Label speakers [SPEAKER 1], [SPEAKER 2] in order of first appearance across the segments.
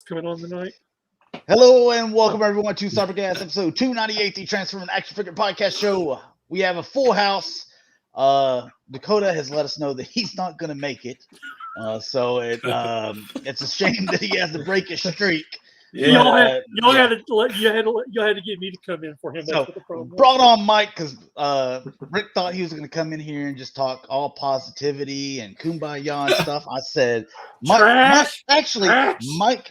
[SPEAKER 1] Coming on tonight.
[SPEAKER 2] Hello and welcome everyone to Cybercast episode 298, the Transforming Action Figure Podcast Show. We have a full house. Dakota has let us know that he's not going to make it, so it's a shame that he has to break his streak.
[SPEAKER 1] Yeah. Y'all had to get me to come in for him. That's what the problem was.
[SPEAKER 2] Brought on Mike because Rick thought he was going to come in here and just talk all positivity and kumbaya and stuff. I said, Mike, Mike.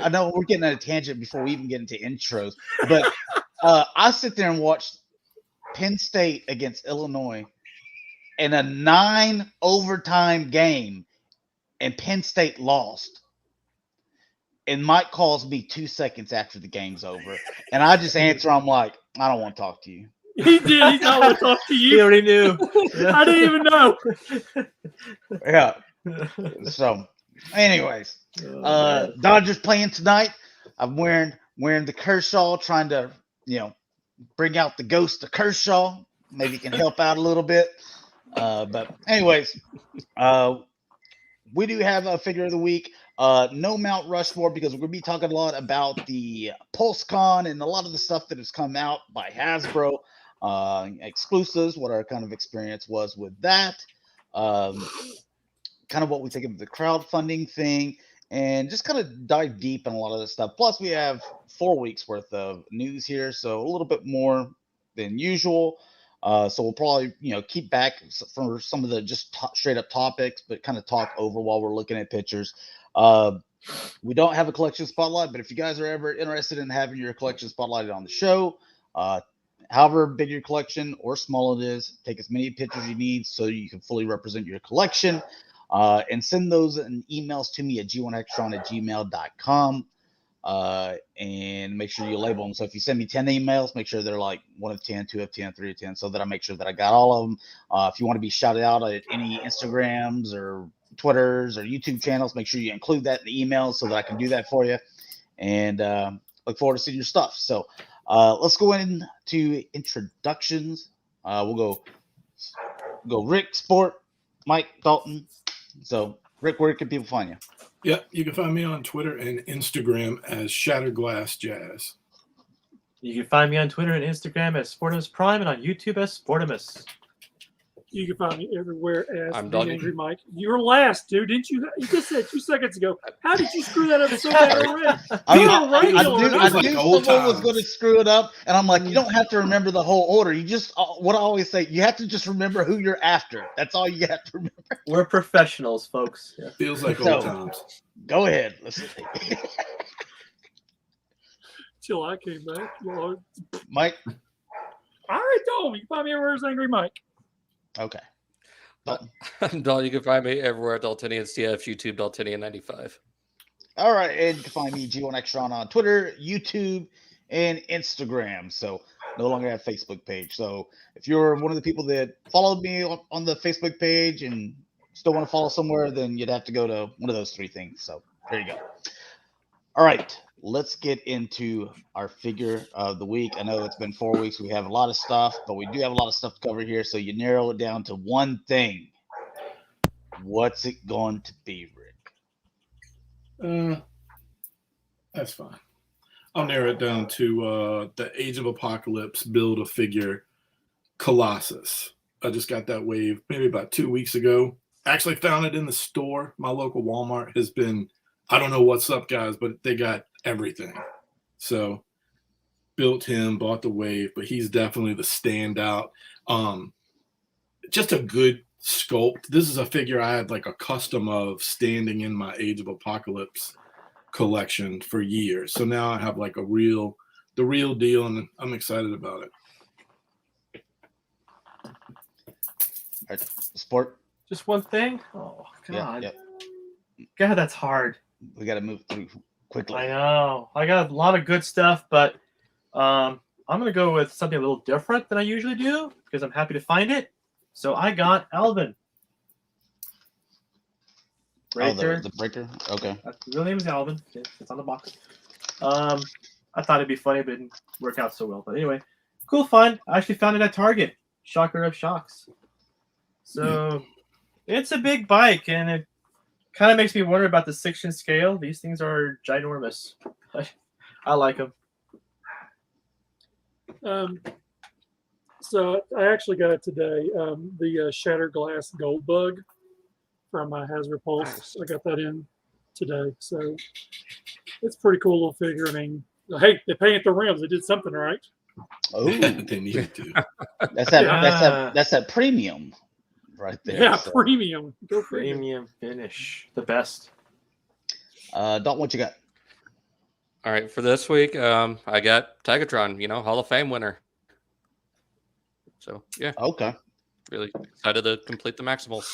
[SPEAKER 2] I know we're getting at a tangent before we even get into intros, but I sit there and watch Penn State against Illinois in a 9 overtime game, and Penn State lost. And Mike calls me 2 seconds after the game's over, and I just answer. I'm like, I don't want to talk to you.
[SPEAKER 1] He did. He don't want to talk to you.
[SPEAKER 3] He already knew.
[SPEAKER 1] I didn't even know.
[SPEAKER 2] Yeah. So, anyways, Dodgers playing tonight. I'm wearing the Kershaw, trying to bring out the ghost of Kershaw. Maybe it can help out a little bit. But anyways, we do have a figure of the week. No Mount Rushmore because we're going to be talking a lot about the PulseCon and a lot of the stuff that has come out by Hasbro, exclusives, what our kind of experience was with that, kind of what we think of the crowdfunding thing, and just kind of dive deep in a lot of this stuff. Plus, we have 4 weeks worth of news here, so a little bit more than usual. So we'll probably, keep back for some of the just straight up topics, but kind of talk over while we're looking at pictures. We don't have a collection spotlight, but if you guys are ever interested in having your collection spotlighted on the show, however big your collection or small it is, take as many pictures you need so you can fully represent your collection, and send those in emails to me at g1extron@gmail.com. And make sure you label them. So if you send me 10 emails, make sure they're like 1 of 10, 2 of 10, 3 of 10, so that I make sure that I got all of them. If you want to be shouted out at any Instagrams or Twitters or YouTube channels, make sure you include that in the email so that I can do that for you. And look forward to seeing your stuff. So let's go into introductions. We'll go Rick, Sport, Mike, Dalton. So Rick, where can people find you?
[SPEAKER 4] Yeah, you can find me on Twitter and Instagram as Shatrdglassjazz.
[SPEAKER 3] You can find me on Twitter and Instagram as Sportimus Prime and on YouTube as Sportimus.
[SPEAKER 1] You can find me everywhere as
[SPEAKER 5] I'm
[SPEAKER 1] the
[SPEAKER 5] Dalton.
[SPEAKER 1] Angry Mike. You were last, dude, didn't you? You just said 2 seconds ago. How did you screw that up so bad already?
[SPEAKER 2] I
[SPEAKER 1] You
[SPEAKER 2] knew
[SPEAKER 4] like old
[SPEAKER 2] someone was
[SPEAKER 4] times.
[SPEAKER 2] going to screw it up, and I'm like, you don't have to remember the whole order. You just, what I always say, you have to just remember who you're after. That's all you have to remember.
[SPEAKER 3] We're professionals, folks. Yeah.
[SPEAKER 4] Feels like
[SPEAKER 2] So-
[SPEAKER 4] old times.
[SPEAKER 2] Go ahead. Listen.
[SPEAKER 1] Till I came back.
[SPEAKER 2] Mike?
[SPEAKER 1] I already told him. You can find me everywhere as Angry Mike.
[SPEAKER 2] Okay.
[SPEAKER 5] I'm Dalton. You can find me everywhere at Daltonian CF, YouTube, Daltonian95.
[SPEAKER 2] All right. And you can find me, G1Extron, on Twitter, YouTube, and Instagram. So no longer have a Facebook page. So if you're one of the people that followed me on the Facebook page and still want to follow somewhere, then you'd have to go to one of those 3 things. So there you go. All right. Let's get into our figure of the week. I know it's been 4 weeks. We have a lot of stuff, but we do have a lot of stuff to cover here. So you narrow it down to one thing. What's it going to be, Rick?
[SPEAKER 4] That's fine. I'll narrow it down to the Age of Apocalypse Build-A-Figure Colossus. I just got that wave maybe about 2 weeks ago. Actually found it in the store. My local Walmart has been, I don't know what's up, guys, but they got everything. So built him, bought the wave, but he's definitely the standout. Just a good sculpt. This is a figure I had like a custom of standing in my Age of Apocalypse collection for years. So now I have like the real deal, and I'm excited about it.
[SPEAKER 2] All right. Sport?
[SPEAKER 3] Just one thing? Oh, God.
[SPEAKER 2] Yep.
[SPEAKER 3] God, that's hard.
[SPEAKER 2] We got to move through quickly.
[SPEAKER 3] I know. I got a lot of good stuff, but I'm going to go with something a little different than I usually do because I'm happy to find it. So I got Alvin. Breaker.
[SPEAKER 2] The breaker? Okay.
[SPEAKER 3] The real name is Alvin. It's on the box. I thought it'd be funny, but it didn't work out so well. But anyway, cool find. I actually found it at Target. Shocker of shocks. So it's a big bike, and Kind of makes me wonder about the 6-inch scale. These things are ginormous. I like them.
[SPEAKER 1] So I actually got it today. The Shatrdglass Gold Bug from Hasbro Pulse. I got that in today. So it's a pretty cool little figure. I mean, hey, they painted the rims. They did something right.
[SPEAKER 2] Oh,
[SPEAKER 4] They needed to.
[SPEAKER 2] that's that premium right there.
[SPEAKER 1] Yeah,
[SPEAKER 2] so.
[SPEAKER 1] premium. Go figure.
[SPEAKER 3] Premium finish. The best.
[SPEAKER 2] Dalton, what you got?
[SPEAKER 5] All right, for this week, I got Tigatron, Hall of Fame winner. So yeah,
[SPEAKER 2] Okay.
[SPEAKER 5] really excited to complete the Maximals.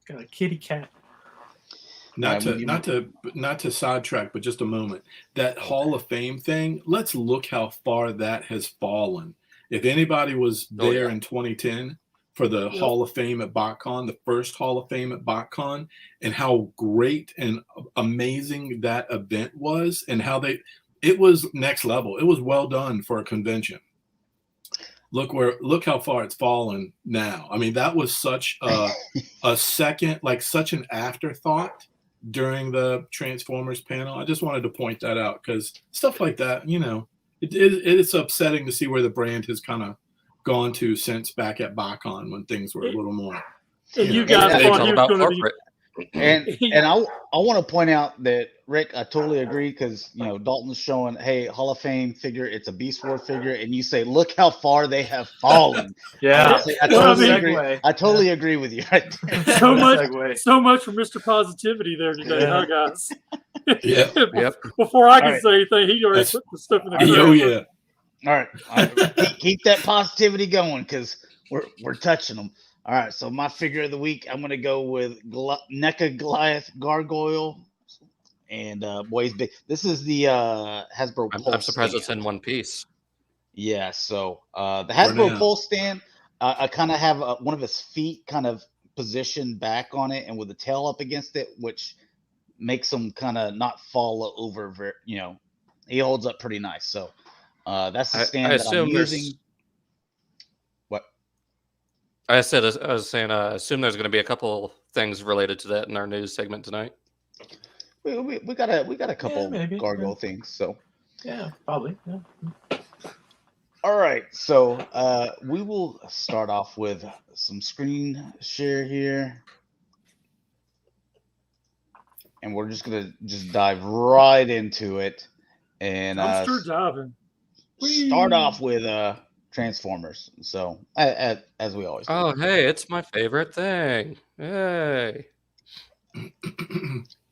[SPEAKER 3] Got a kitty cat.
[SPEAKER 4] Not to sidetrack, but just a moment. That Hall of Fame thing, let's look how far that has fallen. If anybody was there in 2010 for the Hall of Fame at BotCon, the first Hall of Fame at BotCon, and how great and amazing that event was, and how it was next level. It was well done for a convention. Look how far it's fallen now. I mean, that was such a second, like such an afterthought during the Transformers panel. I just wanted to point that out because stuff like that, it's upsetting to see where the brand has kind of gone to since back at BotCon when things were a little more.
[SPEAKER 1] And you guys
[SPEAKER 5] It's
[SPEAKER 1] thought
[SPEAKER 5] all
[SPEAKER 1] he was
[SPEAKER 5] about
[SPEAKER 1] going to be.
[SPEAKER 5] corporate.
[SPEAKER 2] And I want to point out that Rick, I totally agree because Dalton's showing, hey, Hall of Fame figure, it's a Beast Wars figure, and you say, look how far they have fallen.
[SPEAKER 3] Yeah.
[SPEAKER 2] I totally agree with you right there.
[SPEAKER 1] So much for Mr. Positivity there today, huh, guys?
[SPEAKER 4] Yep.
[SPEAKER 1] Before I could say anything, he already put the stuff in the
[SPEAKER 4] Oh yeah.
[SPEAKER 2] All right. Keep that positivity going because we're touching them. All right, so my figure of the week, I'm gonna go with NECA Goliath Gargoyle, and boy, he's big. This is the Hasbro Pulse.
[SPEAKER 5] I'm surprised
[SPEAKER 2] stand.
[SPEAKER 5] it's in one piece.
[SPEAKER 2] Yeah, so the Hasbro Pulse stand, I kind of have one of his feet kind of positioned back on it, and with the tail up against it, which makes him kind of not fall over. He holds up pretty nice. So that's the stand that I'm using.
[SPEAKER 5] I was saying, I assume there's going to be a couple things related to that in our news segment tonight.
[SPEAKER 2] We got a couple gargoyle things. So
[SPEAKER 3] yeah, probably. Yeah.
[SPEAKER 2] All right, so we will start off with some screen share here, and we're just gonna dive right into it, and start off with Transformers. So as we always do.
[SPEAKER 5] Oh, hey, it's my favorite thing. Hey.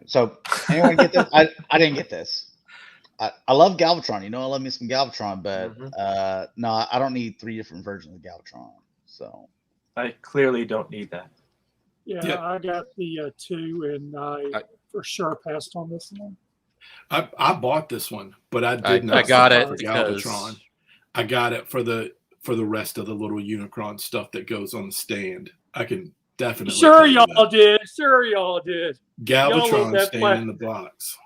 [SPEAKER 2] So anyone get this? I didn't get this. I love Galvatron. I love me some Galvatron, but no, I don't need 3 different versions of Galvatron. So
[SPEAKER 3] I clearly don't need that.
[SPEAKER 1] Yeah, I got the 2, and I for sure passed on this one.
[SPEAKER 4] I bought this one, but I did not.
[SPEAKER 5] I got it
[SPEAKER 4] for
[SPEAKER 5] because
[SPEAKER 4] Galvatron. I got it for the rest of the little Unicron stuff that goes on the stand. I can definitely.
[SPEAKER 1] Sure, y'all did.
[SPEAKER 4] Galvatron staying in the box.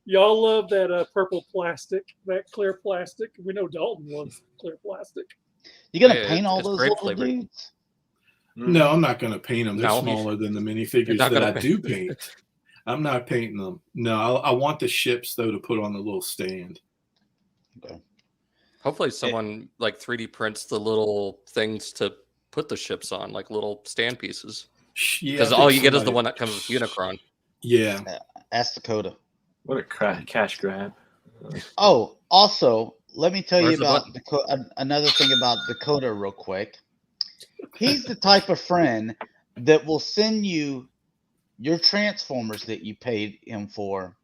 [SPEAKER 1] Y'all love that purple plastic, that clear plastic. We know Dalton loves clear plastic.
[SPEAKER 2] You gonna paint all those little dudes?
[SPEAKER 4] No, I'm not gonna paint them. They're smaller than the minifigures that I do paint. I'm not painting them. No, I want the ships though to put on the little stand.
[SPEAKER 2] Okay.
[SPEAKER 5] Hopefully someone like 3D prints the little things to put the ships on, like little stand pieces. Because all you get is the one that comes with Unicron.
[SPEAKER 4] Yeah.
[SPEAKER 2] Ask Dakota.
[SPEAKER 3] What a cash grab.
[SPEAKER 2] Oh, also, let me tell you about another thing about Dakota real quick. He's the type of friend that will send you your Transformers that you paid him for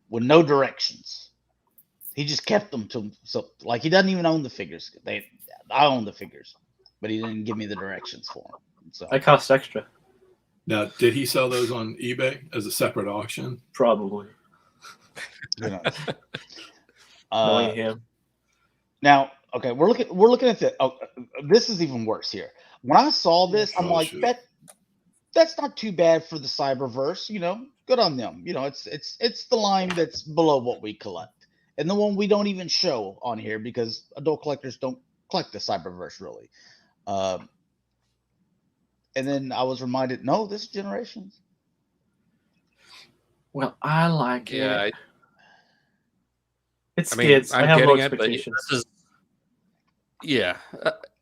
[SPEAKER 2] with no directions. He just kept them he doesn't even own the figures. I own the figures, but he didn't give me the directions for them. So
[SPEAKER 3] that costs extra.
[SPEAKER 4] Now, did he sell those on eBay as a separate auction?
[SPEAKER 3] Probably. Knowing him.
[SPEAKER 2] Now, okay, we're looking at the. Oh, this is even worse here. When I saw this, I'm like, that's not too bad for the Cyberverse. Good on them. It's the line that's below what we collect. And the one we don't even show on here because adult collectors don't collect the Cyberverse really. And then I was reminded, no, this is Generations.
[SPEAKER 3] Well, I like
[SPEAKER 5] Yeah,
[SPEAKER 3] it. It's
[SPEAKER 5] I mean,
[SPEAKER 3] Skids. I
[SPEAKER 5] I'm
[SPEAKER 3] have low
[SPEAKER 5] getting it, but
[SPEAKER 3] expectations.
[SPEAKER 5] this is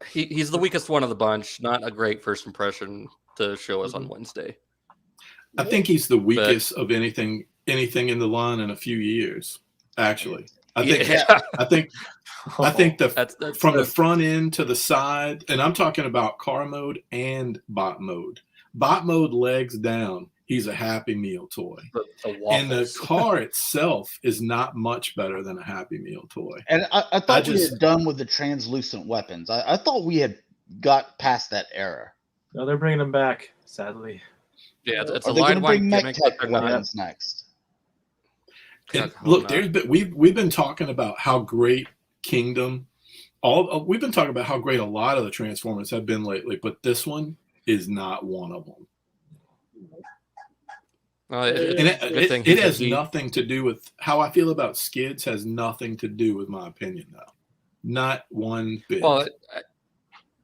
[SPEAKER 5] he's the weakest one of the bunch. Not a great first impression to show us on Wednesday.
[SPEAKER 4] I think he's the weakest of anything in the line in a few years. Actually, I think
[SPEAKER 5] That's
[SPEAKER 4] from the front end to the side, and I'm talking about car mode and bot mode. Bot mode legs down. He's a Happy Meal toy. And the car itself is not much better than a Happy Meal toy.
[SPEAKER 2] And I thought we had done with the translucent weapons. I thought we had got past that era.
[SPEAKER 3] No, they're bringing them back, sadly.
[SPEAKER 5] Yeah, it's
[SPEAKER 2] Are
[SPEAKER 5] a
[SPEAKER 2] they
[SPEAKER 5] line
[SPEAKER 2] going to bring
[SPEAKER 5] one
[SPEAKER 2] mech
[SPEAKER 5] gimmick.
[SPEAKER 2] tech weapons next?
[SPEAKER 4] And look, we've been talking about how great Kingdom. We've been talking about how great a lot of the Transformers have been lately, but this one is not one of them. It has nothing to do with how I feel about Skids. Has nothing to do with my opinion, though. Not one bit.
[SPEAKER 5] Well,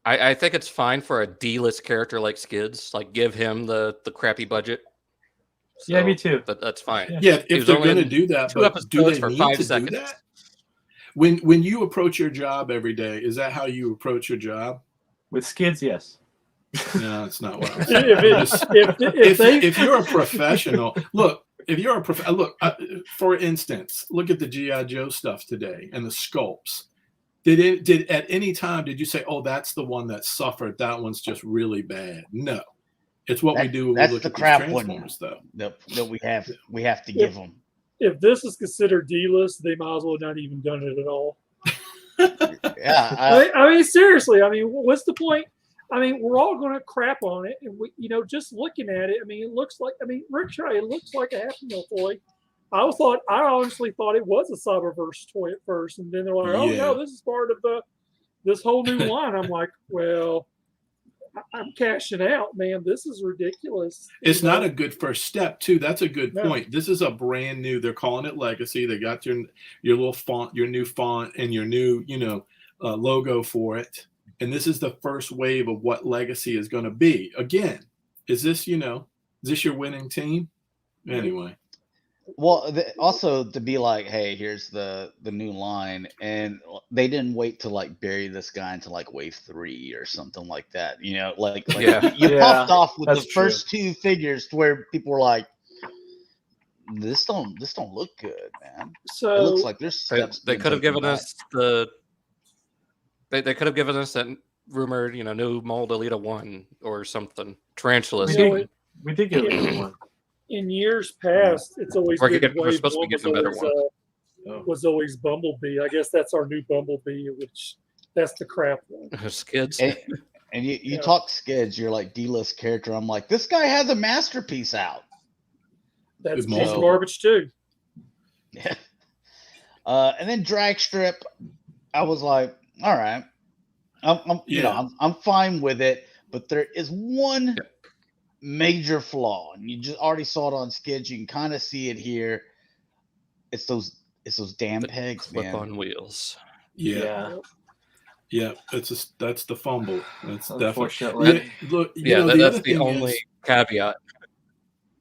[SPEAKER 5] I think it's fine for a D-list character like Skids. Like, give him the crappy budget. So,
[SPEAKER 3] yeah, me too.
[SPEAKER 5] That's fine.
[SPEAKER 4] Yeah, if they're going to do that, but do they
[SPEAKER 5] for
[SPEAKER 4] need
[SPEAKER 5] 5
[SPEAKER 4] to
[SPEAKER 5] seconds.
[SPEAKER 4] do that? When you approach your job every day, is that how you approach your job?
[SPEAKER 3] With Skids, yes.
[SPEAKER 4] No, it's not what I'm saying. If you're a professional, look. For instance, look at the G.I. Joe stuff today and the sculpts. Did at any time did you say, "Oh, that's the one that suffered. That one's just really bad"? No, it's what we do when we look at the Transformers, though.
[SPEAKER 2] That we have to give them.
[SPEAKER 1] If this is considered D-list, they might as well not even done it at all.
[SPEAKER 2] Yeah,
[SPEAKER 1] I mean, seriously. I mean, what's the point? I mean, we're all going to crap on it, and just looking at it. I mean, it looks like. I mean, Rickshaw. It looks like a Happy Meal toy. I honestly thought it was a Cyberverse toy at first, and then they're like, "Oh no, this is part of this whole new line." I'm like, "Well, I'm cashing out, man. This is ridiculous."
[SPEAKER 4] It's not a good first step, too. That's a good point. This is a brand new. They're calling it Legacy. They got your little font, your new font, and your new logo for it. And this is the first wave of what Legacy is going to be. Again, is this your winning team? Anyway.
[SPEAKER 2] Well, also to be like, hey, here's the new line, and they didn't wait to like bury this guy into like wave 3 or something like that. You popped off with the first 2 figures to where people were like, this don't look good, man.
[SPEAKER 1] So
[SPEAKER 2] it looks like there's steps.
[SPEAKER 5] They could have given us They could have given us that rumored, new mold Elita 1 or something. Tarantulas.
[SPEAKER 3] We did get a new one.
[SPEAKER 1] In years past, it's always
[SPEAKER 5] We're
[SPEAKER 1] been
[SPEAKER 5] supposed to be getting a better one.
[SPEAKER 1] Was always Bumblebee. I guess that's our new Bumblebee, which that's the crap one.
[SPEAKER 5] Skids.
[SPEAKER 2] And you talk Skids, you're like D-list character. I'm like, this guy has a masterpiece out.
[SPEAKER 1] That's garbage too.
[SPEAKER 2] Yeah. And then Drag Strip, I was like, all right, I'm fine with it, but there is one major flaw, and you just already saw it on Skids. You can kind of see it here. It's those damn pegs, man.
[SPEAKER 5] Flip on wheels.
[SPEAKER 4] Yeah. That's the fumble. That's
[SPEAKER 3] definitely.
[SPEAKER 5] That's the only caveat.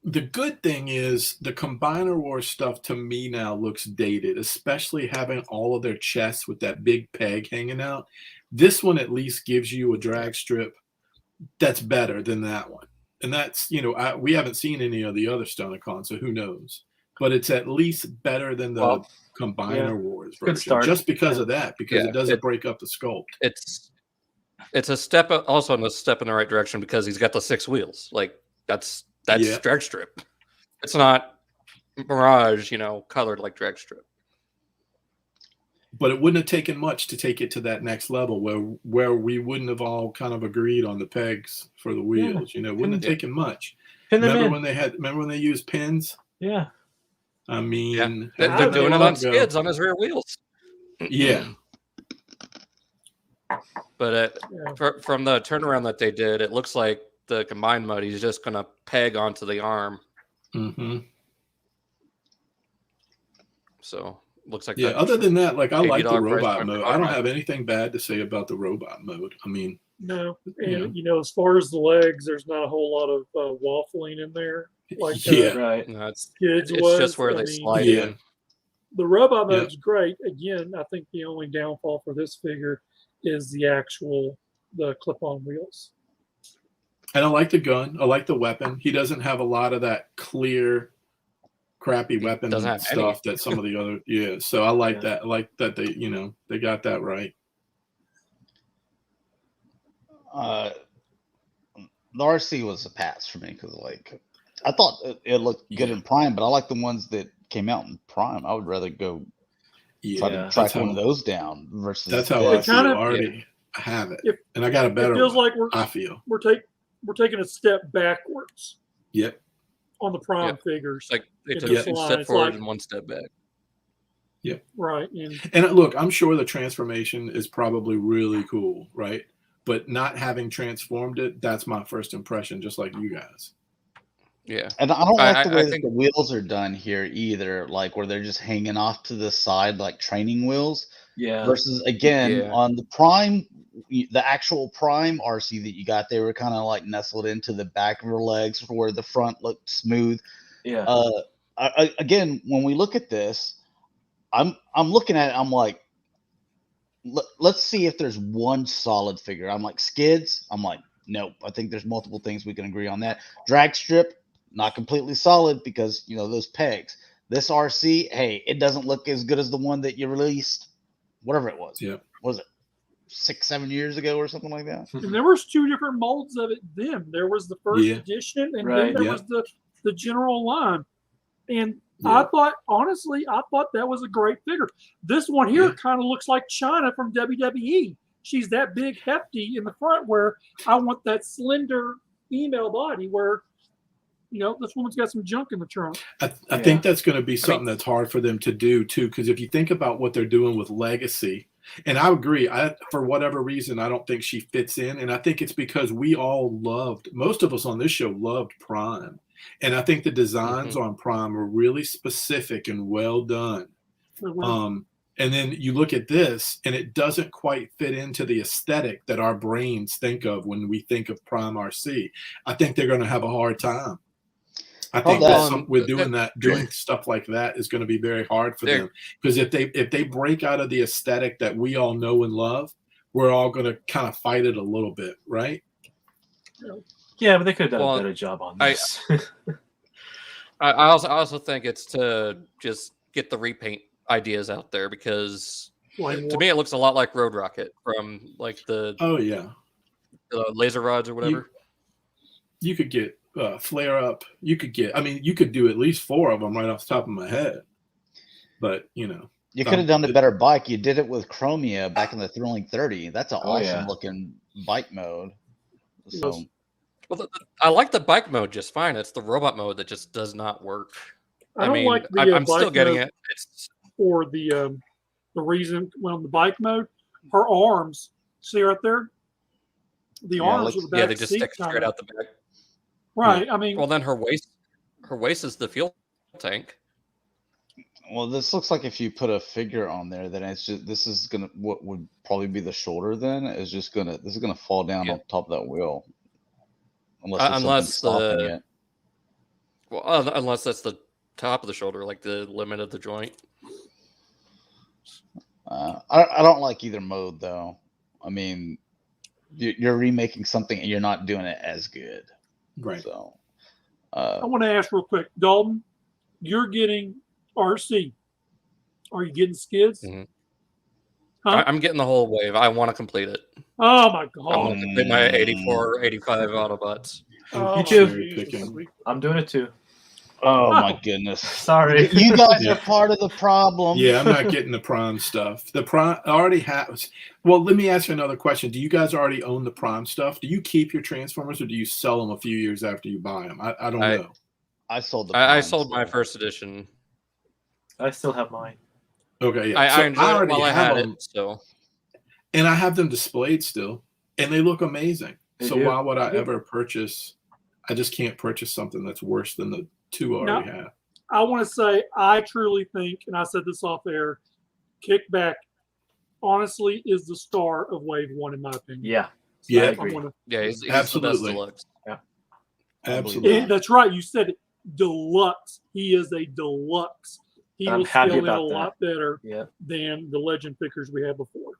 [SPEAKER 4] The good thing is the Combiner War stuff to me now looks dated, especially having all of their chests with that big peg hanging out. This one at least gives you a drag strip that's better than that one. And that's, we haven't seen any of the other Stonacon, so who knows? But it's at least better than the Combiner Wars version. Just because of that, because it doesn't break up the sculpt.
[SPEAKER 5] It's a step, also a step in the right direction because he's got the 6 wheels. Like, that's drag strip. It's not Mirage, colored like drag strip.
[SPEAKER 4] But it wouldn't have taken much to take it to that next level where we wouldn't have all kind of agreed on the pegs for the wheels. It wouldn't have taken much. Remember when they used pins?
[SPEAKER 3] Yeah.
[SPEAKER 4] I mean,
[SPEAKER 5] they're doing it on Skids on his rear wheels.
[SPEAKER 4] Yeah.
[SPEAKER 5] But from the turnaround that they did, it looks like the combined mode, he's just going to peg onto the arm.
[SPEAKER 4] Mm-hmm.
[SPEAKER 5] So, looks like
[SPEAKER 4] other than that, like I like the robot mode. I don't have anything bad to say about the robot mode. I mean,
[SPEAKER 1] no, and as far as the legs, there's not a whole lot of waffling in there. like
[SPEAKER 4] Yeah.
[SPEAKER 3] Right.
[SPEAKER 5] No, it's
[SPEAKER 1] Skids
[SPEAKER 5] it's
[SPEAKER 1] was.
[SPEAKER 5] just where
[SPEAKER 1] I
[SPEAKER 5] they
[SPEAKER 1] mean,
[SPEAKER 5] slide
[SPEAKER 4] Yeah.
[SPEAKER 5] in.
[SPEAKER 1] The robot
[SPEAKER 4] Yeah.
[SPEAKER 1] mode's great. Again, I think the only downfall for this figure is the clip-on wheels.
[SPEAKER 4] And I like the gun. I like the weapon. He doesn't have a lot of that clear, crappy weapon
[SPEAKER 5] doesn't have
[SPEAKER 4] stuff that some of the other. Yeah. So I like that. I like that they got that right.
[SPEAKER 2] The RC was a pass for me because like I thought it looked good in Prime, but I like the ones that came out in Prime. I would rather go try to track one of those down versus.
[SPEAKER 4] That's how I feel. I already have it, and I got a better.
[SPEAKER 1] It feels
[SPEAKER 4] one,
[SPEAKER 1] like
[SPEAKER 4] I feel
[SPEAKER 1] we're taking a step backwards.
[SPEAKER 4] Yep.
[SPEAKER 1] On the Prime figures,
[SPEAKER 5] like they took
[SPEAKER 1] this
[SPEAKER 5] a
[SPEAKER 1] line.
[SPEAKER 5] step
[SPEAKER 1] It's
[SPEAKER 5] forward
[SPEAKER 1] like-
[SPEAKER 5] and one step back.
[SPEAKER 4] Yep.
[SPEAKER 1] right.
[SPEAKER 4] And look, I'm sure the transformation is probably really cool, right? But not having transformed it, that's my first impression, just like you guys.
[SPEAKER 5] Yeah.
[SPEAKER 2] And I don't like the way that
[SPEAKER 5] think
[SPEAKER 2] the wheels are done here either, like where they're just hanging off to the side like training wheels.
[SPEAKER 3] Yeah.
[SPEAKER 2] Versus again on the Prime, the actual Prime RC that you got, they were kind of like nestled into the back of her legs where the front looked smooth.
[SPEAKER 3] Yeah.
[SPEAKER 2] Again, when we look at this, I'm looking at it, I'm like, let's see if there's one solid figure. I'm like, skids, I'm like, nope. I think there's multiple things we can agree on that. Drag strip, not completely solid because those pegs. This RC, hey, it doesn't look as good as the one that you released, whatever it was.
[SPEAKER 4] Yeah.
[SPEAKER 2] What was it 6-7 years ago or something like that?
[SPEAKER 1] And there was 2 different molds of it then. There was the first edition, and then there was the general line. And I thought that was a great figure. This one here kind of looks like China from WWE. She's that big, hefty in the front where I want that slender female body where, this woman's got some junk in the trunk.
[SPEAKER 4] I think that's going to be something that's hard for them to do too, because if you think about what they're doing with Legacy, and I agree, for whatever reason, I don't think she fits in. And I think it's because most of us on this show loved Prime. And I think the designs on Prime are really specific and well done. And then you look at this, and it doesn't quite fit into the aesthetic that our brains think of when we think of Prime RC. I think they're going to have a hard time. I think doing stuff like that is going to be very hard for them, because if they break out of the aesthetic that we all know and love, we're all going to kind of fight it a little bit, right?
[SPEAKER 3] Yeah, but they could have done a better job on this.
[SPEAKER 5] I also think it's to just get the repaint ideas out there, because to me it looks a lot like Road Rocket from like the laser rods or whatever.
[SPEAKER 4] You could get flare up. You could do at least 4 of them right off the top of my head. But you
[SPEAKER 2] could have done a better bike. You did it with Chromia back in the Thrilling 30. That's an awesome looking bike mode. So.
[SPEAKER 5] Well, I like the bike mode just fine. It's the robot mode that just does not work. I'm still getting it. It's
[SPEAKER 1] for the reason when the bike mode, her arms, see right there, the arms with the back
[SPEAKER 5] they just stick straight out the back.
[SPEAKER 1] Right.
[SPEAKER 5] Well, then her waist is the fuel tank.
[SPEAKER 2] Well, this looks like if you put a figure on there, then this is what would probably be the shoulder. Then this is gonna fall down on top of that wheel. Unless that's
[SPEAKER 5] the top of the shoulder, like the limit of the joint.
[SPEAKER 2] I don't like either mode though. I mean, you're remaking something and you're not doing it as good.
[SPEAKER 4] Right.
[SPEAKER 2] So,
[SPEAKER 1] I want to ask real quick, Dalton, you're getting RC. Are you getting skids?
[SPEAKER 5] Mm-hmm. Huh? I'm getting the whole wave. I want to complete it.
[SPEAKER 1] Oh my god!
[SPEAKER 5] I want to complete my 84, 85 Autobots.
[SPEAKER 3] Me too. I'm doing it too.
[SPEAKER 2] Oh my goodness!
[SPEAKER 3] Sorry,
[SPEAKER 2] you guys are part of the problem.
[SPEAKER 4] Yeah, I'm not getting the Prime stuff. The Prime already has. Well, let me ask you another question. Do you guys already own the Prime stuff? Do you keep your Transformers, or do you sell them a few years after you buy them? I don't know.
[SPEAKER 2] I sold the.
[SPEAKER 5] I sold my first edition.
[SPEAKER 3] I still have mine.
[SPEAKER 4] Okay, yeah.
[SPEAKER 5] I enjoyed it while I had it. So,
[SPEAKER 4] and I have them displayed still, and they look amazing. Why would I ever purchase? I just can't purchase something that's worse than the 2 I already have.
[SPEAKER 1] I want to say I truly think, and I said this off air, Kickback honestly is the star of Wave 1 in my opinion.
[SPEAKER 3] Yeah.
[SPEAKER 4] Yeah.
[SPEAKER 3] I agree.
[SPEAKER 5] He's
[SPEAKER 4] absolutely.
[SPEAKER 5] the best deluxe.
[SPEAKER 3] Yeah.
[SPEAKER 4] Absolutely.
[SPEAKER 1] That's right. You said it. deluxe. He is a deluxe. He
[SPEAKER 3] I'm
[SPEAKER 1] will
[SPEAKER 3] happy
[SPEAKER 1] scale in a
[SPEAKER 3] about that.
[SPEAKER 1] lot better
[SPEAKER 3] Yeah.
[SPEAKER 1] than the Legend figures we had before.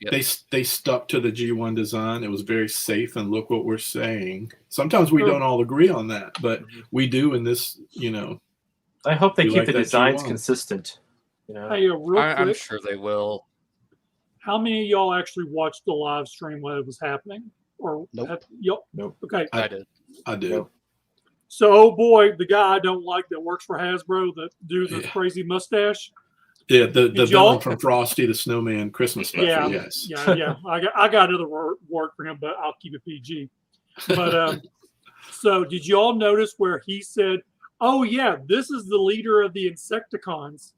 [SPEAKER 5] Yep.
[SPEAKER 4] They stuck to the G1 design. It was very safe, and look what we're saying. Sometimes we don't all agree on that, but we do in this,
[SPEAKER 3] I hope they
[SPEAKER 4] We
[SPEAKER 3] keep
[SPEAKER 4] like
[SPEAKER 3] the
[SPEAKER 4] that
[SPEAKER 3] designs
[SPEAKER 4] G1.
[SPEAKER 3] consistent.
[SPEAKER 1] Hey, real quick,
[SPEAKER 5] I'm sure they will.
[SPEAKER 1] how many of y'all actually watched the live stream while it was happening? Or
[SPEAKER 2] Nope.
[SPEAKER 3] Nope.
[SPEAKER 1] Okay.
[SPEAKER 5] I did.
[SPEAKER 4] I do.
[SPEAKER 3] Nope.
[SPEAKER 1] So, oh boy, the guy I don't like that works for Hasbro, the dude with the
[SPEAKER 4] Yeah.
[SPEAKER 1] crazy mustache.
[SPEAKER 4] Yeah, the
[SPEAKER 1] Did
[SPEAKER 4] villain
[SPEAKER 1] y'all-
[SPEAKER 4] from Frosty the Snowman Christmas special. Yes.
[SPEAKER 1] Yeah. I got another word for him, but I'll keep it PG. But so did you all notice where he said, "Oh yeah, this is the leader of the Insecticons"?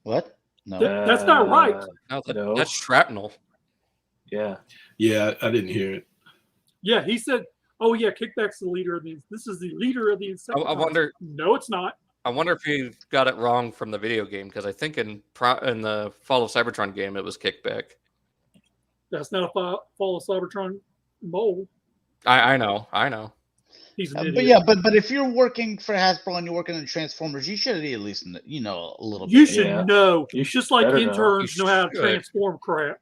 [SPEAKER 2] What? No.
[SPEAKER 1] That's not right.
[SPEAKER 3] No.
[SPEAKER 5] That's shrapnel.
[SPEAKER 3] Yeah.
[SPEAKER 4] Yeah, I didn't hear it.
[SPEAKER 1] Yeah, he said, "Oh yeah, Kickback's the leader of the. This is the leader of the Insecticons."
[SPEAKER 5] I wonder.
[SPEAKER 1] No, it's not.
[SPEAKER 5] I wonder if he got it wrong from the video game, because I think in the Fall of Cybertron game it was Kickback.
[SPEAKER 1] That's not a Fall of Cybertron mold.
[SPEAKER 5] I know.
[SPEAKER 1] He's an idiot.
[SPEAKER 2] But yeah, but if you're working for Hasbro and you're working in Transformers, you should at least a little
[SPEAKER 1] You
[SPEAKER 2] bit.
[SPEAKER 1] should
[SPEAKER 3] Yeah.
[SPEAKER 1] know.
[SPEAKER 3] You
[SPEAKER 1] Just like
[SPEAKER 3] better know.
[SPEAKER 1] interns
[SPEAKER 5] You
[SPEAKER 1] know how to
[SPEAKER 5] should.
[SPEAKER 1] transform crap.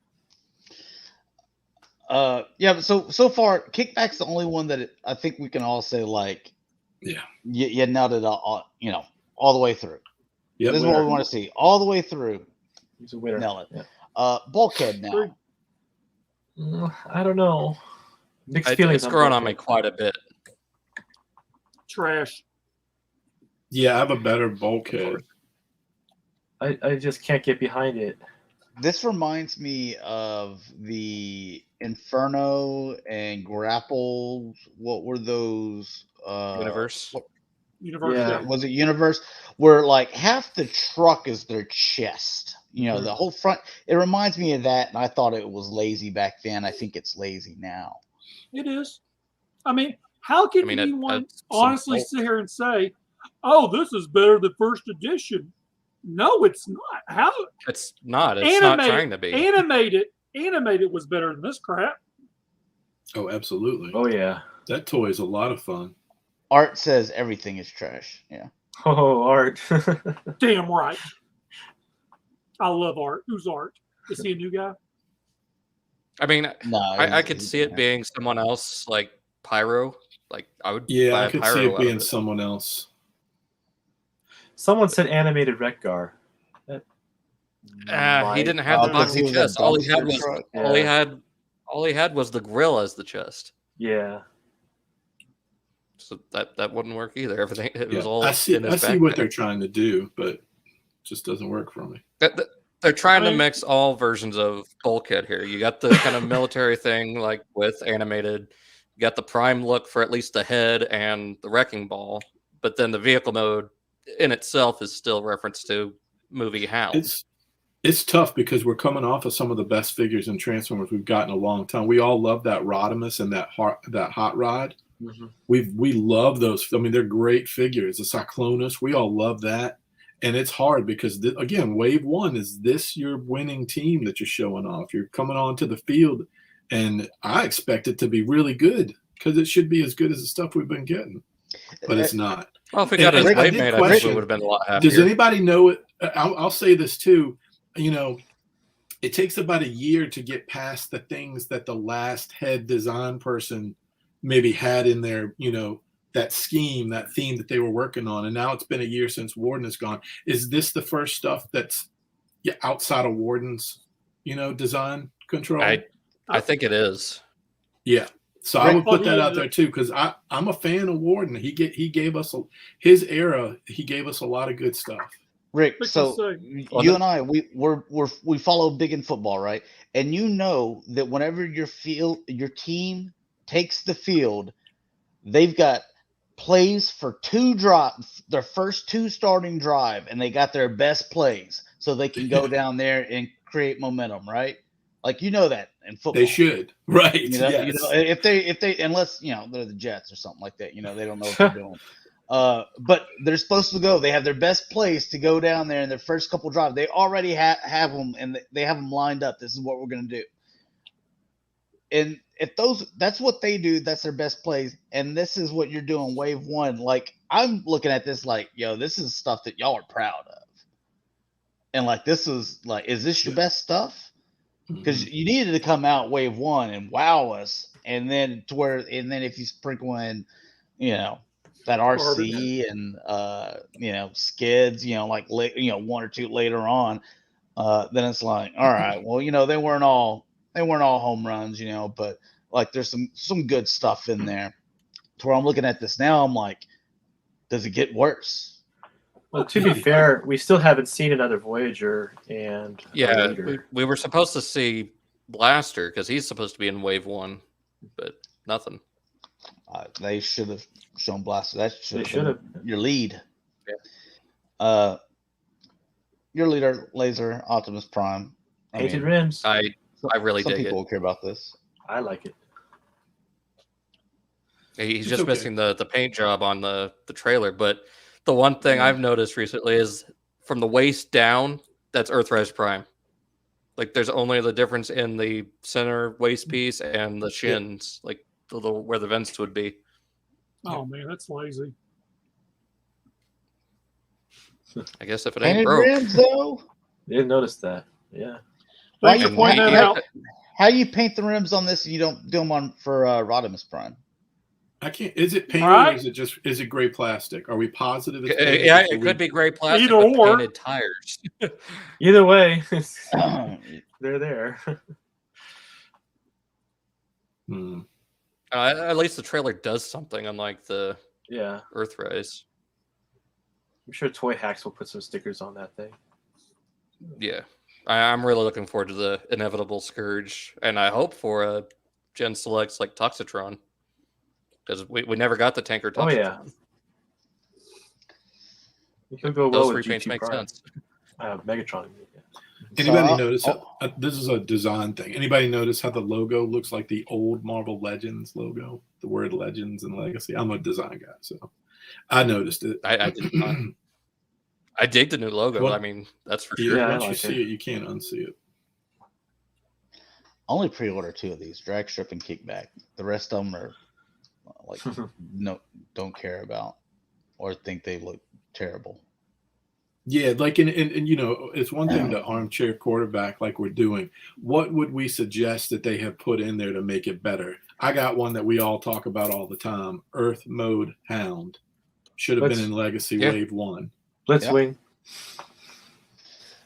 [SPEAKER 2] Yeah, but so far, Kickback's the only one that I think we can all say
[SPEAKER 4] Yeah.
[SPEAKER 2] you nailed it all the way through.
[SPEAKER 4] Yep.
[SPEAKER 2] This is what we want to see all the way through.
[SPEAKER 3] He's a winner.
[SPEAKER 2] Nail it.
[SPEAKER 3] Yeah.
[SPEAKER 2] Bulkhead now.
[SPEAKER 3] I don't know. Mixed feelings.
[SPEAKER 5] It's growing on
[SPEAKER 3] Bulkhead.
[SPEAKER 5] me quite a bit.
[SPEAKER 1] Trash.
[SPEAKER 4] Yeah, I have a better Bulkhead.
[SPEAKER 3] I just can't get behind it.
[SPEAKER 2] This reminds me of the Inferno and Grapple. What were those?
[SPEAKER 5] Universe.
[SPEAKER 1] Universe.
[SPEAKER 3] Yeah.
[SPEAKER 2] Was it Universe? Where like half the truck is their chest. The whole front. It reminds me of that, and I thought it was lazy back then. I think it's lazy now.
[SPEAKER 1] It is. I mean, how can
[SPEAKER 5] I mean,
[SPEAKER 1] anyone
[SPEAKER 5] that's some
[SPEAKER 1] honestly
[SPEAKER 5] bulk.
[SPEAKER 1] sit here and say, "Oh, this is better than first edition"? No, it's not. How
[SPEAKER 5] It's not. It's not trying to be.
[SPEAKER 1] animated was better than this crap.
[SPEAKER 4] Oh, absolutely.
[SPEAKER 3] Oh yeah.
[SPEAKER 4] That toy is a lot of fun.
[SPEAKER 2] Art says everything is trash. Yeah.
[SPEAKER 3] Oh, Art.
[SPEAKER 1] Damn right. I love Art. Who's Art? Is he a new guy?
[SPEAKER 5] I mean,
[SPEAKER 2] No,
[SPEAKER 5] I could see it being someone else, like Pyro. Like I would.
[SPEAKER 4] Yeah,
[SPEAKER 5] buy
[SPEAKER 4] I
[SPEAKER 5] a
[SPEAKER 4] could
[SPEAKER 5] Pyro
[SPEAKER 4] see it
[SPEAKER 5] out
[SPEAKER 4] being
[SPEAKER 5] of
[SPEAKER 4] someone else.
[SPEAKER 3] Someone said animated Retgar.
[SPEAKER 5] He didn't have the
[SPEAKER 2] because he
[SPEAKER 5] boxy
[SPEAKER 2] was a
[SPEAKER 5] chest. All he had
[SPEAKER 2] dumpster
[SPEAKER 5] was
[SPEAKER 2] truck.
[SPEAKER 5] all he had was the grill as the chest.
[SPEAKER 3] Yeah.
[SPEAKER 5] So that wouldn't work either. Everything it was
[SPEAKER 4] Yeah,
[SPEAKER 5] all
[SPEAKER 4] I see
[SPEAKER 5] in his
[SPEAKER 4] what
[SPEAKER 5] backpack.
[SPEAKER 4] they're trying to do, but it just doesn't work for me.
[SPEAKER 5] They're trying
[SPEAKER 1] I
[SPEAKER 5] to
[SPEAKER 1] mean-
[SPEAKER 5] mix all versions of Bulkhead here. You got the kind of military thing, like with animated. You got the prime look for at least the head and the wrecking ball, but then the vehicle mode in itself is still reference to movie Hal.
[SPEAKER 4] It's tough because we're coming off of some of the best figures in Transformers we've gotten in a long time. We all love that Rodimus and that Hot Rod.
[SPEAKER 3] Mm-hmm.
[SPEAKER 4] We love those. I mean, they're great figures. The Cyclonus, we all love that. And it's hard because, again, Wave 1 is this your winning team that you're showing off. You're coming onto the field, and I expect it to be really good because it should be as good as the stuff we've been getting. But it's not.
[SPEAKER 5] Well, if we got his
[SPEAKER 2] Rick, I
[SPEAKER 5] weight
[SPEAKER 2] did
[SPEAKER 5] made, I think
[SPEAKER 2] question-
[SPEAKER 5] we would have been a lot happier.
[SPEAKER 4] Does anybody know it? I'll say this too. It takes about a year to get past the things that the last head design person maybe had in their, that scheme, that theme that they were working on. And now it's been a year since Warden is gone. Is this the first stuff that's outside of Warden's, design control?
[SPEAKER 5] I think it is.
[SPEAKER 4] Yeah. So I would put that out there too, because I'm a fan of Warden. He gave us his era. He gave us a lot of good stuff.
[SPEAKER 2] Rick,
[SPEAKER 1] What's
[SPEAKER 2] so
[SPEAKER 1] this
[SPEAKER 2] you and I, we follow big in football, right? And you know that whenever your team takes the field, they've got plays for their first 2 starting drive, and they got their best plays, so they can go down there and create momentum, right? Like that in football.
[SPEAKER 4] They should, right?
[SPEAKER 2] Yes. If they unless they're the Jets or something like that, they don't know what they're doing. But they're supposed to go. They have their best plays to go down there in their first couple drives. They already have them, and they have them lined up. This is what we're going to do. And if that's what they do, that's their best plays. And this is what you're doing, Wave 1. Like, I'm looking at this like, yo, this is stuff that y'all are proud of. And like, this is like, is this your best stuff? Because you needed to come out wave one and wow us. And then if you sprinkle in, that RC and, skids, like, one or two later on, then it's like, all right, well, they weren't all home runs, but like there's some good stuff in there. To where I'm looking at this now, I'm like, does it get worse?
[SPEAKER 3] Well, to be fair, we still haven't seen another Voyager and
[SPEAKER 5] we were supposed to see Blaster because he's supposed to be in wave one, but nothing.
[SPEAKER 2] They should have shown Blaster. That should have your lead.
[SPEAKER 5] Yeah.
[SPEAKER 2] Your leader, Laser Optimus Prime.
[SPEAKER 3] Painted rims.
[SPEAKER 5] I really dig it.
[SPEAKER 2] Some people will care about this.
[SPEAKER 3] I like it.
[SPEAKER 5] He's just missing the paint job on the trailer. But the one thing I've noticed recently is from the waist down, that's Earthrise Prime. Like there's only the difference in the center waist piece and the shins, like where the vents would be.
[SPEAKER 1] Oh man, that's lazy.
[SPEAKER 5] I guess if it ain't
[SPEAKER 2] Painted
[SPEAKER 5] broke.
[SPEAKER 2] rims, though.
[SPEAKER 3] Didn't notice that. Yeah.
[SPEAKER 2] Why you point that out? How do you paint the rims on this and you don't do them for Rodimus Prime?
[SPEAKER 4] I can't. Is it painted or is it gray plastic? Are we positive it's painted?
[SPEAKER 5] Yeah, it could be gray plastic
[SPEAKER 1] Either
[SPEAKER 5] with
[SPEAKER 1] or.
[SPEAKER 5] painted tires.
[SPEAKER 3] Either way, they're there.
[SPEAKER 5] At least the trailer does something, unlike the Earthrise.
[SPEAKER 3] I'm sure Toy Hacks will put some stickers on that thing.
[SPEAKER 5] Yeah, I'm really looking forward to the inevitable Scourge, and I hope for a Gen Selects like Toxitron. Because we never got the tanker Toxitron.
[SPEAKER 3] Oh, yeah. You could go well
[SPEAKER 5] Those
[SPEAKER 3] with
[SPEAKER 5] repaints make sense.
[SPEAKER 3] Megatron.
[SPEAKER 4] Anybody notice this is a design thing? Anybody notice how the logo looks like the old Marvel Legends logo? The word Legends and Legacy. I'm a design guy, so I noticed it.
[SPEAKER 5] I did not. I dig the new logo.
[SPEAKER 4] Well,
[SPEAKER 5] I mean, that's for sure.
[SPEAKER 4] Yeah, once you see it, you can't unsee it.
[SPEAKER 2] Only pre-order 2 of these: Drag Strip and Kickback. The rest of them are like don't care about or think they look terrible.
[SPEAKER 4] Yeah, like and it's one thing to armchair quarterback like we're doing. What would we suggest that they have put in there to make it better? I got one that we all talk about all the time. Earth Mode Hound should have been in Legacy Wave 1.
[SPEAKER 3] Blitzwing.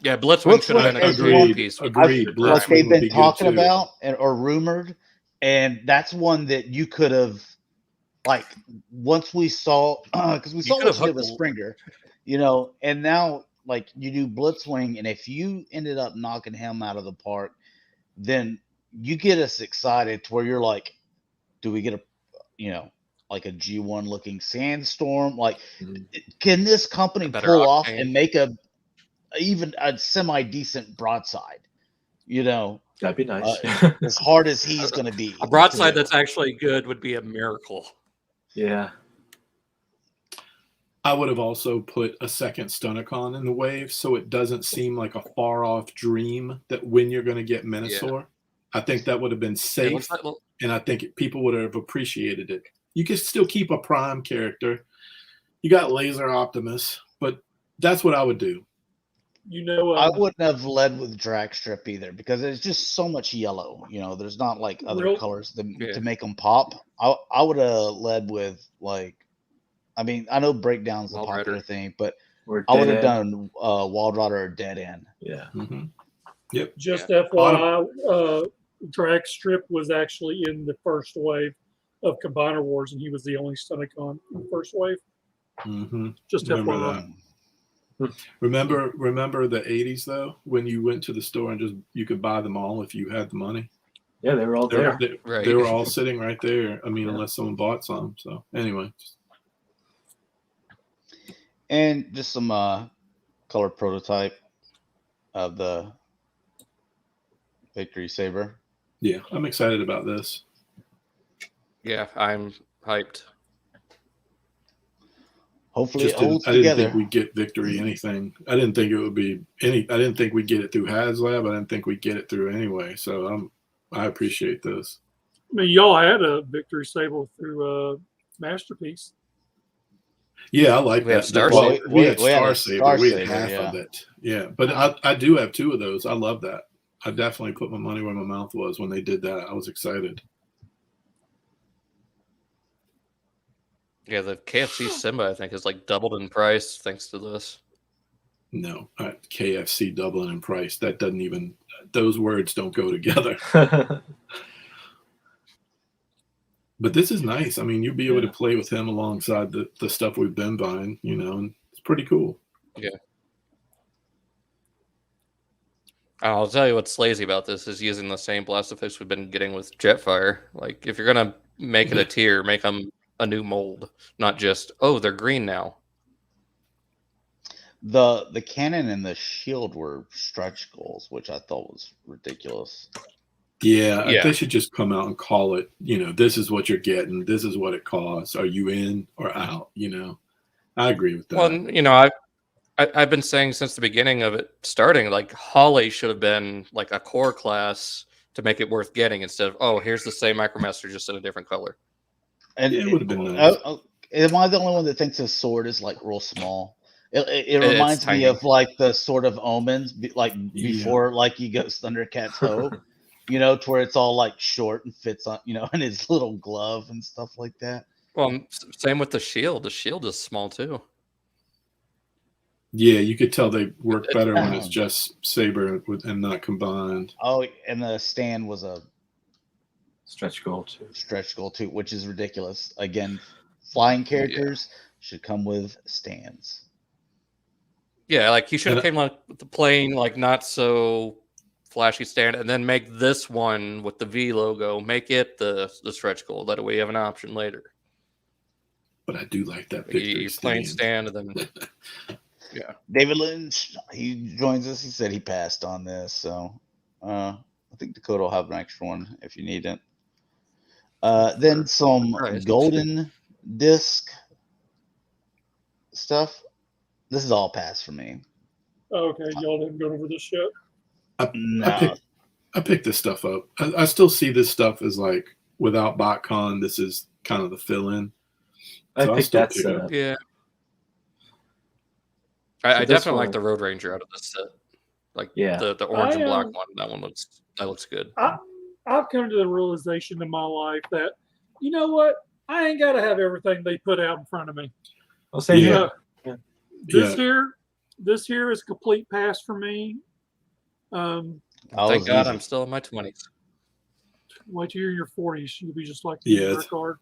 [SPEAKER 5] Yeah, Blitzwing should have been a good piece.
[SPEAKER 4] Agreed.
[SPEAKER 2] Like they've been talking about or rumored, and that's one that you could have, like, once we saw, because we saw what you did with Springer, and now, like, you do Blitzwing, and if you ended up knocking him out of the park, then you get us excited to where you're like, do we get a, like a G1 looking Sandstorm? Like, can this company pull off and make even a semi decent broadside?
[SPEAKER 3] That'd be nice.
[SPEAKER 2] As hard as he's going to be,
[SPEAKER 5] a broadside that's actually good would be a miracle.
[SPEAKER 3] Yeah.
[SPEAKER 4] I would have also put a second Stunticon in the wave so it doesn't seem like a far off dream that when you're going to get Menasor. I think that would have been safe, and I think people would have appreciated it. You can still keep a Prime character. You got Laser Optimus, but that's what I would do.
[SPEAKER 2] I wouldn't have led with Drag Strip either because there's just so much yellow. There's not like other colors to make them pop. I would have led with, like, I mean, I know Breakdown's the popular thing, but I would have done Wild Rider or Dead End.
[SPEAKER 3] Yeah.
[SPEAKER 4] Mm-hmm. Yep.
[SPEAKER 1] Just FYI, Drag Strip was actually in the first wave of Combiner Wars, and he was the only Stunticon in the first wave.
[SPEAKER 4] Mm-hmm.
[SPEAKER 1] Just FYI.
[SPEAKER 4] Remember the 80s though, when you went to the store and you could buy them all if you had the money.
[SPEAKER 3] Yeah, they were all there.
[SPEAKER 4] They were all sitting right there. I mean, unless someone bought some. So anyway.
[SPEAKER 2] And just some color prototype of the Victory Saber.
[SPEAKER 4] Yeah, I'm excited about this.
[SPEAKER 5] Yeah, I'm hyped.
[SPEAKER 2] Hopefully it holds
[SPEAKER 4] I
[SPEAKER 2] together.
[SPEAKER 4] didn't think we'd get Victory anything. I didn't think it would be any. I didn't think we'd get it through HasLab. I didn't think we'd get it through anyway. So I appreciate this.
[SPEAKER 1] I mean, y'all had a Victory Saber through Masterpiece.
[SPEAKER 4] Yeah, I like
[SPEAKER 5] We have
[SPEAKER 4] that.
[SPEAKER 5] Star
[SPEAKER 4] Well,
[SPEAKER 5] Saber.
[SPEAKER 4] we had
[SPEAKER 2] We had
[SPEAKER 4] Star
[SPEAKER 2] a
[SPEAKER 4] Saber.
[SPEAKER 2] Star
[SPEAKER 4] We had
[SPEAKER 2] Saber,
[SPEAKER 4] half
[SPEAKER 2] yeah.
[SPEAKER 4] of it. Yeah, but I do have 2 of those. I love that. I definitely put my money where my mouth was when they did that. I was excited.
[SPEAKER 5] Yeah, the KFC Simba I think is like doubled in price thanks to this.
[SPEAKER 4] No, KFC doubling in price. That doesn't even. Those words don't go together. But this is nice. I mean, you'll be able to play with him alongside the stuff we've been buying, and it's pretty cool.
[SPEAKER 5] Yeah. I'll tell you what's lazy about this is using the same Blastoise we've been getting with Jetfire. Like, if you're going to make it a tier, make them a new mold, not just, oh, they're green now.
[SPEAKER 2] The cannon and the shield were stretch goals, which I thought was ridiculous.
[SPEAKER 4] Yeah, they should just come out and call it, this is what you're getting. This is what it costs. Are you in or out? I agree with that.
[SPEAKER 5] Well, I've been saying since the beginning of it starting, like Holly should have been like a core class to make it worth getting instead of, oh, here's the same Micromaster just in a different color.
[SPEAKER 2] And
[SPEAKER 4] it would have been nice.
[SPEAKER 2] Am I the only one that thinks his sword is like real small? It reminds me of like the Sword of Omens, before like he goes Thundercat's Hope. To where it's all like short and fits on, in his little glove and stuff like that.
[SPEAKER 5] Well, same with the shield. The shield is small too.
[SPEAKER 4] Yeah, you could tell they work better when it's just Saber and not combined.
[SPEAKER 2] Oh, and the stand was a
[SPEAKER 3] stretch goal too,
[SPEAKER 2] which is ridiculous. Again, flying characters should come with stands.
[SPEAKER 5] Yeah, like he should have came like with the plain, like not so flashy stand, and then make this one with the V logo, make it the stretch goal. That way you have an option later.
[SPEAKER 4] But I do like that victory
[SPEAKER 5] you plain stand, and then yeah.
[SPEAKER 2] David Lynch, he joins us. He said he passed on this, so I think Dakota will have an extra one if you need it. Then some golden disc stuff. This is all pass for me.
[SPEAKER 1] Okay, y'all didn't go over this yet.
[SPEAKER 4] I picked this stuff up. I still see this stuff as like without BotCon, this is kind of the fill-in.
[SPEAKER 3] I picked that set.
[SPEAKER 5] Yeah. I definitely like the Road Ranger out of this set. Like the orange and black one. That looks good.
[SPEAKER 1] I've come to the realization in my life that, you know what? I ain't got to have everything they put out in front of me.
[SPEAKER 3] I'll say
[SPEAKER 1] This here is complete pass for me.
[SPEAKER 5] Thank God I'm still in my 20s.
[SPEAKER 1] Wait till you're in your 40s. You'll be just like the card.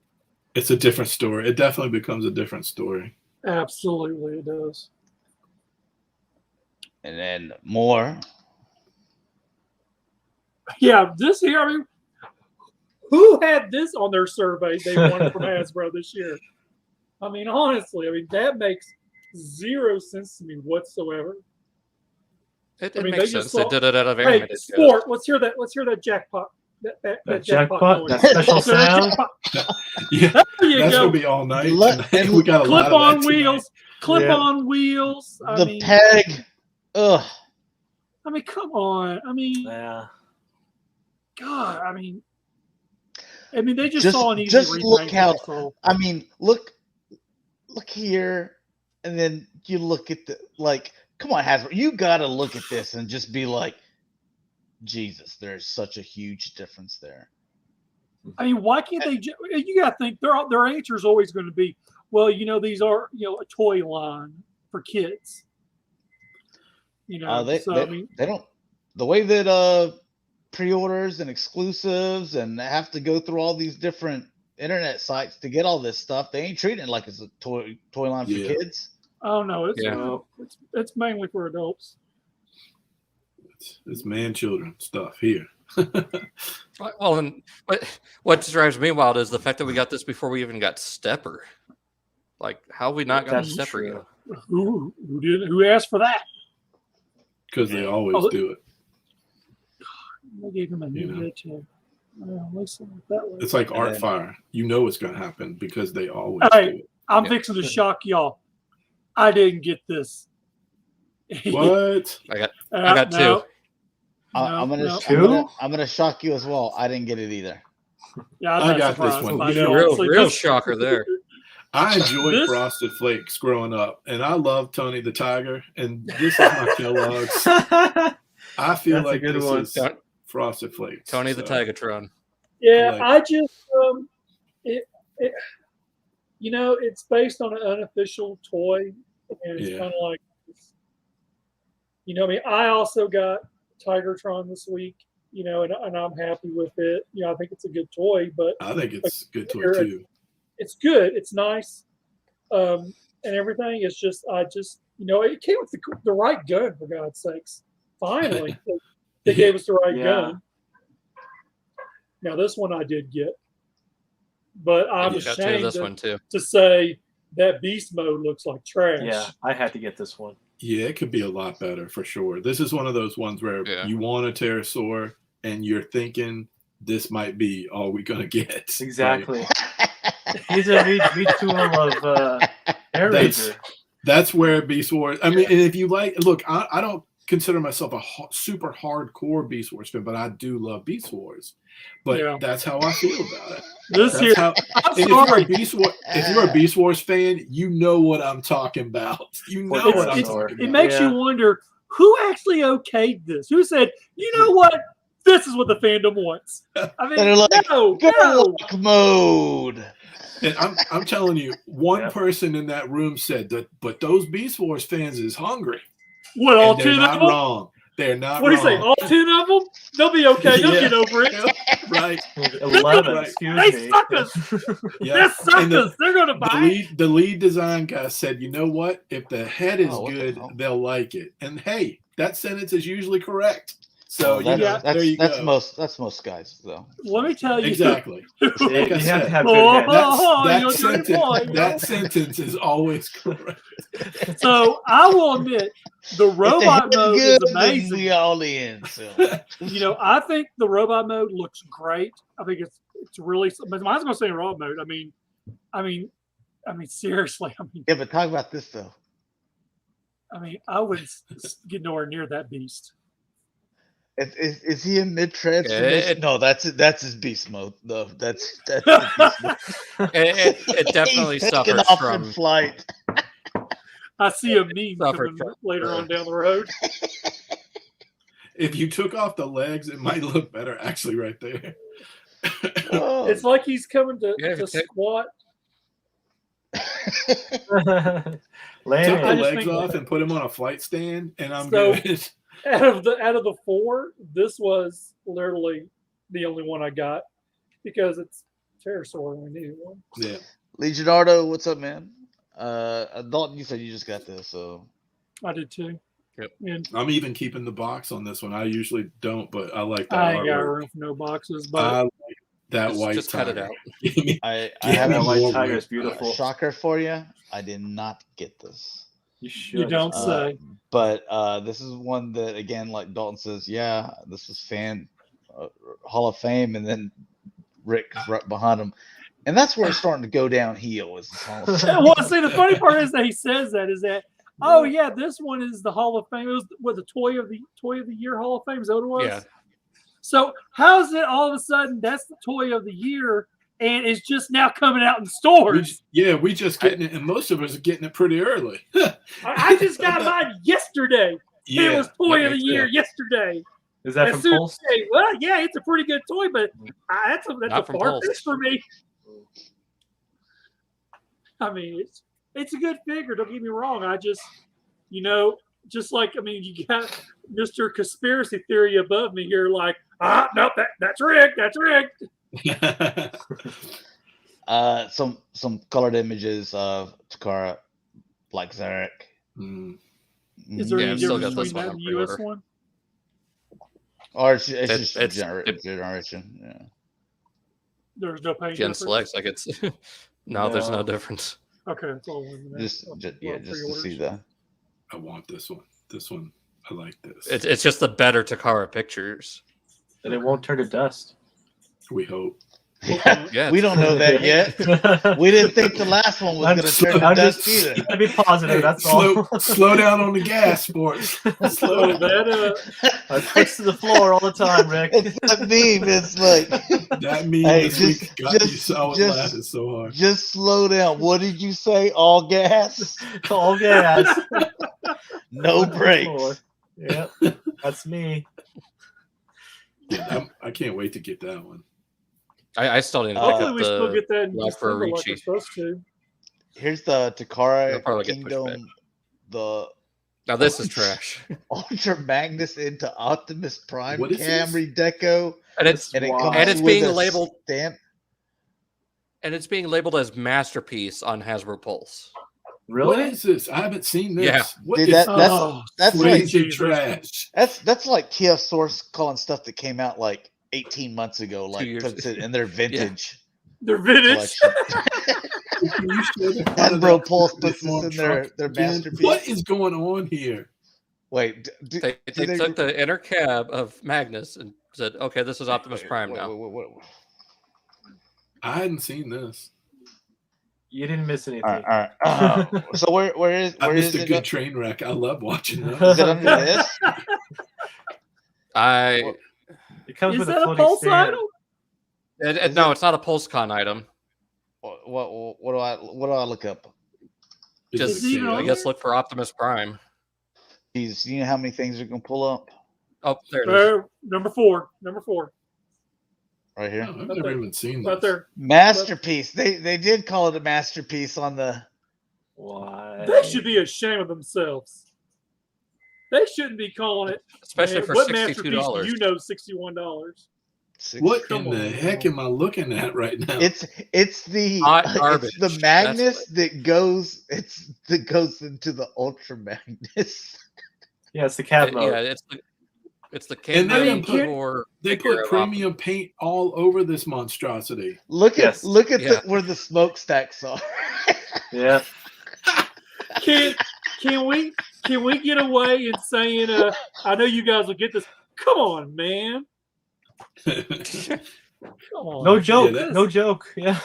[SPEAKER 4] It's a different story. It definitely becomes a different story.
[SPEAKER 1] Absolutely, it does.
[SPEAKER 2] And then more.
[SPEAKER 1] Yeah, this here, I mean, who had this on their survey they wanted from Hasbro this year? I mean, honestly, that makes zero sense to me whatsoever.
[SPEAKER 5] It makes sense. They did it out of
[SPEAKER 1] animated. Hey, sport. Let's hear that jackpot. That
[SPEAKER 3] jackpot. That special sound.
[SPEAKER 4] Yeah, that's gonna be all night. We got a
[SPEAKER 1] clip on wheels. Clip on wheels.
[SPEAKER 2] The peg. Ugh.
[SPEAKER 1] I mean, come on. I mean, God. I mean, they just saw an easy
[SPEAKER 2] just look how.
[SPEAKER 1] So.
[SPEAKER 2] I mean, look here, and then you look at the Come on, Hasbro. You got to look at this and just be like, Jesus, there's such a huge difference there.
[SPEAKER 1] I mean, why can't they? You got to think their answer is always going to be, well, these are a toy line for kids. They don't. The way that pre-orders and exclusives and have to go through all these different internet sites to get all this stuff, they ain't treating it like it's a toy line for kids. Oh no, it's mainly for adults.
[SPEAKER 4] It's man-children stuff here.
[SPEAKER 5] Well, and what drives me wild is the fact that we got this before we even got Stepper. Like, how have we not got Stepper yet?
[SPEAKER 1] Who asked for that?
[SPEAKER 4] Because they always do it.
[SPEAKER 1] They gave him a new headset.
[SPEAKER 4] It's like art fire. You know it's going to happen because they always do it.
[SPEAKER 1] I'm fixing to shock y'all. I didn't get this.
[SPEAKER 4] What?
[SPEAKER 5] I got two.
[SPEAKER 2] I'm gonna shock you as well. I didn't get it either.
[SPEAKER 1] Yeah,
[SPEAKER 4] I got this one.
[SPEAKER 5] Real shocker there.
[SPEAKER 4] I enjoyed Frosted Flakes growing up, and I love Tony the Tiger, and this is my Kellogg's. I feel like this is Frosted Flakes.
[SPEAKER 5] Tony the Tigatron.
[SPEAKER 1] Yeah, I just it's based on an unofficial toy, and it's kind of like, I also got Tigertron this week, and I'm happy with it. I think it's a good toy, but
[SPEAKER 4] I think it's a good toy too.
[SPEAKER 1] It's good. It's nice, and everything. It's just, it came with the right gun, for God's sakes. Finally, they gave us the right gun. Now this one I did get, but I'm ashamed to say that beast mode looks like trash.
[SPEAKER 3] Yeah, I had to get this one.
[SPEAKER 4] Yeah, it could be a lot better for sure. This is one of those ones where you want a pterosaur and you're thinking this might be all we're gonna get.
[SPEAKER 3] Exactly. He's a retool of Air Ranger.
[SPEAKER 4] That's where Beast Wars. I mean, and if you look, I don't consider myself a super hardcore Beast Wars fan, but I do love Beast Wars. But that's how I feel about it. If you're a Beast Wars fan, you know what I'm talking about. You know what I'm talking about.
[SPEAKER 1] It makes you wonder who actually okayed this. Who said, you know what? This is what the fandom wants. I mean, no.
[SPEAKER 2] Mode.
[SPEAKER 4] And I'm telling you, one person in that room said that, but those Beast Wars fans is hungry.
[SPEAKER 1] What, all 10 of them?
[SPEAKER 4] They're not wrong. They're not
[SPEAKER 1] What do you say? All 10 of them? They'll be okay. They'll get over it.
[SPEAKER 4] Right.
[SPEAKER 3] 11, excuse me.
[SPEAKER 1] They suck us. They're suckers. They're going to buy it.
[SPEAKER 4] The lead design guy said, you know what? If the head is good, they'll like it. And hey, that sentence is usually correct. So there you go.
[SPEAKER 2] That's most guys, though.
[SPEAKER 1] Let me tell you.
[SPEAKER 4] Exactly.
[SPEAKER 3] You have to have good head.
[SPEAKER 4] That sentence is always correct.
[SPEAKER 1] So I will admit, the robot mode is amazing.
[SPEAKER 2] We all in. So.
[SPEAKER 1] I think the robot mode looks great. I think it's really. I was going to say robot mode. I mean, seriously.
[SPEAKER 2] Yeah, but talk about this though.
[SPEAKER 1] I wouldn't get nowhere near that beast.
[SPEAKER 2] Is he in mid transformation? No, that's his beast mode. No, that's his beast mode.
[SPEAKER 5] It definitely suffers from
[SPEAKER 2] flight.
[SPEAKER 1] I see a meme coming later on down the road.
[SPEAKER 4] If you took off the legs, it might look better actually right there.
[SPEAKER 1] It's like he's coming to squat.
[SPEAKER 4] Took the legs off and put him on a flight stand, and I'm good.
[SPEAKER 1] Out of the four, this was literally the only one I got because it's Pterosaur and we needed one.
[SPEAKER 4] Yeah.
[SPEAKER 2] Legionardo, what's up, man? Dalton, you said you just got this, so
[SPEAKER 1] I did too.
[SPEAKER 5] Yep.
[SPEAKER 1] And
[SPEAKER 4] I'm even keeping the box on this one. I usually don't, but I like that.
[SPEAKER 1] I ain't got room for no boxes, but
[SPEAKER 4] I like that white
[SPEAKER 5] just cut it out.
[SPEAKER 2] I have
[SPEAKER 3] that
[SPEAKER 2] a
[SPEAKER 3] white tiger is beautiful.
[SPEAKER 2] Shocker for you. I did not get this.
[SPEAKER 3] You should.
[SPEAKER 1] You don't say.
[SPEAKER 2] But this is one that, again, like Dalton says, this is fan Hall of Fame, and then Rick right behind him. And that's where it's starting to go downhill. Is
[SPEAKER 1] well, see, the funny part is that he says that this one is the Hall of Fame. It was the Toy of the Year Hall of Fame. Is that what it was?
[SPEAKER 5] Yeah.
[SPEAKER 1] So how is it all of a sudden that's the Toy of the Year and it's just now coming out in stores?
[SPEAKER 4] We just getting it, and most of us are getting it pretty early.
[SPEAKER 1] I just got mine yesterday. Yeah, it was Toy of the Year yesterday.
[SPEAKER 3] Is that from Pulse?
[SPEAKER 1] Well, yeah, it's a pretty good toy, but that's a far fetch for me. It's a good figure. Don't get me wrong. I just, you got Mr. Conspiracy Theory above me here, like, nope, that's rigged. That's rigged.
[SPEAKER 2] Some colored images of Takara, Black Zarek.
[SPEAKER 1] Is there any difference between that and the US one?
[SPEAKER 2] Or it's just generation. Yeah.
[SPEAKER 1] There's no paint
[SPEAKER 5] Gen
[SPEAKER 1] difference?
[SPEAKER 5] Selects, like it's no, there's no difference.
[SPEAKER 1] Okay, that's all.
[SPEAKER 2] Just to see that.
[SPEAKER 4] I want this one. This one, I like this.
[SPEAKER 5] It's just the better Takara pictures.
[SPEAKER 3] And it won't turn to dust.
[SPEAKER 4] We hope.
[SPEAKER 5] Yeah,
[SPEAKER 2] We don't know that yet. We didn't think the last one was going to turn to dust either.
[SPEAKER 3] To be positive, that's all.
[SPEAKER 4] Slow down on the gas, sports. Slow down.
[SPEAKER 3] I push to the floor all the time, Rick.
[SPEAKER 2] It's that meme. It's like
[SPEAKER 4] that meme
[SPEAKER 2] hey,
[SPEAKER 4] this week got me so laughing so hard.
[SPEAKER 2] Just slow down. What did you say? All gas?
[SPEAKER 3] All gas.
[SPEAKER 2] No brakes.
[SPEAKER 3] Yep, that's me.
[SPEAKER 4] I can't wait to get that one.
[SPEAKER 5] I still didn't.
[SPEAKER 1] Hopefully, we still get that in December like we're supposed to.
[SPEAKER 2] Here's the Takara Kingdom.
[SPEAKER 5] Now this is trash.
[SPEAKER 2] Ultra Magnus into Optimus Prime Camry Deco,
[SPEAKER 5] and it's being labeled
[SPEAKER 2] stamp.
[SPEAKER 5] And it's being labeled as masterpiece on Hasbro Pulse.
[SPEAKER 4] Really? What is this? I haven't seen this.
[SPEAKER 2] Yeah.
[SPEAKER 4] What
[SPEAKER 2] Dude,
[SPEAKER 4] is
[SPEAKER 2] that's
[SPEAKER 4] like
[SPEAKER 2] trash. That's like TF Source calling stuff that came out like 18 months ago, like puts it in their vintage.
[SPEAKER 1] Their vintage.
[SPEAKER 2] Hasbro Pulse puts this in their masterpiece.
[SPEAKER 4] What is going on here?
[SPEAKER 2] Wait,
[SPEAKER 5] they took the inner cab of Magnus and said, "Okay, this is Optimus Prime now."
[SPEAKER 4] I hadn't seen this.
[SPEAKER 3] You didn't miss anything.
[SPEAKER 2] All right. So where is
[SPEAKER 4] I missed a good train wreck. I love watching that.
[SPEAKER 2] Is it under this?
[SPEAKER 3] It comes with
[SPEAKER 1] a
[SPEAKER 3] floating
[SPEAKER 1] Pulse
[SPEAKER 3] stand.
[SPEAKER 1] item?
[SPEAKER 5] No, it's not a PulseCon item.
[SPEAKER 2] What do I look up?
[SPEAKER 5] Just I guess look for Optimus Prime.
[SPEAKER 2] You know how many things are gonna pull up?
[SPEAKER 5] Oh, there it is.
[SPEAKER 1] Number four.
[SPEAKER 2] Right here.
[SPEAKER 4] I've never even seen that.
[SPEAKER 1] Right there.
[SPEAKER 2] Masterpiece. They did call it a masterpiece on the.
[SPEAKER 3] Why?
[SPEAKER 1] They should be ashamed of themselves. They shouldn't be calling it.
[SPEAKER 5] Especially for
[SPEAKER 1] what
[SPEAKER 5] $62.
[SPEAKER 1] masterpiece do you know $61?
[SPEAKER 4] What in the heck am I looking at right now?
[SPEAKER 2] It's the
[SPEAKER 5] garbage.
[SPEAKER 2] It's the Magnus that goes into the Ultra Magnus.
[SPEAKER 3] Yeah, it's the cab mode.
[SPEAKER 5] Yeah, it's the cab mode.
[SPEAKER 4] They put premium paint all over this monstrosity.
[SPEAKER 2] Look at where the smokestacks are.
[SPEAKER 3] Yeah.
[SPEAKER 1] Can we get away in saying I know you guys will get this. Come on, man. Come on.
[SPEAKER 3] No joke. No joke. Yeah.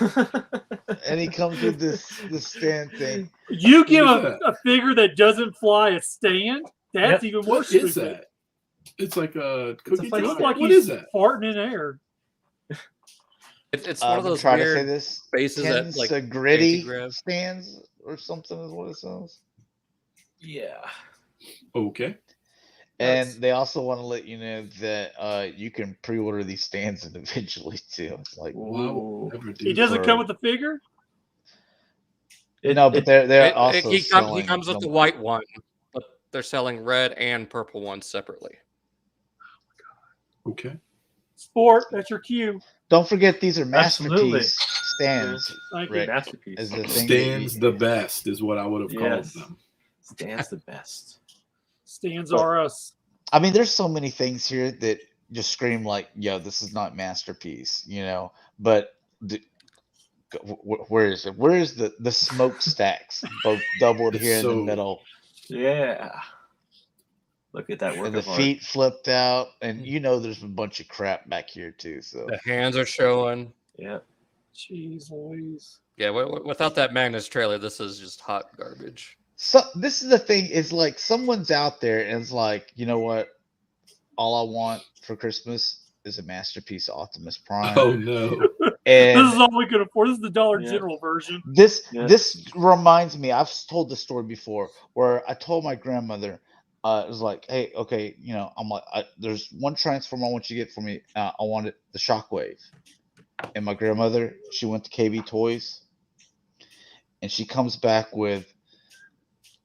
[SPEAKER 2] And he comes with this stand thing.
[SPEAKER 1] You give a figure that doesn't fly a stand? That's even worse.
[SPEAKER 4] What is that? It's like a cookie jar.
[SPEAKER 1] Looks like
[SPEAKER 4] what is that?
[SPEAKER 1] Farting in air.
[SPEAKER 5] It's one of those weird spaces that like
[SPEAKER 2] gritty stands or something is what it says.
[SPEAKER 3] Yeah.
[SPEAKER 4] Okay.
[SPEAKER 2] And they also want to let you know that you can pre-order these stands individually too. It's like,
[SPEAKER 1] he doesn't come with the figure.
[SPEAKER 2] No, but they're also
[SPEAKER 5] he comes with the white one, but they're selling red and purple ones separately.
[SPEAKER 4] Okay.
[SPEAKER 1] Sport, that's your cue.
[SPEAKER 2] Don't forget these are masterpiece stands.
[SPEAKER 1] Rick.
[SPEAKER 3] Masterpiece.
[SPEAKER 4] Stands the best is what I would have called them.
[SPEAKER 3] Stands the best.
[SPEAKER 1] Stands are us.
[SPEAKER 2] I mean, there's so many things here that just scream like, "Yo, this is not masterpiece," you know. But where is it? Where is the smokestacks both doubled here in the middle?
[SPEAKER 3] Yeah. Look at that work.
[SPEAKER 2] And the feet flipped out, and you know there's a bunch of crap back here too. So
[SPEAKER 5] the hands are showing.
[SPEAKER 3] Yeah.
[SPEAKER 1] Jeez Louise.
[SPEAKER 5] Yeah, without that Magnus trailer, this is just hot garbage.
[SPEAKER 2] So this is the thing: is like someone's out there and it's like, you know what? All I want for Christmas is a masterpiece of Optimus Prime.
[SPEAKER 4] Oh no!
[SPEAKER 2] And
[SPEAKER 1] this is all we could afford. This is the Dollar General version.
[SPEAKER 2] This reminds me. I've told the story before where I told my grandmother. It was like, hey, okay, you know, I'm like, there's one transformer I want you to get for me. I wanted the Shockwave. And my grandmother, she went to KB Toys, and she comes back with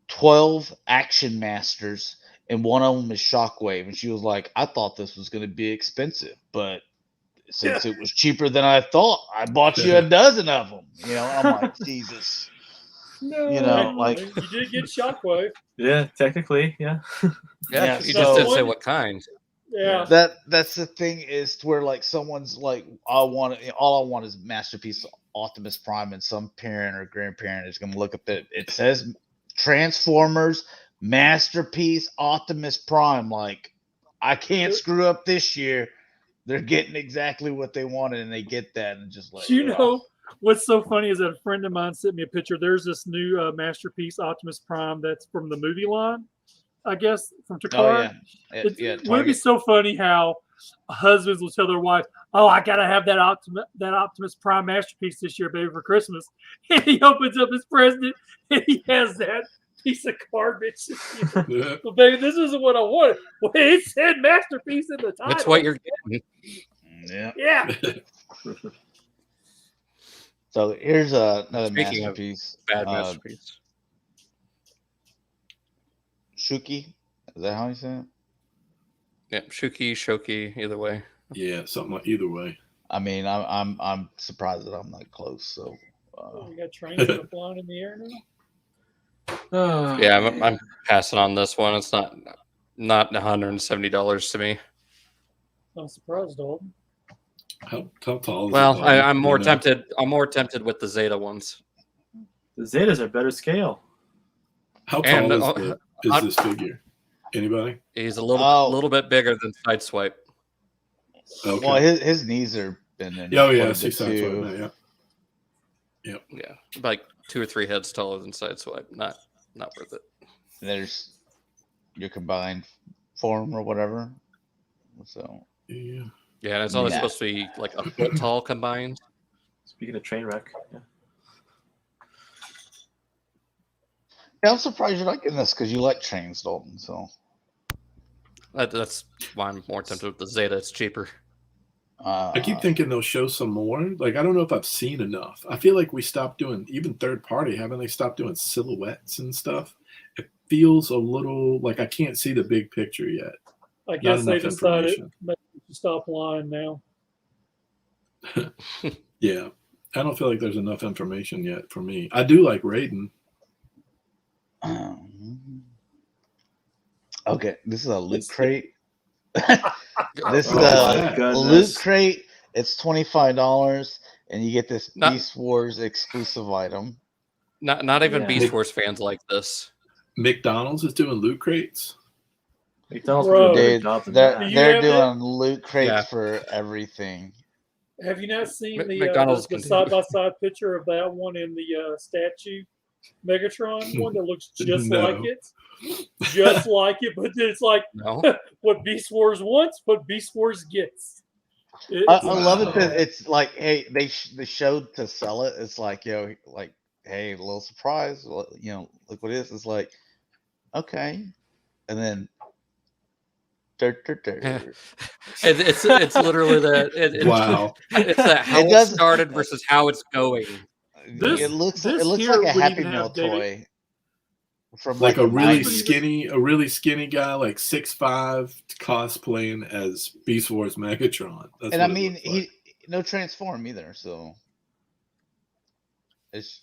[SPEAKER 2] 12 Action Masters, and one of them is Shockwave. And she was like, I thought this was going to be expensive, but since it was cheaper than I thought, I bought you a dozen of them. You know, I'm like, Jesus.
[SPEAKER 1] No,
[SPEAKER 2] you know, like
[SPEAKER 1] you did get Shockwave.
[SPEAKER 3] Yeah, technically, yeah.
[SPEAKER 5] Yeah, you just didn't say what kind.
[SPEAKER 1] Yeah.
[SPEAKER 2] That's the thing is to where like someone's like, all I want is masterpiece Optimus Prime, and some parent or grandparent is gonna look at it says Transformers masterpiece Optimus Prime. Like, I can't screw up this year. they're getting exactly what they wanted, and they get that, and just like,
[SPEAKER 1] You know, what's so funny is that a friend of mine sent me a picture. There's this new masterpiece Optimus Prime that's from the movie line, I guess, from Takara. Would it be so funny how husbands will tell their wives, "Oh, I gotta have that Optimus Prime masterpiece this year, baby, for Christmas," and he opens up his present and he has that piece of garbage. Well, baby, this isn't what I wanted. Well, it said masterpiece in the title.
[SPEAKER 5] That's what you're getting.
[SPEAKER 2] Yeah. So here's another
[SPEAKER 5] Speaking
[SPEAKER 2] masterpiece.
[SPEAKER 5] Bad masterpiece.
[SPEAKER 2] Shuki, is that how you say it?
[SPEAKER 5] Yeah, Shuki, Shoki, either way.
[SPEAKER 4] Yeah, something like either way.
[SPEAKER 2] I mean, I'm surprised that I'm not close. So
[SPEAKER 1] we got trains that are flying in the air now.
[SPEAKER 5] Yeah, I'm passing on this one. It's not $170 to me.
[SPEAKER 1] I'm surprised, Dalton.
[SPEAKER 4] How tall is
[SPEAKER 5] Well,
[SPEAKER 4] it?
[SPEAKER 5] I'm more tempted. I'm more tempted with the Zeta ones.
[SPEAKER 3] The Zetas are better scale.
[SPEAKER 4] How tall is this figure? Anybody?
[SPEAKER 5] He's a little bit bigger than Sideswipe.
[SPEAKER 2] Okay. Well, his knees are bending.
[SPEAKER 4] Oh yeah, I see Sideswipe now. Yeah. Yep.
[SPEAKER 5] Yeah, like 2 or 3 heads taller than Sideswipe. Not worth it.
[SPEAKER 2] There's your combined form or whatever. So
[SPEAKER 5] yeah, and it's only supposed to be like a foot tall combined.
[SPEAKER 3] Speaking of train wreck, yeah.
[SPEAKER 2] Yeah, I'm surprised you're not getting this because you like trains, Dalton. So
[SPEAKER 5] that's why I'm more tempted with the Zeta. It's cheaper.
[SPEAKER 4] I keep thinking they'll show some more. Like, I don't know if I've seen enough. I feel like we stopped doing, even third party, haven't they stopped doing silhouettes and stuff? It feels a little like I can't see the big picture yet.
[SPEAKER 1] I guess they decided maybe to stop lying now.
[SPEAKER 4] Yeah. I don't feel like there's enough information yet for me. I do like Raiden.
[SPEAKER 2] Okay, this is a loot crate. This is a loot crate. It's $25, and you get this Beast Wars exclusive item.
[SPEAKER 5] Not even Beast Wars fans like this.
[SPEAKER 4] McDonald's is doing loot crates.
[SPEAKER 3] McDonald's,
[SPEAKER 2] they're doing loot crates for everything.
[SPEAKER 1] Have you not seen the side-by-side picture of that one in the statue Megatron one that looks just like it? Just like it, but then it's like what Beast Wars wants, what Beast Wars gets.
[SPEAKER 2] I love it because it's like, hey, they showed to sell it. It's like, like, hey, a little surprise. Look what it is. It's like, okay, and then
[SPEAKER 5] it's literally that.
[SPEAKER 4] Wow,
[SPEAKER 5] it's that how it started versus how it's going.
[SPEAKER 2] It looks like a Happy Meal toy.
[SPEAKER 4] From like a really skinny guy, like 6'5", cosplaying as Beast Wars Megatron. That's
[SPEAKER 2] and I mean, he no transform either, so
[SPEAKER 5] it's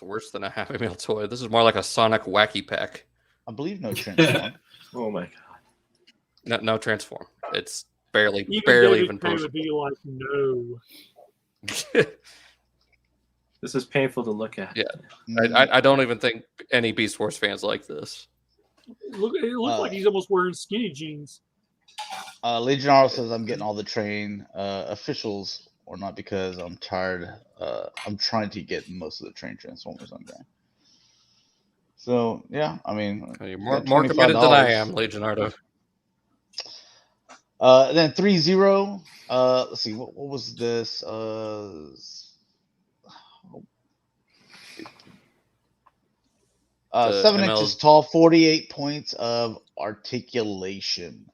[SPEAKER 5] worse than a Happy Meal toy. This is more like a Sonic Wacky Pack.
[SPEAKER 2] I believe no transform.
[SPEAKER 3] Oh my god,
[SPEAKER 5] no transform. It's barely even.
[SPEAKER 1] Would be like no.
[SPEAKER 3] This is painful to look at.
[SPEAKER 5] Yeah, I don't even think any Beast Wars fans like this.
[SPEAKER 1] It looks like he's almost wearing skinny jeans.
[SPEAKER 2] Legionaro says I'm getting all the train officials, or not because I'm tired. I'm trying to get most of the train transformers on there. So yeah, I mean,
[SPEAKER 5] you're more committed than I am, Legionardo.
[SPEAKER 2] Then 3-0. Let's see, what was this? 7 inches tall, 48 points of articulation.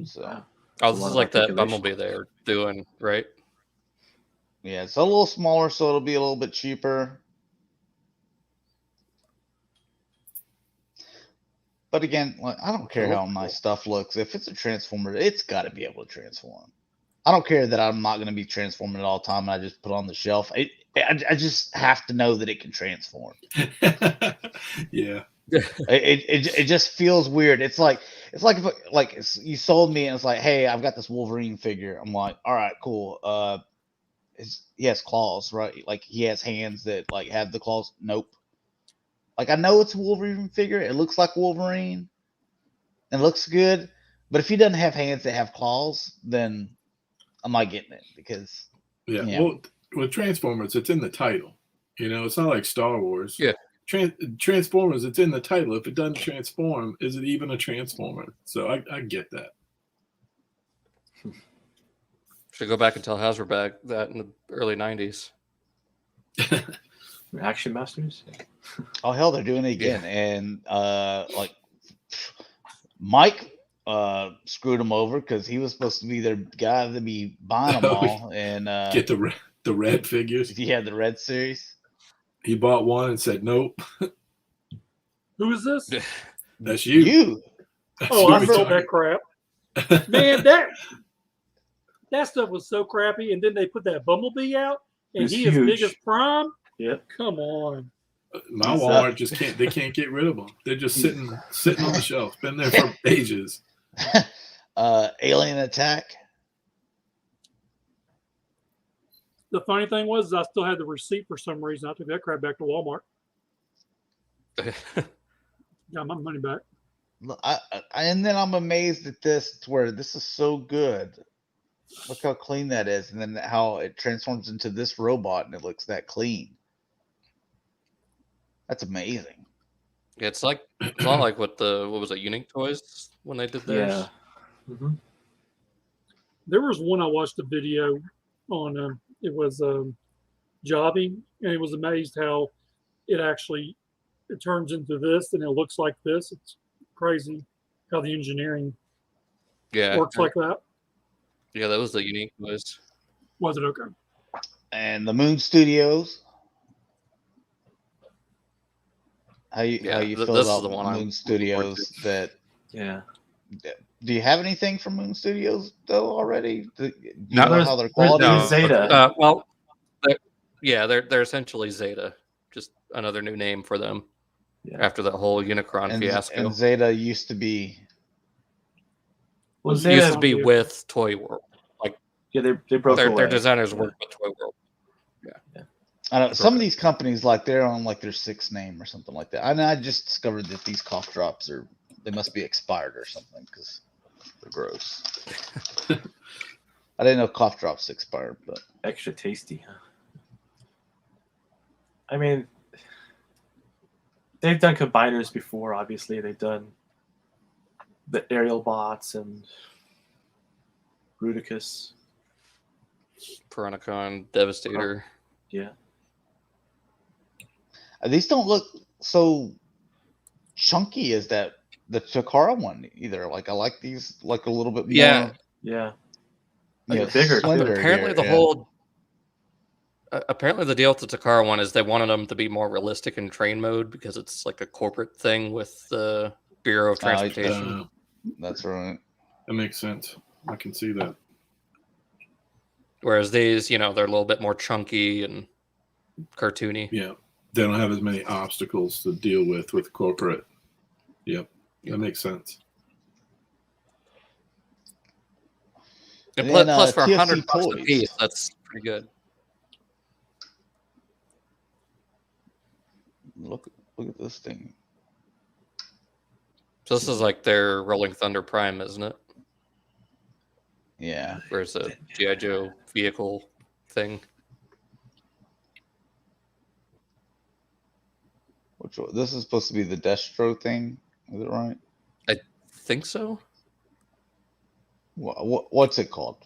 [SPEAKER 2] So,
[SPEAKER 5] this is like that Bumblebee they're doing, right?
[SPEAKER 2] Yeah, it's a little smaller, so it'll be a little bit cheaper. But again, I don't care how nice stuff looks. If it's a transformer, it's got to be able to transform. I don't care that I'm not going to be transforming at all time. And I just put it on the shelf. I just have to know that it can transform.
[SPEAKER 4] Yeah.
[SPEAKER 2] It just feels weird. It's like if you sold me and it's like, hey, I've got this Wolverine figure. I'm like, all right, cool. He has claws, right? Like he has hands that like have the claws. Nope. Like I know it's a Wolverine figure. It looks like Wolverine. It looks good, But if he doesn't have hands that have claws, then I'm not getting it because
[SPEAKER 4] Well, with Transformers, it's in the title. It's not like Star Wars.
[SPEAKER 5] Yeah.
[SPEAKER 4] Transformers, it's in the title. If it doesn't transform, is it even a Transformer? So I get that.
[SPEAKER 5] Should go back and tell Hasbro that in the early 90s.
[SPEAKER 3] Action Masters.
[SPEAKER 2] Oh hell, they're doing it again, and like Mike screwed him over because he was supposed to be their guy to be buying them all, and
[SPEAKER 4] get the red figures.
[SPEAKER 2] He had the red series.
[SPEAKER 4] He bought one and said, "Nope."
[SPEAKER 1] Who is this?
[SPEAKER 4] That's you.
[SPEAKER 2] You.
[SPEAKER 1] Oh, I sold that crap. Man, that stuff was so crappy. And then they put that Bumblebee out, and
[SPEAKER 3] It's
[SPEAKER 1] he is
[SPEAKER 3] huge.
[SPEAKER 1] big as Prime.
[SPEAKER 3] Yep.
[SPEAKER 1] Come on.
[SPEAKER 4] My Walmart just can't get rid of them. They're just sitting on the shelf. Been there for ages.
[SPEAKER 2] Alien Attack.
[SPEAKER 1] The funny thing was, I still had the receipt for some reason. I took that crap back to Walmart. Got my money back.
[SPEAKER 2] And then I'm amazed at this, to where this is so good. Look how clean that is, and then how it transforms into this robot, and it looks that clean. That's amazing.
[SPEAKER 5] Yeah, it's not like what was it, Unique Toys when they did theirs?
[SPEAKER 3] Yeah. Mm-hmm.
[SPEAKER 1] There was one I watched a video on. It was Jobby, and it was amazed how it turns into this, and it looks like this. It's crazy how the engineering works like that.
[SPEAKER 5] Yeah, that was the Unique Toys.
[SPEAKER 1] Was it okay?
[SPEAKER 2] And the Moon Studios. How you feel
[SPEAKER 5] this
[SPEAKER 2] about
[SPEAKER 5] is the one
[SPEAKER 2] Moon Studios?
[SPEAKER 3] Yeah.
[SPEAKER 2] Do you have anything from Moon Studios though already? Do you
[SPEAKER 5] No,
[SPEAKER 2] know how their quality
[SPEAKER 3] there's
[SPEAKER 2] is?
[SPEAKER 3] Zeta.
[SPEAKER 5] They're essentially Zeta, just another new name for them.
[SPEAKER 3] Yeah.
[SPEAKER 5] After that whole Unicron fiasco.
[SPEAKER 2] And Zeta used to be.
[SPEAKER 3] Well,
[SPEAKER 5] It
[SPEAKER 3] Zeta
[SPEAKER 5] used to be with Toy World.
[SPEAKER 3] they broke away.
[SPEAKER 5] Their designers work with Toy World.
[SPEAKER 2] I know some of these companies, like they're on like their sixth name or something like that. I just discovered that these cough drops they must be expired or something because they're gross. I didn't know cough drops expired, but
[SPEAKER 3] Extra tasty, huh? I mean, they've done combiners before. Obviously, they've done the aerial bots and Rudicus.
[SPEAKER 5] Piranacon, Devastator.
[SPEAKER 3] Yeah.
[SPEAKER 2] these don't look so chunky as the Takara one either. Like I like these like a little bit more.
[SPEAKER 5] Yeah.
[SPEAKER 3] Yeah.
[SPEAKER 2] Like
[SPEAKER 3] bigger,
[SPEAKER 2] slender.
[SPEAKER 5] Apparently, apparently the deal with the Takara one is they wanted them to be more realistic in train mode because it's like a corporate thing with the Bureau of Transportation.
[SPEAKER 2] That's right.
[SPEAKER 4] That makes sense. I can see that.
[SPEAKER 5] Whereas these, they're a little bit more chunky and cartoony.
[SPEAKER 4] Yeah. They don't have as many obstacles to deal with corporate. Yep. That makes sense.
[SPEAKER 5] And
[SPEAKER 2] then,
[SPEAKER 5] plus for
[SPEAKER 2] TFC
[SPEAKER 5] $100 a
[SPEAKER 2] Toys.
[SPEAKER 5] piece, that's pretty good.
[SPEAKER 2] Look at this thing.
[SPEAKER 5] So this is like their Rolling Thunder Prime, isn't it?
[SPEAKER 2] Yeah.
[SPEAKER 5] Where's the G.I. Joe vehicle thing?
[SPEAKER 2] Which one? This is supposed to be the Destro thing. Is it right?
[SPEAKER 5] I think so.
[SPEAKER 2] What's it called?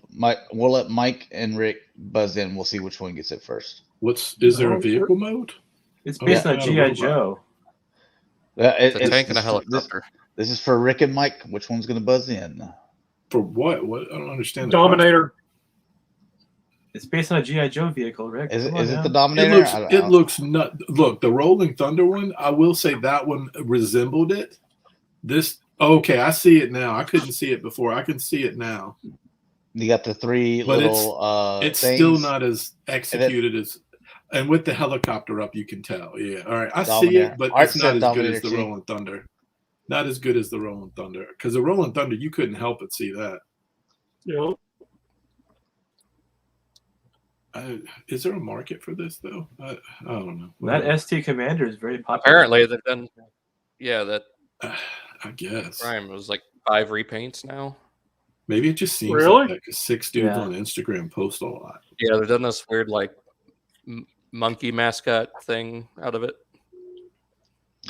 [SPEAKER 2] We'll let Mike and Rick buzz in. We'll see which one gets it first.
[SPEAKER 4] Is there a vehicle mode?
[SPEAKER 3] It's based on
[SPEAKER 4] not a
[SPEAKER 3] G.I.
[SPEAKER 4] robot.
[SPEAKER 3] Joe.
[SPEAKER 5] It's a tank and a helicopter.
[SPEAKER 2] This is for Rick and Mike. Which one's going to buzz in?
[SPEAKER 4] For what? What? I don't understand. the
[SPEAKER 1] Dominator.
[SPEAKER 3] It's based on a G.I. Joe vehicle, Rick.
[SPEAKER 2] Is
[SPEAKER 3] Come on
[SPEAKER 2] it the
[SPEAKER 3] now.
[SPEAKER 4] It
[SPEAKER 2] Dominator?
[SPEAKER 4] looks. It looks not. Look, the Rolling Thunder one. I will say that one resembled it. This. Okay, I see it now. I couldn't see it before. I can see it now.
[SPEAKER 2] You got the three
[SPEAKER 4] But
[SPEAKER 2] little.
[SPEAKER 4] It's
[SPEAKER 2] things.
[SPEAKER 4] still not as executed as. And with the helicopter up, you can tell. Yeah. All right. I see it, but
[SPEAKER 2] Art
[SPEAKER 4] it's not
[SPEAKER 2] said
[SPEAKER 4] as good as
[SPEAKER 2] Dominator
[SPEAKER 4] the
[SPEAKER 2] too.
[SPEAKER 4] Rolling Thunder. Not as good as the Rolling Thunder. Because the Rolling Thunder, you couldn't help but see that.
[SPEAKER 1] Yep.
[SPEAKER 4] Is there a market for this, though? I don't know.
[SPEAKER 3] That ST Commander is very popular.
[SPEAKER 5] Apparently, they've done. Yeah, that
[SPEAKER 4] I guess.
[SPEAKER 5] Prime was like 5 repaints now.
[SPEAKER 4] Maybe it just seems
[SPEAKER 1] Really?
[SPEAKER 4] like that because 6 dudes
[SPEAKER 3] Yeah.
[SPEAKER 4] on Instagram post a lot.
[SPEAKER 5] Yeah, they've done this weird like monkey mascot thing out of it.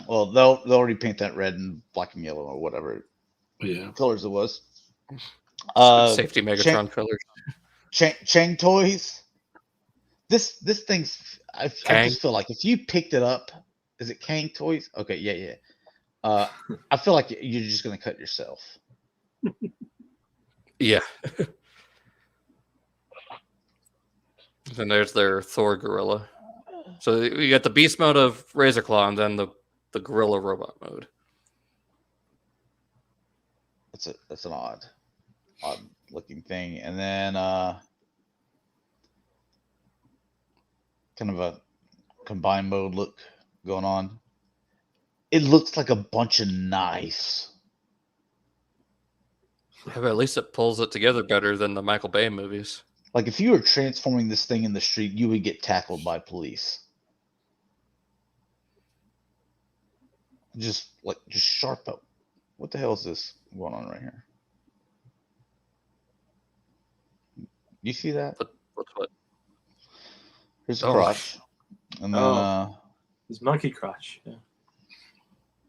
[SPEAKER 2] Well, they'll repaint that red and black and yellow or whatever
[SPEAKER 4] Yeah.
[SPEAKER 2] colors it was.
[SPEAKER 5] Safety Megatron colors.
[SPEAKER 2] Chang Toyz. This thing's. I just feel like if you picked it up, is it Kang Toyz? Okay, yeah. I feel like you're just gonna cut yourself.
[SPEAKER 5] Yeah. And there's their Thor Gorilla. So you got the beast mode of Razor Claw and then the gorilla robot mode.
[SPEAKER 2] That's an odd looking thing. And then kind of a combined mode look going on. It looks like a bunch of knives.
[SPEAKER 5] Yeah, but at least it pulls it together better than the Michael Bay movies.
[SPEAKER 2] Like if you were transforming this thing in the street, you would get tackled by police. Just sharp up. What the hell is this going on right here? You see that?
[SPEAKER 5] What?
[SPEAKER 2] Here's the
[SPEAKER 5] Oh.
[SPEAKER 2] crotch. And then
[SPEAKER 3] His monkey crotch. Yeah.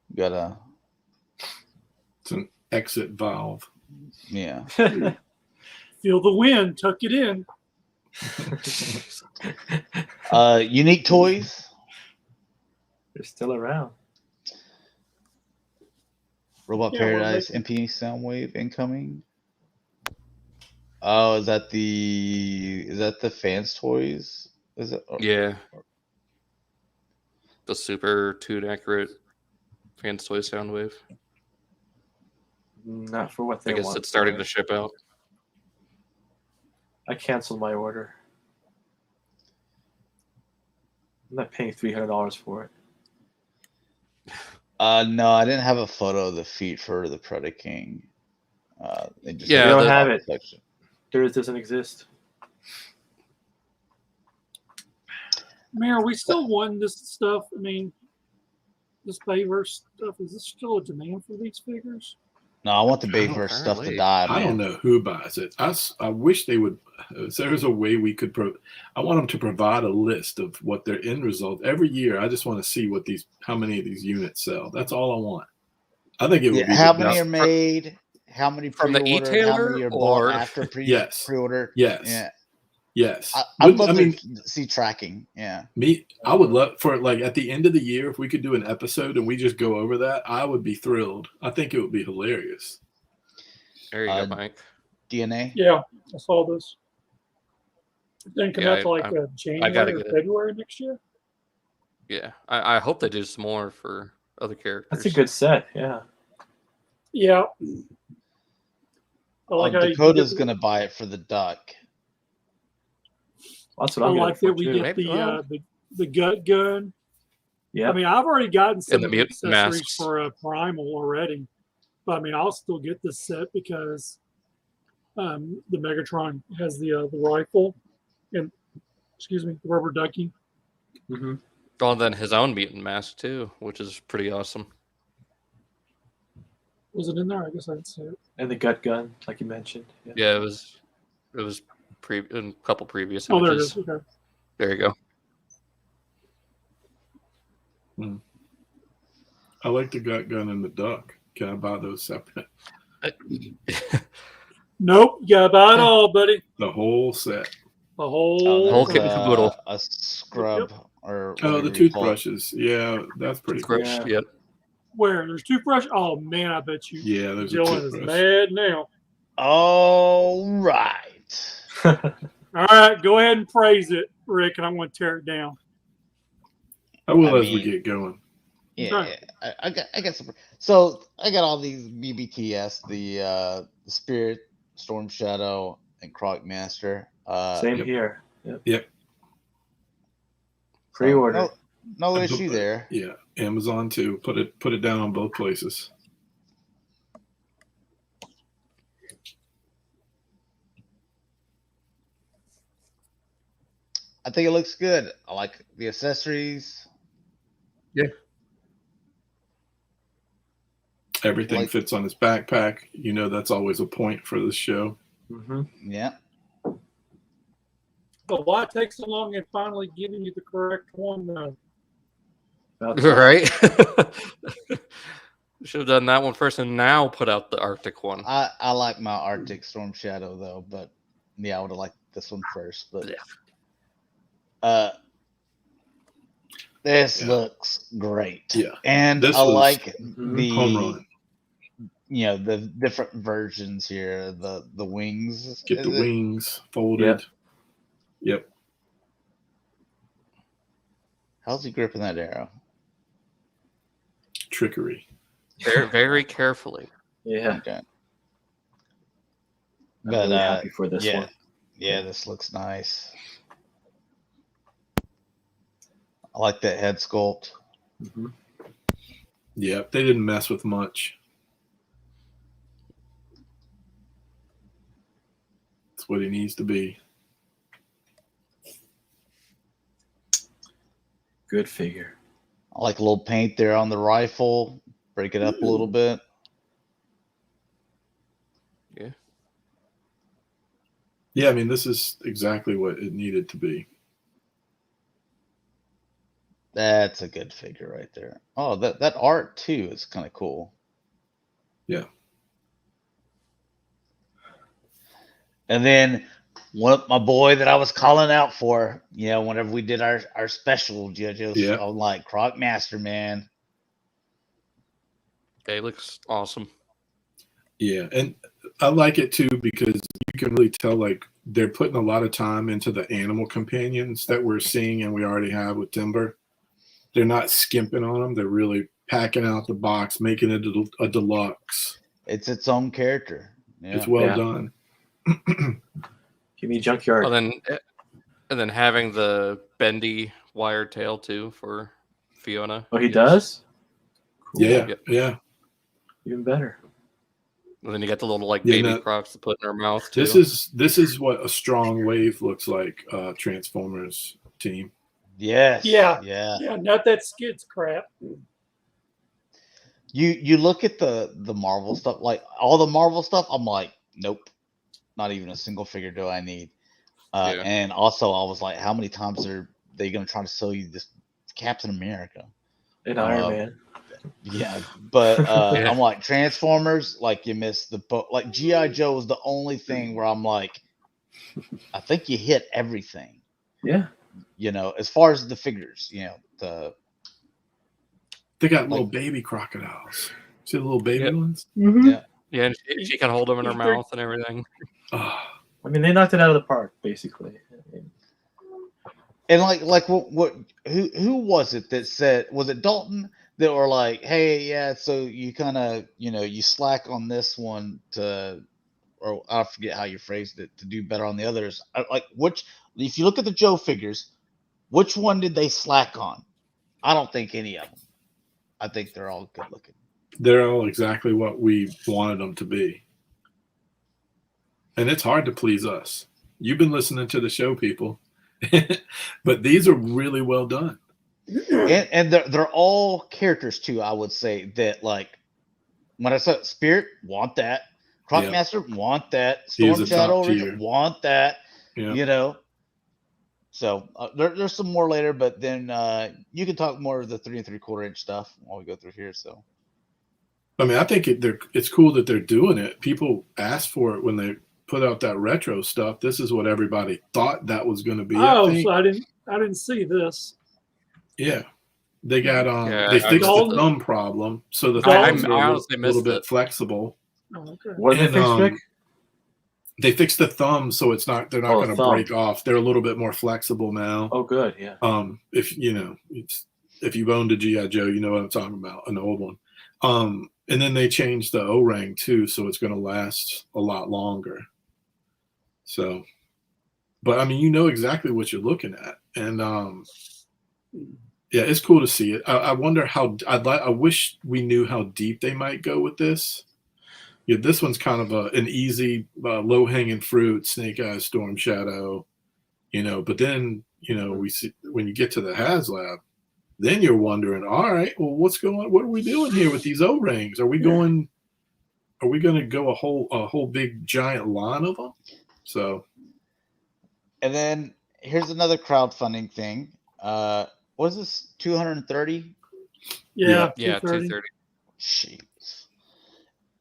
[SPEAKER 2] you got
[SPEAKER 4] It's an exit valve.
[SPEAKER 2] yeah.
[SPEAKER 1] Feel the wind, tuck it in.
[SPEAKER 2] Unique toys.
[SPEAKER 3] They're still around.
[SPEAKER 2] Robot
[SPEAKER 1] Yeah, we're
[SPEAKER 2] Paradise MP Soundwave incoming. Oh, is that the fans toys? Is it?
[SPEAKER 5] Yeah. The super tuned accurate Fans Toy Soundwave.
[SPEAKER 3] Not for what
[SPEAKER 5] I
[SPEAKER 3] they
[SPEAKER 5] guess
[SPEAKER 3] want.
[SPEAKER 5] it's starting
[SPEAKER 3] for
[SPEAKER 5] to
[SPEAKER 3] it.
[SPEAKER 5] ship out.
[SPEAKER 3] I canceled my order. I'm not paying $300 for it.
[SPEAKER 2] No, I didn't have a photo of the feet for the Predaking. They just
[SPEAKER 5] Yeah,
[SPEAKER 3] They don't
[SPEAKER 5] the-
[SPEAKER 3] have it.
[SPEAKER 2] section.
[SPEAKER 3] Theirs doesn't exist.
[SPEAKER 1] I mean, are we still wanting this stuff? I mean, this Bayverse stuff, is this still a demand for these figures?
[SPEAKER 2] No, I want the
[SPEAKER 4] I don't-
[SPEAKER 2] Bayverse stuff to
[SPEAKER 5] apparently.
[SPEAKER 2] die,
[SPEAKER 4] I don't
[SPEAKER 2] man.
[SPEAKER 4] know who buys it. I wish they would. If there's a way we could. I want them to provide a list of what their end result every year. I just want to see how many of these units sell. That's all I want. I think it would
[SPEAKER 2] Yeah,
[SPEAKER 4] be
[SPEAKER 2] how
[SPEAKER 4] the
[SPEAKER 2] many
[SPEAKER 4] best.
[SPEAKER 2] are made? How many
[SPEAKER 5] From the
[SPEAKER 2] pre-order? And how many
[SPEAKER 5] e-tailer
[SPEAKER 2] are bought
[SPEAKER 5] or-
[SPEAKER 2] after
[SPEAKER 4] Yes.
[SPEAKER 2] pre-order?
[SPEAKER 4] Yes.
[SPEAKER 2] Yeah,
[SPEAKER 4] Yes.
[SPEAKER 2] I'd love
[SPEAKER 4] I mean,
[SPEAKER 2] to see tracking. Yeah.
[SPEAKER 4] I would love for like at the end of the year if we could do an episode and we just go over that. I would be thrilled. I think it would be hilarious.
[SPEAKER 5] There you go, Mike.
[SPEAKER 2] DNA.
[SPEAKER 1] Yeah, I saw this. It didn't come
[SPEAKER 5] Yeah,
[SPEAKER 1] out to like
[SPEAKER 5] gotta
[SPEAKER 1] January or
[SPEAKER 5] get it.
[SPEAKER 1] February next year.
[SPEAKER 5] Yeah. I hope they do some more for other characters.
[SPEAKER 3] That's a good set. Yeah.
[SPEAKER 1] Yeah. I like how you
[SPEAKER 2] Dakota's
[SPEAKER 1] get
[SPEAKER 2] gonna buy it for the duck.
[SPEAKER 3] That's what
[SPEAKER 1] I
[SPEAKER 3] I'm
[SPEAKER 1] like
[SPEAKER 3] getting
[SPEAKER 1] that
[SPEAKER 3] for
[SPEAKER 1] we
[SPEAKER 3] too.
[SPEAKER 1] get
[SPEAKER 5] Maybe, well.
[SPEAKER 1] the gut gun.
[SPEAKER 3] Yeah.
[SPEAKER 1] I mean, I've already gotten some
[SPEAKER 5] the
[SPEAKER 1] of the
[SPEAKER 5] mutant
[SPEAKER 1] accessories
[SPEAKER 5] masks.
[SPEAKER 1] for a Primal already, but I mean, I'll still get this set because the Megatron has the rifle and the rubber ducky.
[SPEAKER 3] Mm-hmm.
[SPEAKER 5] Well, and then his own mutant mask too, which is pretty awesome.
[SPEAKER 1] Was it in there? I guess I didn't see it.
[SPEAKER 3] And the gut gun, like you mentioned.
[SPEAKER 5] Yeah, it was in a couple previous
[SPEAKER 1] Oh, there it
[SPEAKER 5] images.
[SPEAKER 1] is. Okay.
[SPEAKER 5] There you go.
[SPEAKER 4] I like the gut gun and the duck. Can I buy those separate?
[SPEAKER 1] Nope, you gotta buy it all, buddy.
[SPEAKER 4] The whole set.
[SPEAKER 1] The whole
[SPEAKER 5] whole
[SPEAKER 2] there's
[SPEAKER 5] kit and caboodle.
[SPEAKER 2] a scrub or
[SPEAKER 4] Oh,
[SPEAKER 2] whatever
[SPEAKER 4] the
[SPEAKER 2] you call it.
[SPEAKER 4] toothbrushes. Yeah, that's pretty cool.
[SPEAKER 5] Toothbrush,
[SPEAKER 3] Yeah.
[SPEAKER 5] Yep.
[SPEAKER 1] Where there's toothbrush. Oh man, I bet you.
[SPEAKER 4] Yeah, there's a
[SPEAKER 1] Dylan is
[SPEAKER 4] toothbrush.
[SPEAKER 1] mad now.
[SPEAKER 2] All right.
[SPEAKER 1] All right, go ahead and praise it, Rick, and I'm going to tear it down.
[SPEAKER 4] I will
[SPEAKER 2] I
[SPEAKER 4] as we
[SPEAKER 2] mean-
[SPEAKER 4] get going.
[SPEAKER 2] Yeah,
[SPEAKER 1] Okay.
[SPEAKER 2] I got some. So I got all these BBTS, the Spirit, Storm Shadow, and Croc Master.
[SPEAKER 3] Same
[SPEAKER 4] Yep.
[SPEAKER 3] here.
[SPEAKER 4] Yep.
[SPEAKER 3] Pre-order.
[SPEAKER 2] No
[SPEAKER 4] I
[SPEAKER 2] issue
[SPEAKER 4] put-
[SPEAKER 2] there.
[SPEAKER 4] Yeah, Amazon too. Put it down on both places.
[SPEAKER 2] I think it looks good. I like the accessories.
[SPEAKER 4] Everything fits on his backpack. You know, that's always a point for this show.
[SPEAKER 3] Mm-hmm.
[SPEAKER 2] Yeah.
[SPEAKER 1] But why take so long in finally giving you the correct one?
[SPEAKER 5] Right? Should have done that one first and now put out the Arctic one.
[SPEAKER 2] I like my Arctic Storm Shadow though, but yeah, I would have liked this one first. But this looks great.
[SPEAKER 4] Yeah,
[SPEAKER 2] and
[SPEAKER 4] this
[SPEAKER 2] I like
[SPEAKER 4] home
[SPEAKER 2] the
[SPEAKER 4] run.
[SPEAKER 2] the different versions here. The wings.
[SPEAKER 4] Get the wings folded. Yep.
[SPEAKER 2] How's he gripping that arrow?
[SPEAKER 4] Trickery.
[SPEAKER 5] Very, very carefully.
[SPEAKER 3] Yeah.
[SPEAKER 2] Okay.
[SPEAKER 3] I'm really happy for this one.
[SPEAKER 2] Yeah, this looks nice. I like that head sculpt.
[SPEAKER 3] Mm-hmm.
[SPEAKER 4] Yep, they didn't mess with much. That's what he needs to be.
[SPEAKER 3] Good figure.
[SPEAKER 2] I like a little paint there on the rifle. Break it up a little bit.
[SPEAKER 5] Yeah.
[SPEAKER 4] Yeah, I mean, this is exactly what it needed to be.
[SPEAKER 2] That's a good figure right there. Oh, that art too is kind of cool.
[SPEAKER 4] Yeah.
[SPEAKER 2] And then my boy that I was calling out for, whenever we did our special JoJo's, I'm like, Croc Master, man.
[SPEAKER 5] Okay, looks awesome.
[SPEAKER 4] Yeah, and I like it too because you can really tell like they're putting a lot of time into the animal companions that we're seeing and we already have with Timber. They're not skimping on them. They're really packing out the box, making it a deluxe.
[SPEAKER 2] It's its own character. Yeah.
[SPEAKER 4] It's well done.
[SPEAKER 3] Give me Junkyard.
[SPEAKER 5] And then having the bendy wire tail too for Fiona.
[SPEAKER 3] Oh, he does?
[SPEAKER 4] Cool. Yeah.
[SPEAKER 3] Even better.
[SPEAKER 5] And then you got the little baby Crocs to put in her mouth too.
[SPEAKER 4] This is what a strong wave looks like, Transformers team.
[SPEAKER 2] Yes.
[SPEAKER 1] Yeah.
[SPEAKER 2] Yeah.
[SPEAKER 1] Not that skids crap.
[SPEAKER 2] You look at the Marvel stuff, like all the Marvel stuff, I'm like, nope. Not even a single figure do I need. And also I was like, how many times are they gonna try to sell you this Captain America?
[SPEAKER 3] And Iron Man.
[SPEAKER 2] Yeah, but I'm like Transformers, like you missed the boat. Like G.I. Joe was the only thing where I'm like, I think you hit everything.
[SPEAKER 3] Yeah.
[SPEAKER 2] As far as the figures,
[SPEAKER 4] they got little baby crocodiles. See the little baby ones?
[SPEAKER 3] Mm-hmm.
[SPEAKER 2] Yeah.
[SPEAKER 5] Yeah, and she can hold them in her mouth and everything.
[SPEAKER 3] I mean, they knocked it out of the park, basically.
[SPEAKER 2] And like what who was it that said, was it Dalton that were like, hey, yeah, so you kind of you slack on this one or I forget how you phrased it, to do better on the others. Like if you look at the Joe figures, which one did they slack on? I don't think any of them. I think they're all good looking.
[SPEAKER 4] They're all exactly what we wanted them to be. And it's hard to please us. You've been listening to the show, people. But these are really well done.
[SPEAKER 2] And they're all characters too, I would say, that like when I said Spirit, want that. Crocmaster, want that. Storm Shadow, want that.
[SPEAKER 4] Yeah.
[SPEAKER 2] So there's some more later, but then you can talk more of the 3 3/4 inch stuff while we go through here. So,
[SPEAKER 4] I mean, I think it's cool that they're doing it. People asked for it when they put out that retro stuff. This is what everybody thought that was going to be.
[SPEAKER 1] Oh, so I didn't see this.
[SPEAKER 4] Yeah, they got they fixed the thumb problem, so the thumbs are a little bit flexible.
[SPEAKER 1] Oh, okay.
[SPEAKER 3] What did they fix, Rick?
[SPEAKER 4] They fixed the thumb, so they're not going to break off. They're a little bit more flexible now.
[SPEAKER 3] Oh, good, yeah.
[SPEAKER 4] If you've owned a G.I. Joe, you know what I'm talking about, an old one. And then they changed the O-ring too, so it's going to last a lot longer. So, but I mean, exactly what you're looking at, and yeah, it's cool to see it. I wonder how I wish we knew how deep they might go with this. Yeah, this one's kind of an easy, low-hanging fruit, Snake Eyes, Storm Shadow, but then we see when you get to the HasLab, then you're wondering, all right, well, what are we doing here with these O-rings? Are we going to go a whole big giant line of them? So,
[SPEAKER 2] and then here's another crowdfunding thing. What is this? 230?
[SPEAKER 1] Yeah,
[SPEAKER 5] Yeah,
[SPEAKER 1] 230.
[SPEAKER 5] 230.
[SPEAKER 2] Jeez.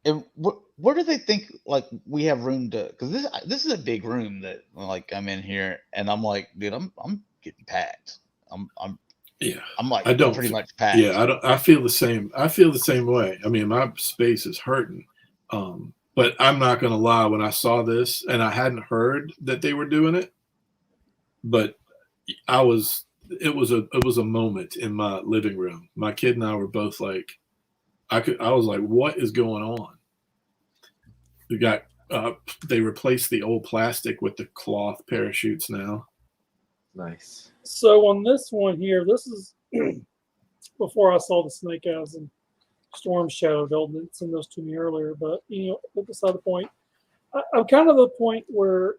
[SPEAKER 2] And where do they think like we have room to? Because this is a big room that like I'm in here, and I'm like, dude, I'm getting packed. I'm like
[SPEAKER 4] I don't
[SPEAKER 2] pretty much packed.
[SPEAKER 4] Yeah, I feel the same. I feel the same way. I mean, my space is hurting. But I'm not gonna lie. When I saw this, and I hadn't heard that they were doing it, but it was a moment in my living room. My kid and I were both like, I was like, what is going on? We got they replaced the old plastic with the cloth parachutes now.
[SPEAKER 3] Nice.
[SPEAKER 1] So on this one here, this is before I saw the Snake Eyes and Storm Shadow. Dalton didn't send those to me earlier, but but beside the point, I'm kind of the point where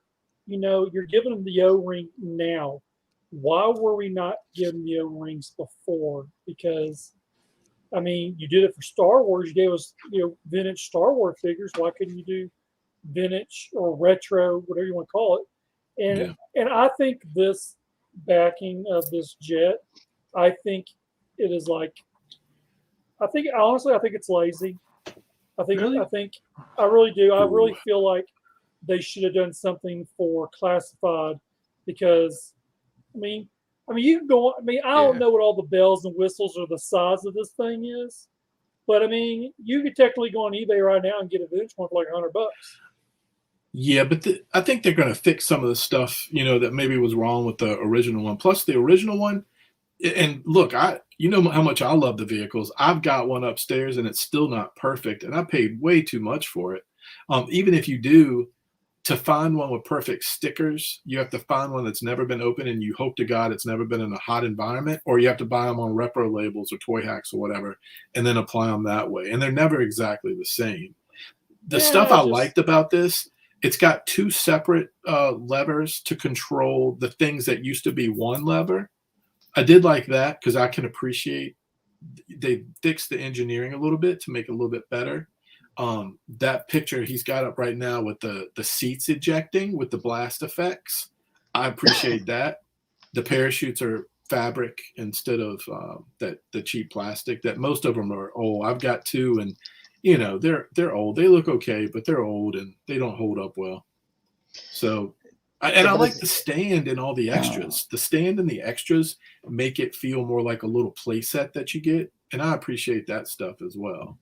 [SPEAKER 1] you're giving them the O-ring now. Why were we not giving the O-rings before? Because I mean, you did it for Star Wars. You gave us vintage Star Wars figures. Why couldn't you do vintage or retro, whatever you want to call it? And I think this backing of this jet, I think it is like, I think it's lazy. I really do. I really feel like they should have done something for classified, because I mean you can go. I mean, I don't know what all the bells and whistles or the size of this thing is, but I mean, you could technically go on eBay right now and get a vintage one for like $100.
[SPEAKER 4] Yeah, but I think they're going to fix some of the stuff, that maybe was wrong with the original one. Plus, the original one, and look, how much I love the vehicles. I've got one upstairs, and it's still not perfect, and I paid way too much for it. Even if you do, to find one with perfect stickers, you have to find one that's never been opened, and you hope to God it's never been in a hot environment, or you have to buy them on repro labels or toy hacks or whatever, and then apply them that way. And they're never exactly the same. The stuff I liked about this, it's got two separate levers to control the things that used to be one lever. I did like that because I can appreciate they fixed the engineering a little bit to make it a little bit better. That picture he's got up right now with the seats ejecting with the blast effects, I appreciate that. The parachutes are fabric instead of the cheap plastic that most of them are old. I've got two, and they're old. They look okay, but they're old and they don't hold up well. So I like the stand and all the extras. The stand and the extras make it feel more like a little play set that you get, and I appreciate that stuff as well.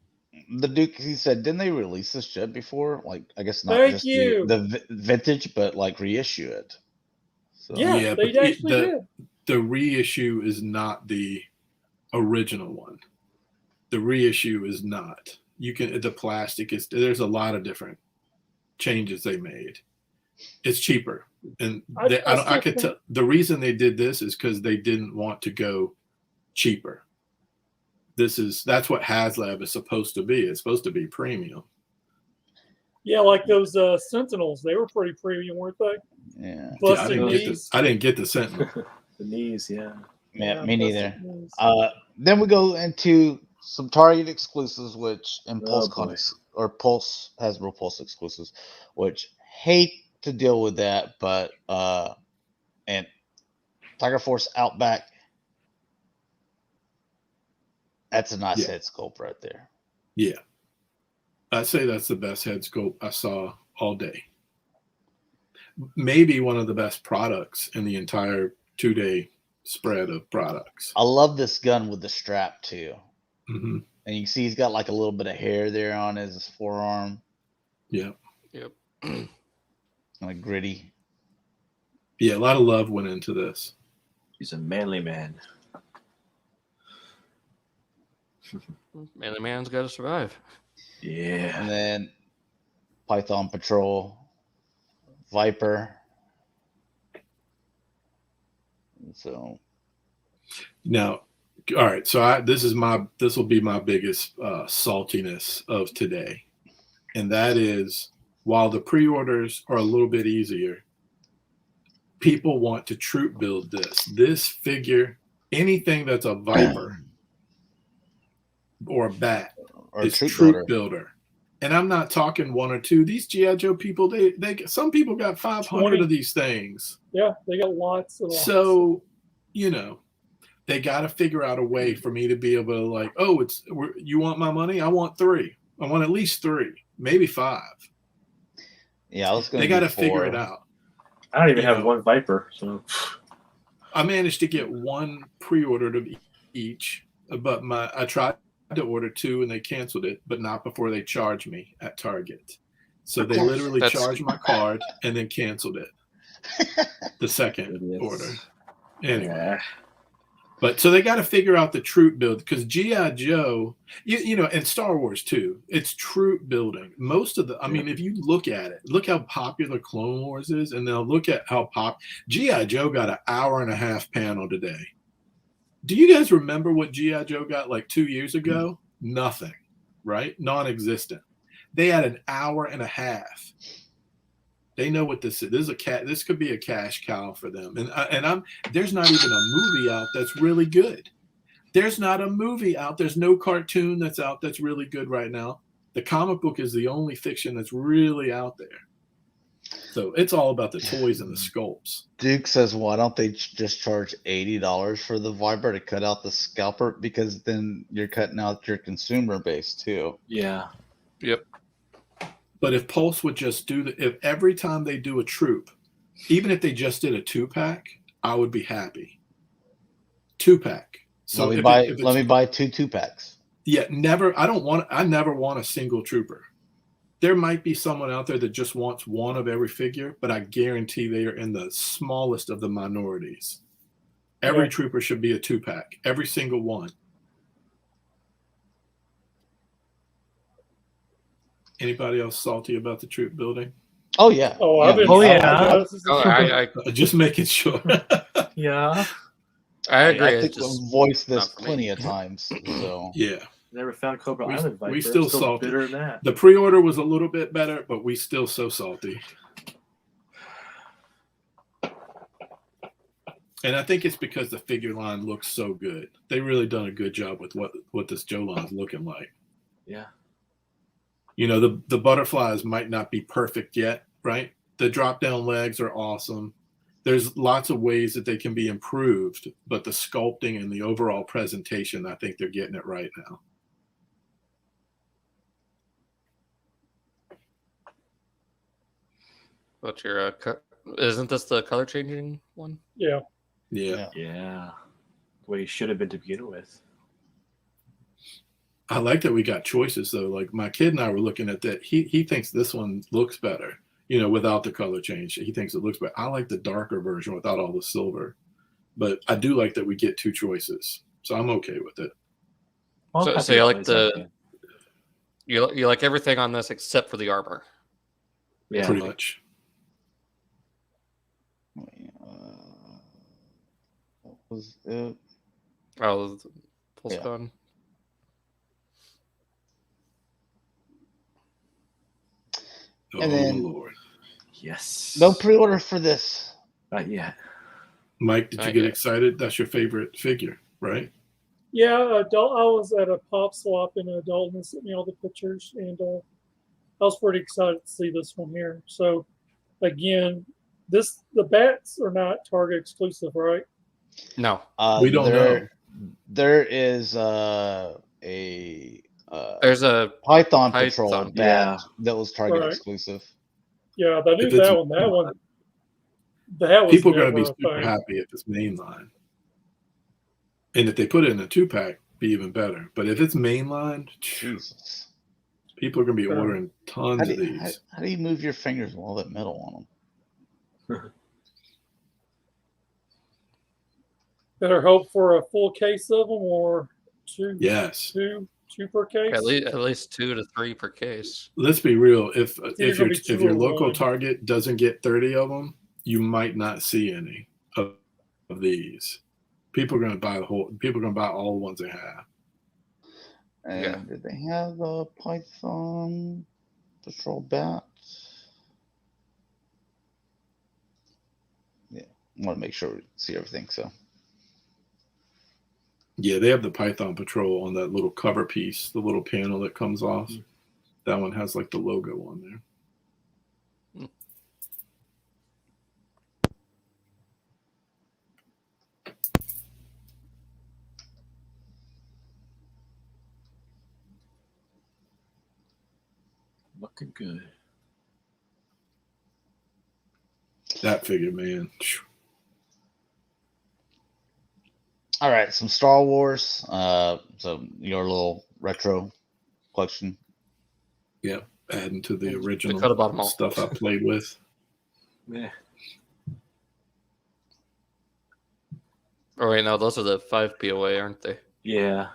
[SPEAKER 2] The Duke, he said, didn't they release this jet before? Like, I guess not
[SPEAKER 1] Thank
[SPEAKER 2] just
[SPEAKER 1] you.
[SPEAKER 2] the vintage, but like reissue it. So,
[SPEAKER 1] Yeah, they actually did.
[SPEAKER 4] The reissue is not the original one. The reissue is not. The plastic is, there's a lot of different changes they made. It's cheaper. And I could tell the reason they did this is because they didn't want to go cheaper. That's what HasLab is supposed to be. It's supposed to be premium.
[SPEAKER 1] Yeah, like those Sentinels, they were pretty premium, weren't they?
[SPEAKER 2] Yeah.
[SPEAKER 1] Busted knees.
[SPEAKER 4] I didn't get the Sentinel.
[SPEAKER 3] The knees, yeah.
[SPEAKER 2] Yeah, me neither. Then we go into some Target exclusives, which and Hasbro Pulse exclusives, which hate to deal with that, but and Tiger Force Outback. That's a nice head sculpt right there.
[SPEAKER 4] Yeah. I'd say that's the best head sculpt I saw all day. Maybe one of the best products in the entire 2-day spread of products.
[SPEAKER 2] I love this gun with the strap too.
[SPEAKER 4] Mm-hmm.
[SPEAKER 2] And you can see he's got like a little bit of hair there on his forearm.
[SPEAKER 4] Yeah.
[SPEAKER 5] Yep.
[SPEAKER 2] Like gritty.
[SPEAKER 4] Yeah, a lot of love went into this.
[SPEAKER 3] He's a manly man.
[SPEAKER 5] Manly man's got to survive.
[SPEAKER 3] Yeah.
[SPEAKER 2] And then Python Patrol, Viper. So
[SPEAKER 4] now, all right. So this will be my biggest saltiness of today, and that is while the pre-orders are a little bit easier, people want to troop build this. This figure anything that's a Viper or a Bat
[SPEAKER 2] Or
[SPEAKER 4] is
[SPEAKER 2] troop
[SPEAKER 4] troop
[SPEAKER 2] builder.
[SPEAKER 4] builder. And I'm not talking one or two. These G.I. Joe people, they some people got 500
[SPEAKER 1] 20.
[SPEAKER 4] of these things.
[SPEAKER 1] Yeah, they got lots and lots.
[SPEAKER 4] So, you know, they got to figure out a way for me to be able to like, oh, you want my money? I want 3. I want at least 3, maybe 5.
[SPEAKER 2] Yeah, I was going
[SPEAKER 4] They
[SPEAKER 2] to
[SPEAKER 4] got to figure it out.
[SPEAKER 3] I don't even
[SPEAKER 4] You
[SPEAKER 3] have
[SPEAKER 4] know.
[SPEAKER 3] one Viper, so
[SPEAKER 4] I managed to get 1 pre-ordered of each, but I tried to order 2 and they canceled it, but not before they charged me at Target. So they literally charged my card and then canceled it. The second order. Anyway.
[SPEAKER 3] yeah.
[SPEAKER 4] But so they got to figure out the troop build because G.I. Joe, you know, and Star Wars too, it's troop building. Most of I mean, if you look at it, look how popular Clone Wars is, and now look at how G.I. Joe got an 1.5-hour panel today. Do you guys remember what G.I. Joe got like 2 years ago? Nothing, right? Non-existent. They had an 1.5 hours. They know what this is. This could be a cash cow for them. And there's not even a movie out that's really good. There's not a movie out. There's no cartoon that's out that's really good right now. The comic book is the only fiction that's really out there. So it's all about the toys and the sculpts.
[SPEAKER 2] Duke says, why don't they just charge $80 for the Viper to cut out the scalper? Because then you're cutting out your consumer base too.
[SPEAKER 3] Yeah.
[SPEAKER 5] Yep.
[SPEAKER 4] But if Pulse would just if every time they do a troop, even if they just did a 2-pack, I would be happy. 2-pack. So
[SPEAKER 2] let me buy 2 2-packs.
[SPEAKER 4] Yeah, I never want a single trooper. There might be someone out there that just wants 1 of every figure, but I guarantee they are in the smallest of the minorities. Every trooper should be a 2-pack, every single one. Anybody else salty about the troop building?
[SPEAKER 2] Oh yeah.
[SPEAKER 1] Oh, I've been.
[SPEAKER 3] yeah.
[SPEAKER 4] Just making sure.
[SPEAKER 3] Yeah.
[SPEAKER 5] I agree.
[SPEAKER 2] I think we've voiced this
[SPEAKER 5] not for me.
[SPEAKER 2] plenty of times. So
[SPEAKER 4] Yeah.
[SPEAKER 3] Never found Cobra
[SPEAKER 4] We-
[SPEAKER 3] Island Viper.
[SPEAKER 4] we still salty.
[SPEAKER 3] bitter than that.
[SPEAKER 4] The pre-order was a little bit better, but we still so salty. And I think it's because the figure line looks so good. They really done a good job with what this Joe line's looking like.
[SPEAKER 3] Yeah.
[SPEAKER 4] You know, the butterflies might not be perfect yet, right? The drop-down legs are awesome. There's lots of ways that they can be improved, but the sculpting and the overall presentation, I think they're getting it right now.
[SPEAKER 5] What's your isn't this the color changing one?
[SPEAKER 1] Yeah.
[SPEAKER 4] Yeah.
[SPEAKER 3] Yeah. The way he should have been to begin with.
[SPEAKER 4] I like that we got choices though. Like my kid and I were looking at that. He thinks this one looks better, you know, without the color change. He thinks it looks better. I like the darker version without all the silver, but I do like that we get 2 choices. So I'm okay with it.
[SPEAKER 5] So you like you like everything on this except for the armor.
[SPEAKER 3] Yeah.
[SPEAKER 4] Pretty much.
[SPEAKER 2] What was it?
[SPEAKER 5] Oh, the pulse
[SPEAKER 2] Yeah.
[SPEAKER 5] gun.
[SPEAKER 4] Oh,
[SPEAKER 2] And then-
[SPEAKER 4] Lord.
[SPEAKER 3] Yes.
[SPEAKER 2] No pre-order for this.
[SPEAKER 3] Not yet.
[SPEAKER 4] Mike, did you
[SPEAKER 5] Not
[SPEAKER 4] get
[SPEAKER 5] yet.
[SPEAKER 4] excited? That's your favorite figure, right?
[SPEAKER 1] Yeah, I was at a pop swap and Dalton sent me all the pictures, and I was pretty excited to see this one here. So, again, the bats are not Target exclusive, right?
[SPEAKER 5] No,
[SPEAKER 4] We don't know.
[SPEAKER 2] There is
[SPEAKER 5] there's a
[SPEAKER 2] Python Patrol
[SPEAKER 5] Python.
[SPEAKER 2] bat that was Target
[SPEAKER 1] Right.
[SPEAKER 2] exclusive.
[SPEAKER 1] Yeah, I knew
[SPEAKER 4] If it's-
[SPEAKER 1] that one. That was
[SPEAKER 4] People are going
[SPEAKER 1] never
[SPEAKER 4] to be
[SPEAKER 1] a
[SPEAKER 4] super
[SPEAKER 1] thing.
[SPEAKER 4] happy if it's mainline. And if they put it in a 2-pack, be even better. But if it's mainline,
[SPEAKER 2] Jesus.
[SPEAKER 4] people are going to be
[SPEAKER 1] Sure.
[SPEAKER 4] ordering tons
[SPEAKER 2] How
[SPEAKER 4] of
[SPEAKER 2] do, how,
[SPEAKER 4] these.
[SPEAKER 2] how do you move your fingers with all that metal on them?
[SPEAKER 1] Better hope for a full case of them or two.
[SPEAKER 4] Yes.
[SPEAKER 1] Two per case.
[SPEAKER 5] at least 2 to 3 per case.
[SPEAKER 4] Let's be real. If
[SPEAKER 1] either
[SPEAKER 4] your
[SPEAKER 1] gonna be two
[SPEAKER 4] if your
[SPEAKER 1] or
[SPEAKER 4] local
[SPEAKER 1] one.
[SPEAKER 4] Target doesn't get 30 of them, you might not see any of these. People are going to buy People are going to buy all the ones they have.
[SPEAKER 2] And
[SPEAKER 5] Yeah.
[SPEAKER 2] did they have a Python Patrol bat? Yeah, I want to make sure we see everything. So
[SPEAKER 4] Yeah, they have the Python Patrol on that little cover piece, the little panel that comes off. That one has like the logo on there.
[SPEAKER 6] Looking good.
[SPEAKER 4] That figure, man.
[SPEAKER 2] All right, some Star Wars. So your little retro collection.
[SPEAKER 4] Yep, adding to the original
[SPEAKER 5] Dakota bought 'em all.
[SPEAKER 4] stuff I played with.
[SPEAKER 6] Yeah.
[SPEAKER 5] Oh wait, no, those are the 5 POA, aren't they?
[SPEAKER 6] Yeah.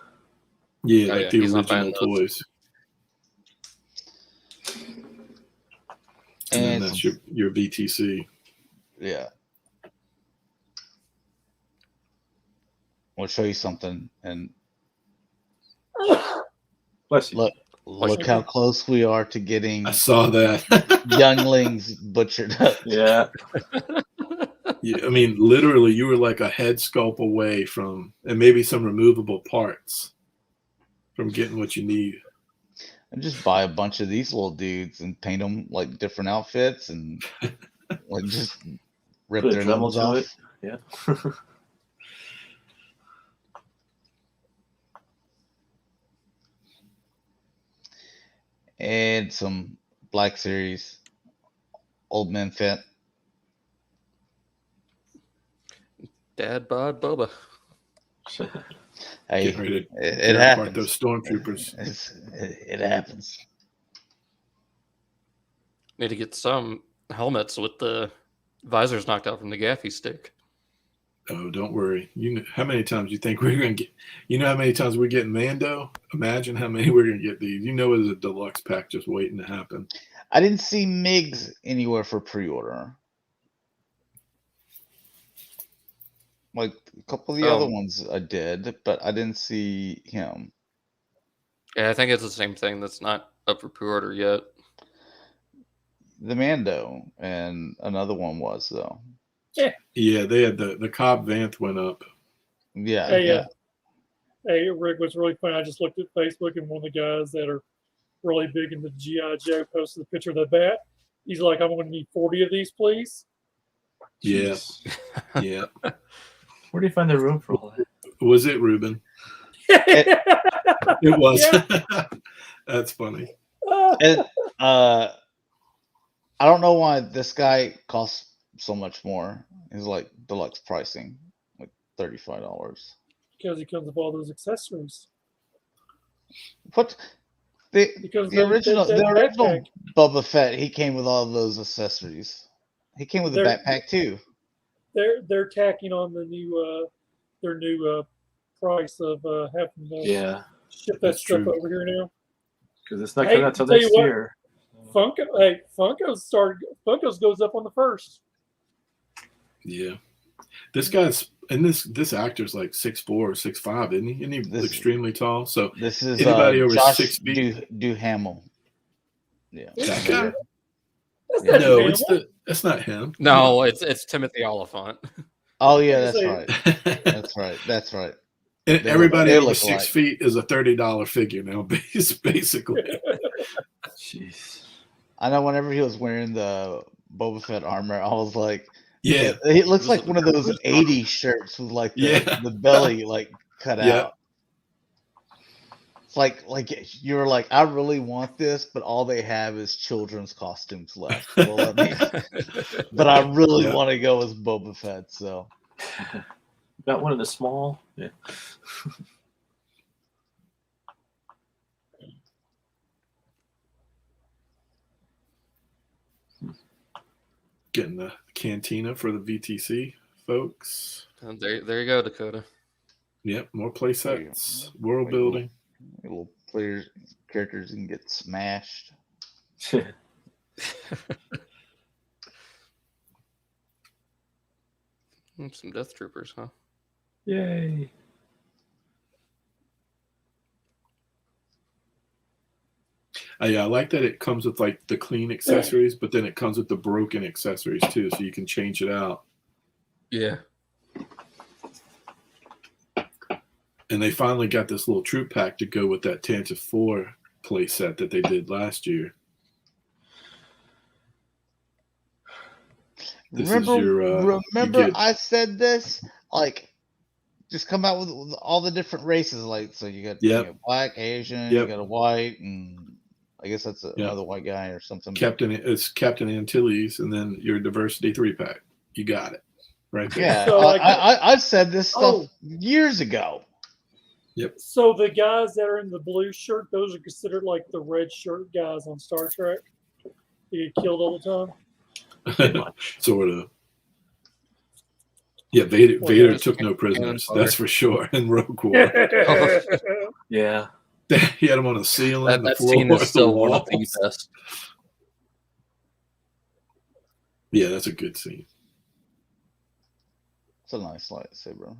[SPEAKER 4] Yeah,
[SPEAKER 5] Oh,
[SPEAKER 4] like
[SPEAKER 5] yeah,
[SPEAKER 4] the
[SPEAKER 5] he's not
[SPEAKER 4] original
[SPEAKER 5] buying those.
[SPEAKER 4] toys. And
[SPEAKER 2] And
[SPEAKER 4] then that's your VTC.
[SPEAKER 2] yeah. I'll show you something, and
[SPEAKER 6] Bless you.
[SPEAKER 2] look how close we are to getting
[SPEAKER 4] I saw that.
[SPEAKER 2] younglings butchered up.
[SPEAKER 6] Yeah.
[SPEAKER 4] Yeah, I mean, literally, you were like a head sculpt away from, and maybe some removable parts from getting what you need.
[SPEAKER 2] And just buy a bunch of these little dudes and paint them like different outfits and like just rip
[SPEAKER 6] Put a
[SPEAKER 2] their
[SPEAKER 6] Dremel
[SPEAKER 2] limbs
[SPEAKER 6] to
[SPEAKER 2] off.
[SPEAKER 6] it. Yeah.
[SPEAKER 2] And some Black Series Old Man Fett.
[SPEAKER 5] Dad bod Boba.
[SPEAKER 2] Hey,
[SPEAKER 4] Getting ready to
[SPEAKER 2] it
[SPEAKER 4] tear apart
[SPEAKER 2] happens.
[SPEAKER 4] those stormtroopers.
[SPEAKER 2] It happens.
[SPEAKER 5] Need to get some helmets with the visors knocked out from the gaffy stick.
[SPEAKER 4] Oh, don't worry. You know how many times you think we're gonna get? You know how many times we're getting Mando? Imagine how many we're gonna get these. You know, it's a deluxe pack just waiting to happen.
[SPEAKER 2] I didn't see Migs anywhere for pre-order. Like a couple of the other ones I did, but I didn't see him.
[SPEAKER 5] Yeah, I think it's the same thing that's not up for pre-order yet.
[SPEAKER 2] The Mando and another one was though.
[SPEAKER 4] Yeah, they had the Cobb Vanth went up.
[SPEAKER 2] Yeah.
[SPEAKER 1] Hey,
[SPEAKER 2] yeah.
[SPEAKER 1] Hey, Rick, what's really funny, I just looked at Facebook and one of the guys that are really big into G.I. Joe posted a picture of the bat. He's like, I'm going to need 40 of these, please.
[SPEAKER 4] Yeah,
[SPEAKER 6] Jeez.
[SPEAKER 4] yeah.
[SPEAKER 6] Where do you find the room for all that?
[SPEAKER 4] Was it Ruben? It was.
[SPEAKER 1] Yeah.
[SPEAKER 4] That's funny.
[SPEAKER 2] And, I don't know why this guy costs so much more. He's like deluxe pricing, like $35.
[SPEAKER 1] Because he comes with all those accessories.
[SPEAKER 2] What?
[SPEAKER 1] Because
[SPEAKER 2] The original
[SPEAKER 1] backpack,
[SPEAKER 2] Boba Fett, he came with all of those accessories. He came with a
[SPEAKER 1] They're-
[SPEAKER 2] backpack too.
[SPEAKER 1] they're tacking on the new their new price of having to
[SPEAKER 6] Yeah.
[SPEAKER 1] ship that
[SPEAKER 4] That's
[SPEAKER 1] stuff
[SPEAKER 4] true.
[SPEAKER 1] over here now.
[SPEAKER 6] Because it's not
[SPEAKER 1] Hey,
[SPEAKER 6] coming out till
[SPEAKER 1] tell you
[SPEAKER 6] next
[SPEAKER 1] what.
[SPEAKER 6] year.
[SPEAKER 1] Funko's goes up on the 1st.
[SPEAKER 4] Yeah, this guy's and this actor's like 6'4" or 6'5", isn't he? Isn't he
[SPEAKER 2] This-
[SPEAKER 4] extremely tall? So
[SPEAKER 2] This is
[SPEAKER 4] Anybody over
[SPEAKER 2] Josh
[SPEAKER 4] 6 feet?
[SPEAKER 2] Duhamel. Yeah.
[SPEAKER 4] that guy?
[SPEAKER 1] That's
[SPEAKER 2] Yeah.
[SPEAKER 1] not
[SPEAKER 4] No,
[SPEAKER 1] Hannibal.
[SPEAKER 4] that's not him.
[SPEAKER 5] No, it's Timothy Oliphant.
[SPEAKER 2] Oh yeah, that's
[SPEAKER 1] Say-
[SPEAKER 2] right. That's right. That's right.
[SPEAKER 4] And
[SPEAKER 2] They
[SPEAKER 4] everybody
[SPEAKER 2] look
[SPEAKER 4] over
[SPEAKER 2] alike.
[SPEAKER 4] 6 feet is a $30 figure now, basically.
[SPEAKER 6] Jeez.
[SPEAKER 2] I know whenever he was wearing the Boba Fett armor, I was like,
[SPEAKER 4] Yeah,
[SPEAKER 2] it looks like one of those 80s shirts with like the belly like cut
[SPEAKER 4] Yeah.
[SPEAKER 2] out. It's like you were like, I really want this, but all they have is children's costumes left. But I really
[SPEAKER 4] Yeah.
[SPEAKER 2] want to go as Boba Fett, so
[SPEAKER 6] Got one in the small. Yeah.
[SPEAKER 4] getting the cantina for the VTC, folks.
[SPEAKER 5] And there you go, Dakota.
[SPEAKER 4] Yep, more play sets,
[SPEAKER 2] There
[SPEAKER 4] world
[SPEAKER 2] you go.
[SPEAKER 4] building.
[SPEAKER 2] little players characters can get smashed.
[SPEAKER 5] Some Death Troopers, huh?
[SPEAKER 6] Yay.
[SPEAKER 4] Yeah, I like that it comes with like the clean accessories, but then it comes with the broken accessories too, so you can change it out.
[SPEAKER 5] Yeah.
[SPEAKER 4] And they finally got this little troop pack to go with that Tantive 4 play set that they did last year. This is your,
[SPEAKER 2] remember I said this? Like, just come out with all the different races. Like, so you got you know, black, Asian, you got a white, and I guess that's another white guy or something.
[SPEAKER 4] It's Captain Antilles, and then your diversity 3-pack. You got it. Right there.
[SPEAKER 2] Yeah, so I said this stuff years ago.
[SPEAKER 4] Yep.
[SPEAKER 1] So the guys that are in the blue shirt, those are considered like the red shirt guys on Star Trek. They get killed all the time.
[SPEAKER 4] Sort of. Yeah, Vader took no prisoners. That's for sure in Rogue One.
[SPEAKER 6] Yeah.
[SPEAKER 4] He had him on the ceiling.
[SPEAKER 5] That scene is still one of the best.
[SPEAKER 4] Yeah, that's a good scene.
[SPEAKER 2] It's a nice lightsaber.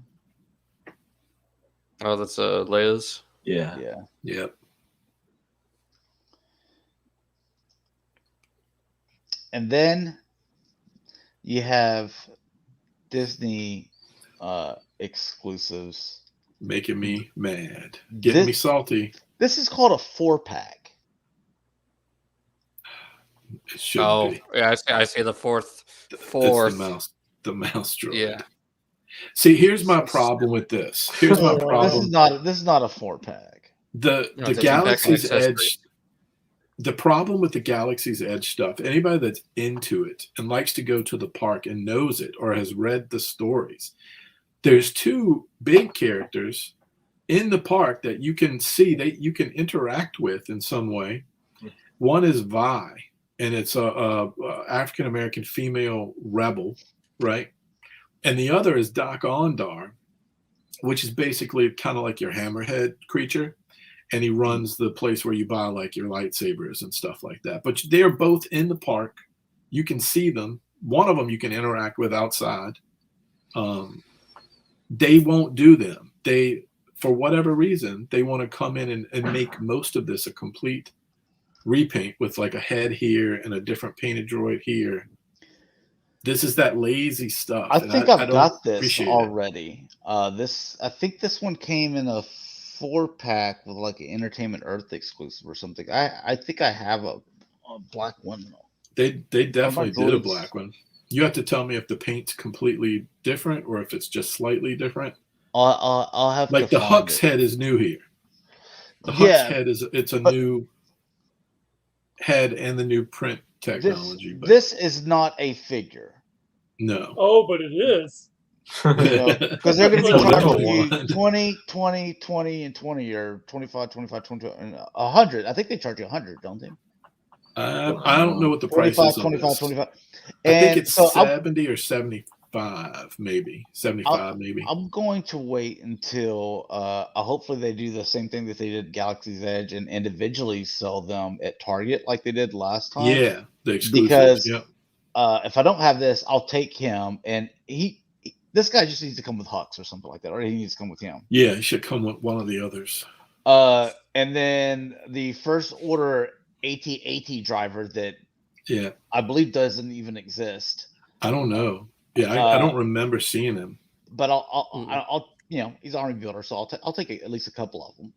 [SPEAKER 5] Oh, that's Leia's.
[SPEAKER 6] Yeah.
[SPEAKER 2] Yeah.
[SPEAKER 4] Yep.
[SPEAKER 2] And then you have Disney exclusives.
[SPEAKER 4] Making me mad. Getting me salty.
[SPEAKER 2] This is called a 4-pack.
[SPEAKER 4] It should be.
[SPEAKER 5] Yeah, I see the fourth.
[SPEAKER 4] The mouse droid.
[SPEAKER 5] Yeah.
[SPEAKER 4] See, here's my problem with this. Here's my problem.
[SPEAKER 2] This is not a 4-pack.
[SPEAKER 4] The Galaxy's Edge. The problem with the Galaxy's Edge stuff, anybody that's into it and likes to go to the park and knows it or has read the stories, there's two big characters in the park that you can see, that you can interact with in some way. One is Vi, and it's a African-American female rebel, right? And the other is Doc Ondar, which is basically kind of like your hammerhead creature. And he runs the place where you buy like your lightsabers and stuff like that. But they're both in the park. You can see them. One of them you can interact with outside. They won't do them. They, for whatever reason, they want to come in and make most of this a complete repaint with like a head here and a different painted droid here. This is that lazy stuff.
[SPEAKER 2] I think I've got this already. I think this one came in a 4-pack with like an Entertainment Earth exclusive or something. I think I have a black one.
[SPEAKER 4] They definitely did a black one. You have to tell me if the paint's completely different or if it's just slightly different.
[SPEAKER 2] I'll have
[SPEAKER 4] like
[SPEAKER 2] to
[SPEAKER 4] the Hux head is new here. The Hux head it's a new head and the new print technology.
[SPEAKER 2] This is not a figure.
[SPEAKER 4] No.
[SPEAKER 1] Oh, but it is.
[SPEAKER 2] Because they're going to be charging you 20, 20, 20, and 20, or 25, 25, 20, and 100. I think they charge you 100, don't they?
[SPEAKER 4] I don't know what the price is.
[SPEAKER 2] 25, 25.
[SPEAKER 4] I think it's 70 or 75, maybe 75, maybe.
[SPEAKER 2] I'm going to wait until hopefully they do the same thing that they did Galaxy's Edge and individually sell them at Target like they did last time.
[SPEAKER 4] Yeah, the exclusive.
[SPEAKER 2] Because if I don't have this, I'll take him, and this guy just needs to come with Hux or something like that, or he needs to come with him.
[SPEAKER 4] Yeah, he should come with one of the others.
[SPEAKER 2] And then the First Order AT-AT driver that I believe doesn't even exist.
[SPEAKER 4] I don't know. Yeah, I don't remember seeing him.
[SPEAKER 2] But I'll he's an army builder, so I'll take at least a couple of them.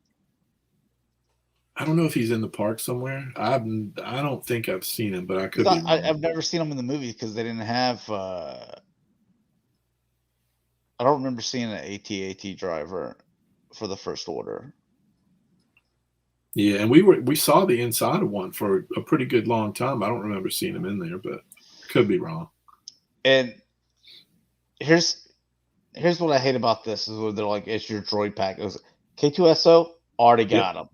[SPEAKER 4] I don't know if he's in the park somewhere. I don't think I've seen him, but I could.
[SPEAKER 2] I've never seen him in the movie because they didn't have. I don't remember seeing an AT-AT driver for the First Order.
[SPEAKER 4] Yeah, and we saw the inside of one for a pretty good long time. I don't remember seeing him in there, but could be wrong.
[SPEAKER 2] And here's what I hate about this is when they're like, it's your droid pack. It was K2SO, already got him.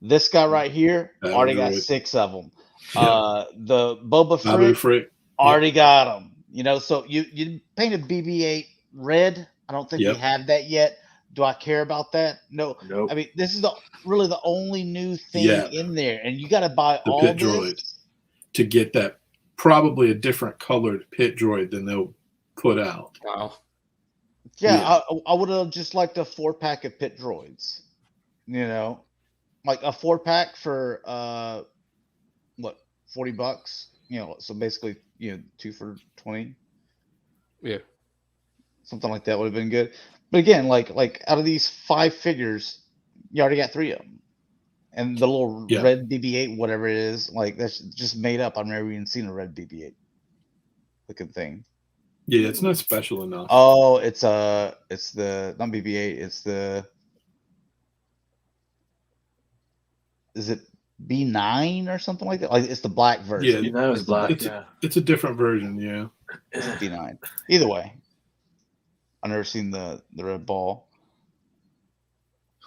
[SPEAKER 2] This guy right here, already got 6 of them. The Boba Frick, already got them. So you painted BB-8 red. I don't think you have that yet. Do I care about that? No. Nope. I mean, this is really the only new thing in there, and you got to buy all
[SPEAKER 4] pit droid to get that. Probably a different colored pit droid than they'll put out.
[SPEAKER 5] Wow.
[SPEAKER 2] Yeah. I would have just liked a 4-pack of pit droids. Like a 4-pack for $40? So basically, 2 for $20.
[SPEAKER 5] Yeah.
[SPEAKER 2] Something like that would have been good. But again, like out of these 5 figures, you already got 3 of them. And the little red BB-8, whatever it is, like that's just made up. I've never even seen a red BB-8 looking thing.
[SPEAKER 4] Yeah, it's not special enough.
[SPEAKER 2] Oh, it's the not BB-8. It's the, is it B9 or something like that? Like it's the black version.
[SPEAKER 4] Yeah,
[SPEAKER 6] that was black.
[SPEAKER 4] It's a different version. Yeah,
[SPEAKER 2] it's B9. Either way, I've never seen the red ball.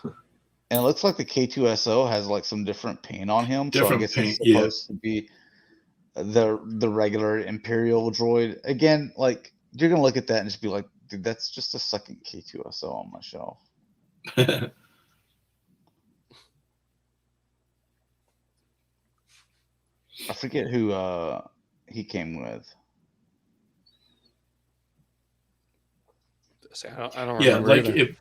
[SPEAKER 2] And it looks like the K2SO has like some different paint on him.
[SPEAKER 4] Different
[SPEAKER 2] so I guess
[SPEAKER 4] paint,
[SPEAKER 2] it's supposed to be the regular Imperial droid. Again, like you're gonna look at that and just be like, dude, that's just a second K2SO on my shelf. I forget who he came with.
[SPEAKER 5] I don't remember.
[SPEAKER 4] Like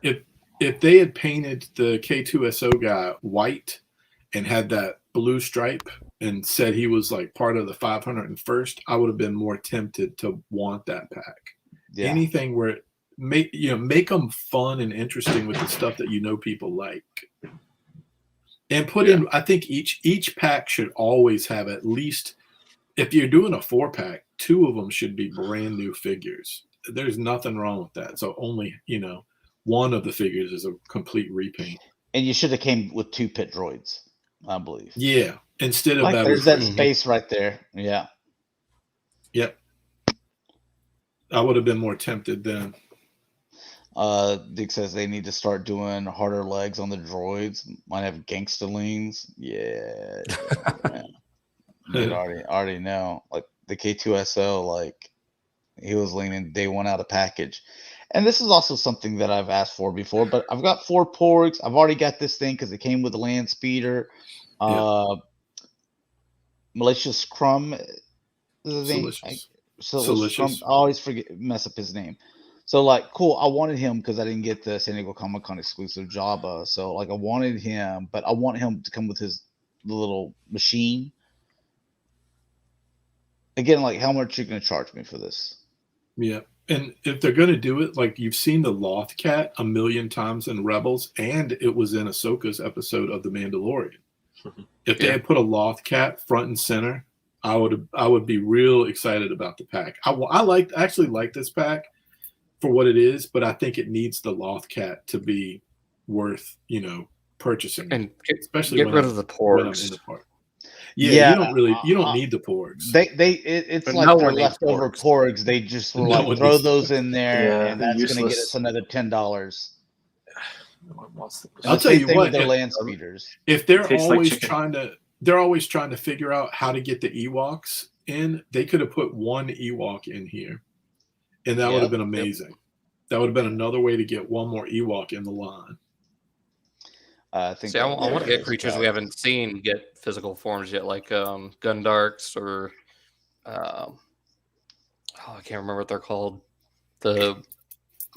[SPEAKER 4] if they had painted the K2SO guy white and had that blue stripe and said he was like part of the 501st, I would have been more tempted to want that pack. Yeah. Anything where make them fun and interesting with the stuff that people like. And put in, I think each pack should always have at least, if you're doing a 4-pack, 2 of them should be brand new figures. There's nothing wrong with that. So only, one of the figures is a complete repaint.
[SPEAKER 2] And you should have came with 2 pit droids, I believe.
[SPEAKER 4] Yeah. Instead of
[SPEAKER 2] like
[SPEAKER 4] that.
[SPEAKER 2] There's that space right there. Yeah.
[SPEAKER 4] Yep. I would have been more tempted then.
[SPEAKER 2] Dick says they need to start doing harder legs on the droids. Might have gangstalings. Yeah. Dude, already know. Like the K2SO, like he was leaning day 1 out of package. And this is also something that I've asked for before, but I've got 4 Porgs. I've already got this thing because it came with the land speeder. Malicious Crumb is the name.
[SPEAKER 4] Delicious.
[SPEAKER 2] I always mess up his name. So like, cool. I wanted him because I didn't get the San Diego Comic-Con exclusive Jabba. So like, I wanted him, but I want him to come with his little machine. Again, like, how much are you going to charge me for this?
[SPEAKER 4] Yeah. And if they're going to do it, like you've seen the Loth Cat a million times in Rebels, and it was in Ahsoka's episode of The Mandalorian. If they had put a Loth Cat front and center, I would be real excited about the pack. I actually like this pack for what it is, but I think it needs the Loth Cat to be worth purchasing,
[SPEAKER 5] and
[SPEAKER 4] especially
[SPEAKER 5] get rid of the Porgs.
[SPEAKER 4] In the park. Yeah, you don't need the Porgs.
[SPEAKER 2] It's but like their leftover Porgs. They just were like, throw those in there, and that's going to get us another $10.
[SPEAKER 4] I'll tell you what,
[SPEAKER 2] their land speeders.
[SPEAKER 4] If they're always trying to figure out how to get the Ewoks in, they could have put 1 Ewok in here, and that would have been amazing. That would have been another way to get 1 more Ewok in the line.
[SPEAKER 2] I think.
[SPEAKER 5] See, I want to get creatures we haven't seen get physical forms yet, like Gundarks or I can't remember what they're called. The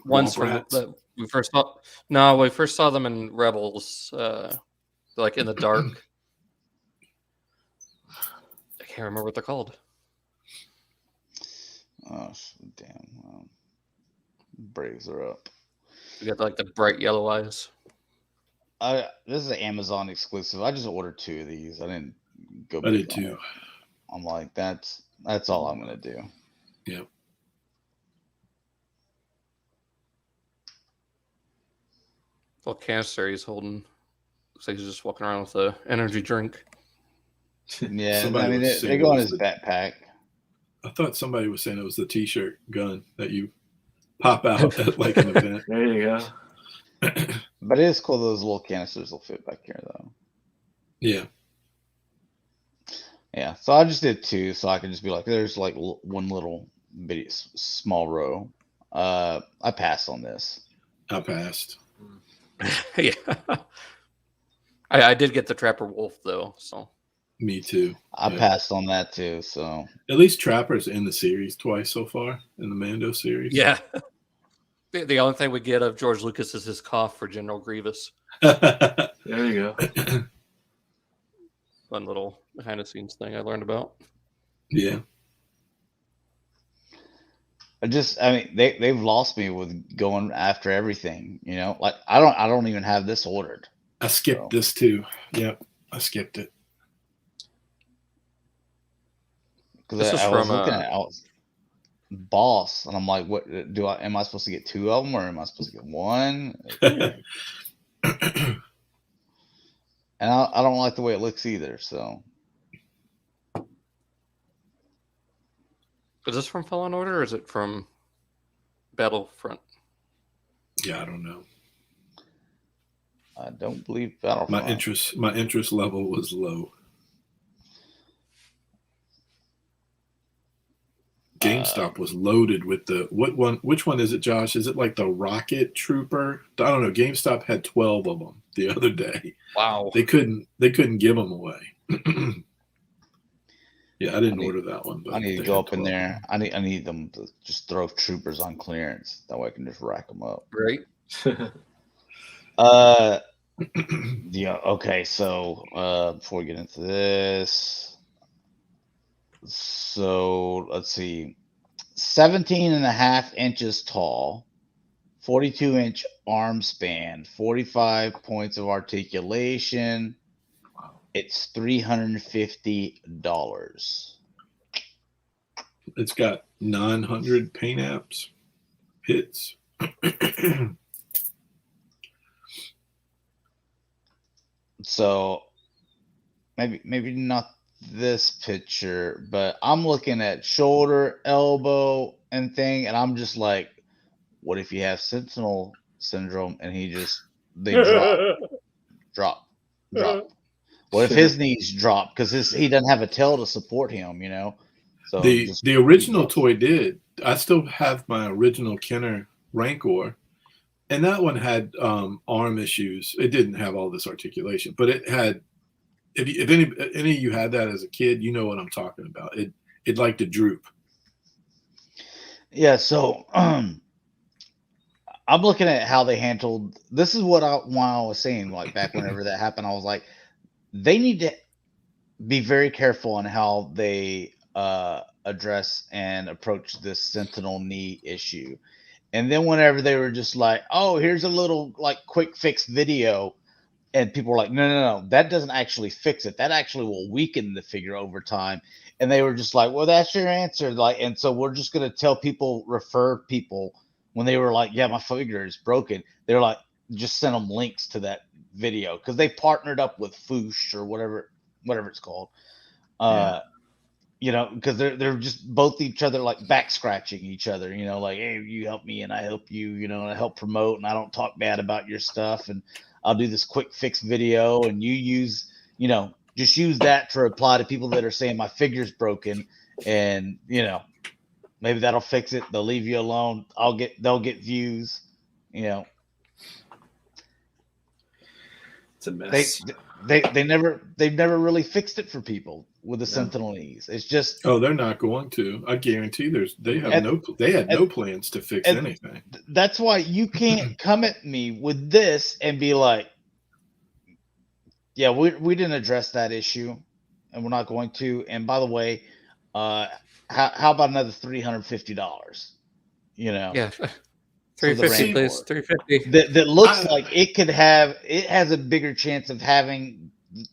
[SPEAKER 5] ones from that we first saw. No, we first saw them in Rebels, like in the dark. I can't remember what they're called.
[SPEAKER 2] Oh damn! Braves are up.
[SPEAKER 5] We got like the bright yellow eyes.
[SPEAKER 2] This is an Amazon exclusive. I just ordered 2 of these. I didn't go.
[SPEAKER 4] I did too.
[SPEAKER 2] I'm like, that's all I'm gonna do.
[SPEAKER 4] Yep.
[SPEAKER 5] Well, canister he's holding. Looks like he's just walking around with an energy drink.
[SPEAKER 2] Yeah, I mean they go on his backpack.
[SPEAKER 4] I thought somebody was saying it was the T-shirt gun that you pop out at like an event.
[SPEAKER 6] There you go.
[SPEAKER 2] But it is cool those little canisters will fit back here, though.
[SPEAKER 4] Yeah.
[SPEAKER 2] Yeah. So I just did 2, so I can just be like, there's like 1 little bitty small row. I passed on this.
[SPEAKER 4] I passed.
[SPEAKER 5] Yeah. I did get the Trapper Wolf though, so.
[SPEAKER 4] Me too.
[SPEAKER 2] I passed on that too. So
[SPEAKER 4] at least Trapper's in the series twice so far in the Mando series.
[SPEAKER 5] Yeah. The only thing we get of George Lucas is his cough for General Grievous.
[SPEAKER 6] There you go.
[SPEAKER 5] Fun little behind the scenes thing I learned about.
[SPEAKER 4] Yeah.
[SPEAKER 2] they've lost me with going after everything. Like I don't even have this ordered.
[SPEAKER 4] I skipped this too. Yep, I skipped it.
[SPEAKER 2] Because I was looking at Boss, and I'm like, what am I supposed to get 2 of them, or am I supposed to get 1? And I don't like the way it looks either. So,
[SPEAKER 5] is this from Fallen Order, or is it from Battlefront?
[SPEAKER 4] Yeah, I don't know.
[SPEAKER 2] I don't believe Battlefront.
[SPEAKER 4] My interest level was low. GameStop was loaded with which one is it, Josh? Is it like the Rocket Trooper? I don't know. GameStop had 12 of them the other day.
[SPEAKER 5] Wow.
[SPEAKER 4] They couldn't give them away. Yeah, I didn't order that one. But
[SPEAKER 2] I need to go up in there. I need them to just throw troopers on clearance. That way I can just rack them up.
[SPEAKER 5] Right.
[SPEAKER 2] Yeah. Okay. So before we get into this. So let's see, 17.5 inches tall, 42-inch arm span, 45 points of articulation.
[SPEAKER 4] Wow.
[SPEAKER 2] It's $350.
[SPEAKER 4] It's got 900 paint apps, hits.
[SPEAKER 2] So maybe not this picture, but I'm looking at shoulder, elbow, and thing, and I'm just like, what if you have Sentinel syndrome and they drop? What if his knees drop because he doesn't have a tail to support him? So
[SPEAKER 4] the original toy did. I still have my original Kenner Rancor, and that one had arm issues. It didn't have all this articulation, but it had. If any of you had that as a kid, you know what I'm talking about. It liked to droop.
[SPEAKER 2] Yeah, so I'm looking at how they handled. This is what I was saying, like back whenever that happened. I was like, they need to be very careful on how they address and approach this Sentinel knee issue. And then whenever they were just like, oh, here's a little like quick fix video. And people were like, no, that doesn't actually fix it. That actually will weaken the figure over time. And they were just like, well, that's your answer. Like, and so we're just going to refer people when they were like, yeah, my figure is broken. They're like, just send them links to that video because they partnered up with Foosh or whatever it's called. Because they're just both each other like back scratching each other. Like, hey, you help me and I help you. And I help promote and I don't talk bad about your stuff and I'll do this quick fix video and you use, just use that to reply to people that are saying my figure's broken and, maybe that'll fix it. They'll leave you alone. They'll get views,
[SPEAKER 6] It's a mess.
[SPEAKER 2] They've never really fixed it for people with the Sentinel knees. It's just,
[SPEAKER 4] they're not going to. I guarantee they had no plans to fix anything.
[SPEAKER 2] That's why you can't come at me with this and be like, yeah, we didn't address that issue and we're not going to. And by the way, how about another $350?
[SPEAKER 5] Yeah. 350, please. 350.
[SPEAKER 2] That looks like it has a bigger chance of having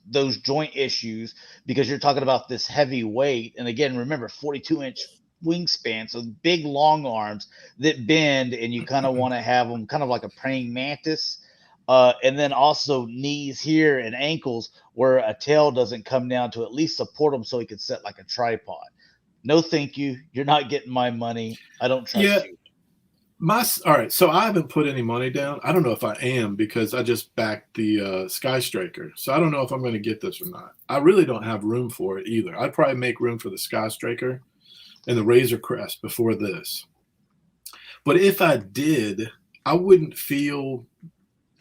[SPEAKER 2] those joint issues because you're talking about this heavy weight. And again, remember 42-inch wingspan, so big long arms that bend, and you kind of want to have them kind of like a praying mantis. And then also knees here and ankles where a tail doesn't come down to at least support them so he can set like a tripod. No, thank you. You're not getting my money. I don't trust you.
[SPEAKER 4] All right, so I haven't put any money down. I don't know if I am because I just backed the Sky Striker. So I don't know if I'm going to get this or not. I really don't have room for it either. I'd probably make room for the Sky Striker and the Razor Crest before this. But if I did, I would feel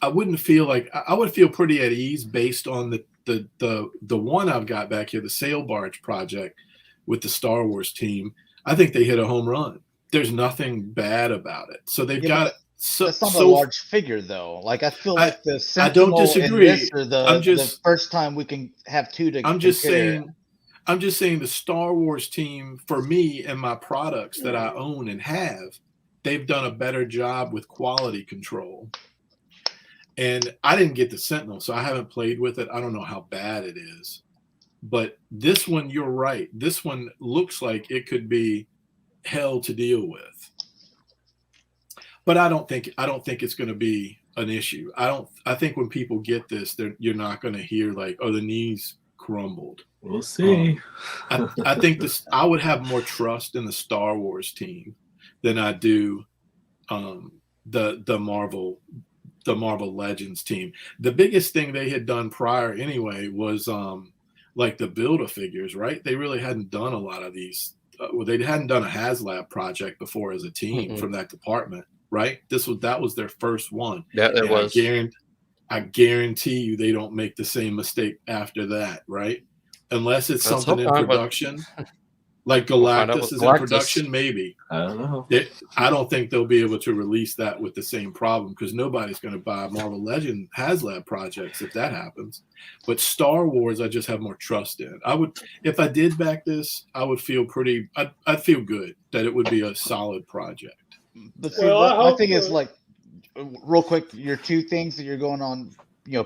[SPEAKER 4] pretty at ease based on the one I've got back here, the Sail Barge project with the Star Wars team. I think they hit a home run. There's nothing bad about it. So they've got so.
[SPEAKER 2] That's not a large figure, though. Like I feel like the
[SPEAKER 4] I don't disagree.
[SPEAKER 2] And this are the first time we can have two to.
[SPEAKER 4] I'm just saying I'm just saying the Star Wars team, for me and my products that I own and have, they've done a better job with quality control. And I didn't get the Sentinel, so I haven't played with it. I don't know how bad it is. But this one, you're right. This one looks like it could be hell to deal with. But I don't think it's going to be an issue. I think when people get this, you're not going to hear like, oh, the knees crumbled.
[SPEAKER 6] We'll see.
[SPEAKER 4] I think I would have more trust in the Star Wars team than I do the Marvel Legends team. The biggest thing they had done prior anyway was like the Build-A-Figures, right? They really hadn't done a lot of these. They hadn't done a HasLab project before as a team from that department, right? That was their first one.
[SPEAKER 5] Yeah, it was.
[SPEAKER 4] I guarantee you they don't make the same mistake after that, right? Unless it's something in production. Like Galactus is in production, maybe.
[SPEAKER 6] I don't know.
[SPEAKER 4] I don't think they'll be able to release that with the same problem because nobody's going to buy Marvel Legend HasLab projects if that happens. But Star Wars, I just have more trust in. I would, if I did back this, I would feel I'd feel good that it would be a solid project.
[SPEAKER 2] But see, my thing is like, real quick, your two things that you're going on,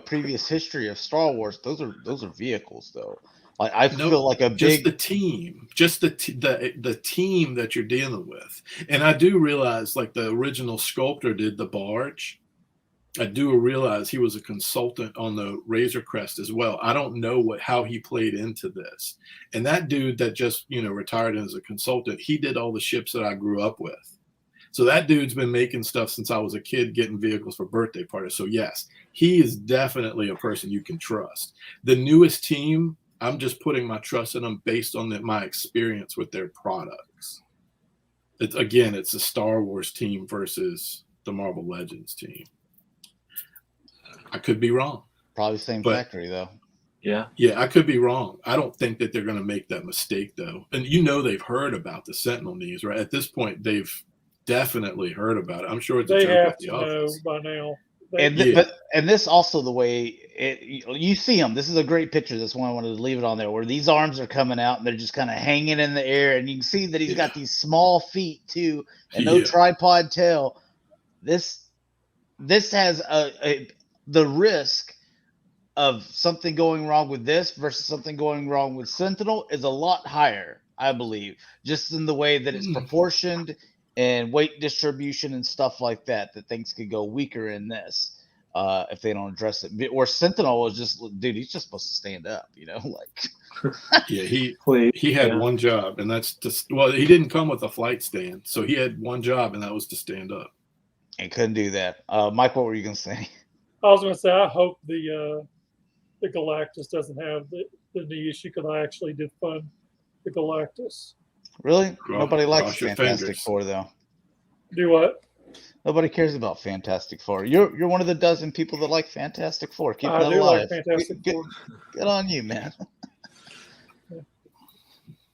[SPEAKER 2] previous history of Star Wars. Those are vehicles though. Like I feel like just the team that you're dealing with. And I do realize like the original sculptor did the barge. I do realize he was a consultant on the Razor Crest as well. I don't know how he played into this. And that dude that just, retired as a consultant, he did all the ships that I grew up with. So that dude's been making stuff since I was a kid, getting vehicles for birthday parties. So yes, he is definitely a person you can trust. The newest team, I'm just putting my trust in them based on my experience with their products. It's a Star Wars team versus the Marvel Legends team. I could be wrong. Probably same factory though.
[SPEAKER 4] Yeah, I could be wrong. I don't think that they're going to make that mistake though. And they've heard about the Sentinel knees, right? At this point, they've definitely heard about it. I'm sure it's a joke at the office.
[SPEAKER 1] Know by now.
[SPEAKER 2] And this also the way you see them. This is a great picture. This one I wanted to leave it on there, where these arms are coming out and they're just kind of hanging in the air, and you can see that he's got these small feet too, and no tripod tail. This has the risk of something going wrong with this versus something going wrong with Sentinel is a lot higher, I believe, just in the way that it's proportioned and weight distribution and stuff like that things could go weaker in this if they don't address it. Or Sentinel is just, dude, he's just supposed to stand up, like.
[SPEAKER 4] Yeah, he had one job, and that's just, he didn't come with a flight stand, so he had one job, and that was to stand up.
[SPEAKER 2] And couldn't do that. Mike, what were you gonna say?
[SPEAKER 1] I was gonna say I hope the Galactus doesn't have the knee issue because I actually did fund the Galactus.
[SPEAKER 2] Really? Nobody likes Fantastic Four, though.
[SPEAKER 1] Do what?
[SPEAKER 2] Nobody cares about Fantastic Four. You're one of the dozen people that like Fantastic Four. Keep that alive.
[SPEAKER 1] Like Fantastic Four.
[SPEAKER 2] Good on you, man.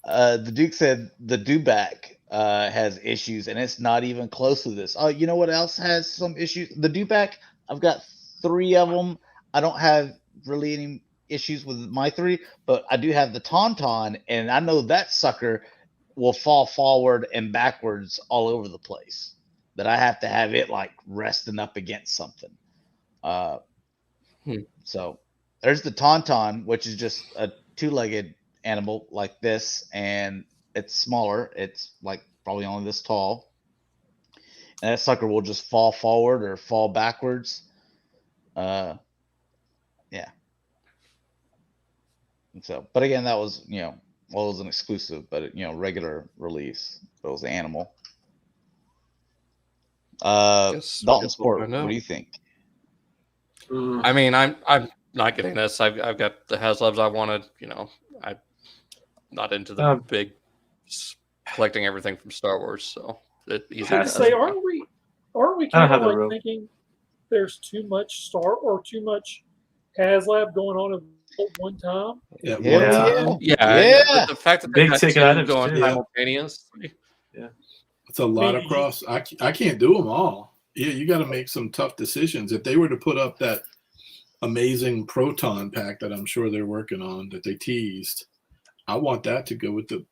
[SPEAKER 2] The Duke said the Dewback has issues, and it's not even close to this. You know what else has some issues? The Dewback, I've got 3 of them. I don't have really any issues with my 3, but I do have the Tauntaun, and I know that sucker will fall forward and backwards all over the place, that I have to have it like resting up against something. So there's the Tauntaun, which is just a 2-legged animal like this, and it's smaller. It's like probably only this tall, and that sucker will just fall forward or fall backwards. Yeah. And so, but again, that was, it was an exclusive, but regular release. It was an animal. Dalton Sport, what do you think?
[SPEAKER 5] I mean, I'm not getting this. I've got the HasLabs I wanted. I'm not into the big collecting everything from Star Wars. So
[SPEAKER 1] aren't we kind of like thinking there's too much too much HasLab going on at one time?
[SPEAKER 5] Yeah. The fact that they got 2 going simultaneously.
[SPEAKER 3] Yeah.
[SPEAKER 4] It's a lot of cross. I can't do them all. Yeah, you got to make some tough decisions. If they were to put up that amazing Proton pack that I'm sure they're working on that they teased, I want that to go with the